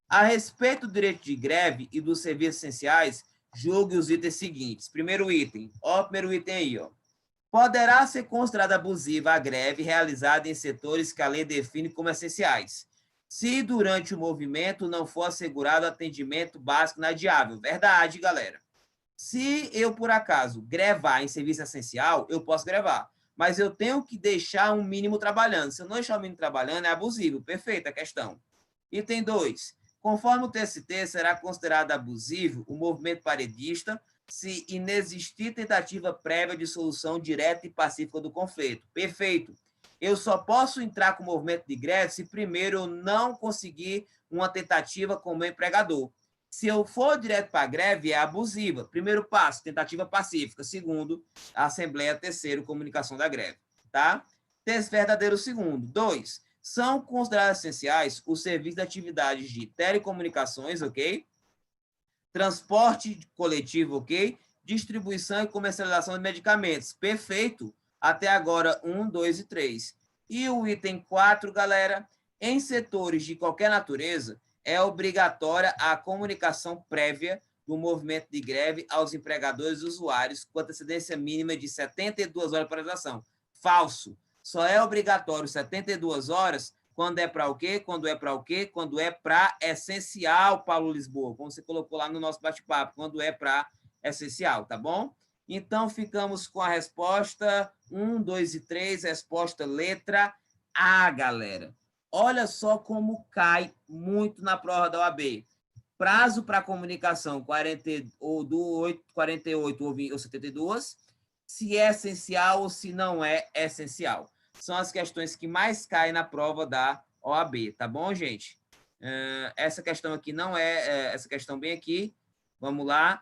A respeito do direito de greve e dos serviços essenciais, julgue os itens seguintes. Primeiro item. Ó, o primeiro item aí, ó. Poderá ser considerada abusiva a greve realizada em setores que a lei define como essenciais, se durante o movimento não for assegurado atendimento básico inadiável. Verdade, galera. Se eu, por acaso, grevar em serviço essencial, eu posso grevar. Mas eu tenho que deixar um mínimo trabalhando. Se eu não deixar o mínimo trabalhando, é abusivo. Perfeita a questão. Item 2. Conforme o TST, será considerado abusivo o movimento paredista se inexistir tentativa prévia de solução direta e pacífica do conflito. Perfeito. Eu só posso entrar com o movimento de greve se primeiro eu não conseguir uma tentativa com o meu empregador. Se eu for direto para a greve, é abusiva. Primeiro passo, tentativa pacífica. Segundo, a Assembleia. Terceiro, comunicação da greve. Tá? Verdadeiro segundo. 2. São considerados essenciais os serviços de atividades de telecomunicações, ok? Transporte coletivo, ok? Distribuição e comercialização de medicamentos. Perfeito. Até agora, 1, 2 e 3. E o item 4, galera, em setores de qualquer natureza, é obrigatória a comunicação prévia do movimento de greve aos empregadores e usuários com antecedência mínima de 72 horas de paralisação. Falso. Só é obrigatório 72 horas quando é para o quê? Quando é para o quê? Quando é para essencial, Paulo Lisboa, como você colocou lá no nosso bate-papo, quando é para essencial, tá bom? Então, ficamos com a resposta 1, 2 e 3, resposta letra A, galera. Olha só como cai muito na prova da OAB. prazo para comunicação 40, ou do 48 ou 72, se é essencial ou se não é essencial. São as questões que mais caem na prova da OAB, tá bom, gente? Essa questão aqui não é, essa questão bem aqui, vamos lá,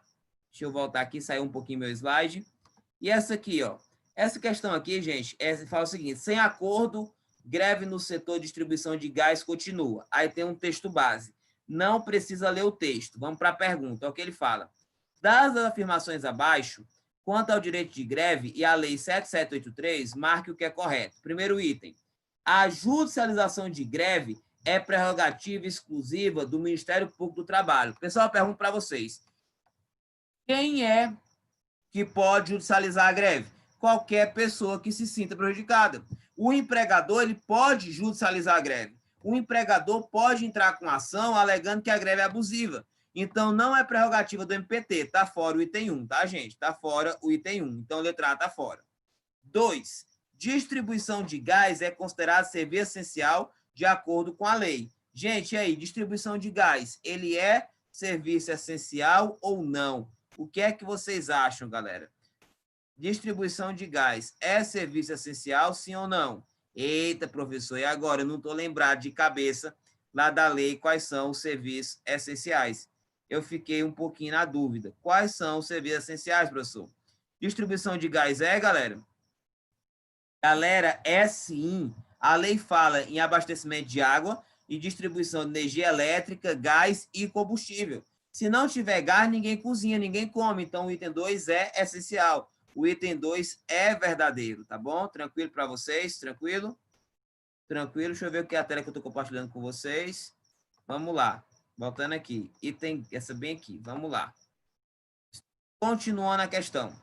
deixa eu voltar aqui, saiu um pouquinho meu slide. E essa aqui, ó, essa questão aqui, gente, fala o seguinte: sem acordo, greve no setor de distribuição de gás continua. Aí tem um texto base. Não precisa ler o texto. Vamos para a pergunta. É o que ele fala. Das afirmações abaixo, quanto ao direito de greve e à Lei 7783, marque o que é correto. Primeiro item. A judicialização de greve é prerrogativa exclusiva do Ministério Público do Trabalho. Pessoal, eu pergunto para vocês. Quem é que pode judicializar a greve? Qualquer pessoa que se sinta prejudicada. O empregador ele pode judicializar a greve. O empregador pode entrar com ação alegando que a greve é abusiva. Então, não é prerrogativa do MPT. Está fora o item 1, tá, gente? Está fora o item 1. Então, letra A está fora. 2. Distribuição de gás é considerado serviço essencial de acordo com a lei. Gente, e aí, distribuição de gás, ele é serviço essencial ou não? O que é que vocês acham, galera? Distribuição de gás é serviço essencial, sim ou não? Eita, professor, e agora? Eu não estou lembrado de cabeça lá da lei quais são os serviços essenciais. Eu fiquei um pouquinho na dúvida. Quais são os serviços essenciais, professor? Distribuição de gás galera? Galera, é sim. A lei fala em abastecimento de água e distribuição de energia elétrica, gás e combustível. Se não tiver gás, ninguém cozinha, ninguém come. Então, o item 2 é essencial. O item 2 é verdadeiro, tá bom? Tranquilo para vocês? Tranquilo? Tranquilo. Deixa eu ver o que é a tela que eu estou compartilhando com vocês. Vamos lá. Voltando aqui. Item, essa bem aqui. Vamos lá. Continuando a questão.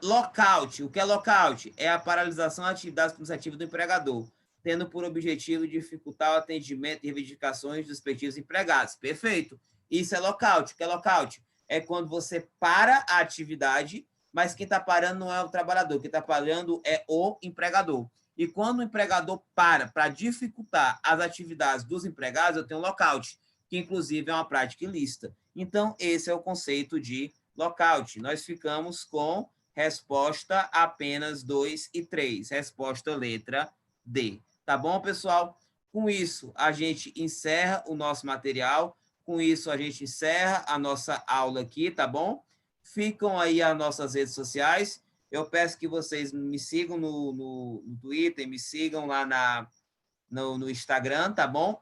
Lockout. O que é lockout? É a paralisação da atividade administrativa do empregador, tendo por objetivo dificultar o atendimento e reivindicações dos respectivos empregados. Perfeito. Isso é lockout. O que é lockout? É quando você para a atividade, mas quem está parando não é o trabalhador, quem está parando é o empregador. E quando o empregador para dificultar as atividades dos empregados, eu tenho lockout, que inclusive é uma prática ilícita. Então, esse é o conceito de lockout. Nós ficamos com resposta apenas 2 e 3. Resposta letra D. Tá bom, pessoal? Com isso, a gente encerra o nosso material. Com isso, a gente encerra a nossa aula aqui, tá bom? Ficam aí as nossas redes sociais. Eu peço que vocês me sigam no Twitter, me sigam lá no Instagram, tá bom?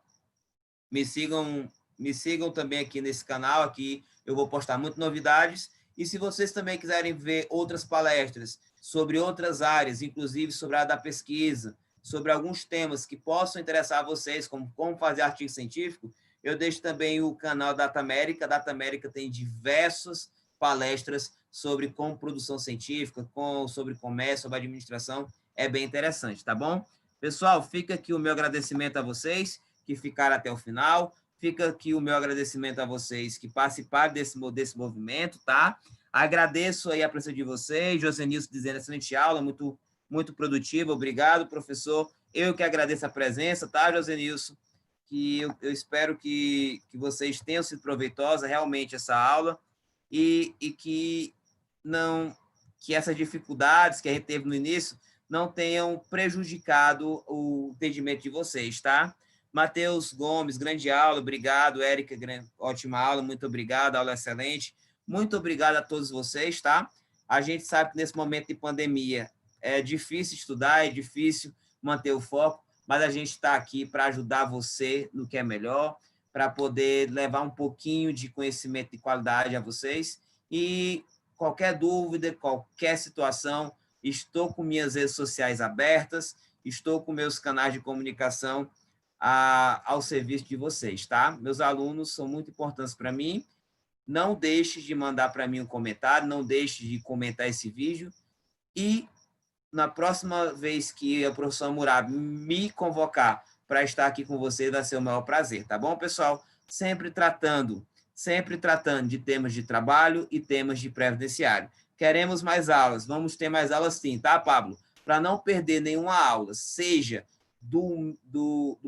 Me sigam também aqui nesse canal, aqui eu vou postar muitas novidades. E se vocês também quiserem ver outras palestras sobre outras áreas, inclusive sobre a área da pesquisa, sobre alguns temas que possam interessar a vocês, como fazer artigo científico, eu deixo também o canal Data América. Data América tem diversas palestras sobre como produção científica, sobre comércio, sobre administração. É bem interessante, tá bom? Pessoal, fica aqui o meu agradecimento a vocês que ficaram até o final. Fica aqui o meu agradecimento a vocês que participaram desse movimento, tá? Agradeço aí a presença de vocês, Josenilson dizendo excelente aula, muito, muito produtiva, obrigado, professor. Eu que agradeço a presença, tá, Josenilson? Que eu espero que vocês tenham sido proveitosa realmente essa aula e que essas dificuldades que a gente teve no início não tenham prejudicado o entendimento de vocês, tá? Matheus Gomes, grande aula, obrigado. Érica, ótima aula, muito obrigado, aula excelente. Muito obrigado a todos vocês, tá? A gente sabe que nesse momento de pandemia é difícil estudar, é difícil manter o foco, mas a gente está aqui para ajudar você no que é melhor, para poder levar um pouquinho de conhecimento de qualidade a vocês. E qualquer dúvida, qualquer situação, estou com minhas redes sociais abertas, estou com meus canais de comunicação ao serviço de vocês, tá? Meus alunos são muito importantes para mim. Não deixe de mandar para mim um comentário, não deixe de comentar esse vídeo. E na próxima vez que a professora Murabi me convocar para estar aqui com vocês, vai ser o maior prazer, tá bom, pessoal? Sempre tratando de temas de trabalho e temas de previdenciário. Queremos mais aulas, vamos ter mais aulas sim, tá, Pablo? Para não perder nenhuma aula, seja do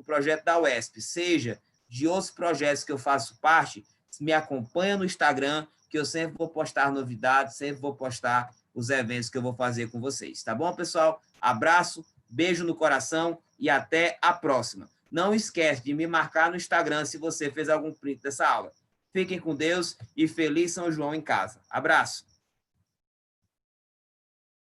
projeto da UESP, seja de outros projetos que eu faço parte, me acompanha no Instagram, que eu sempre vou postar novidades, sempre vou postar os eventos que eu vou fazer com vocês. Tá bom, pessoal? Abraço, beijo no coração e até a próxima. Não esquece de me marcar no Instagram se você fez algum print dessa aula. Fiquem com Deus e feliz São João em casa. Abraço!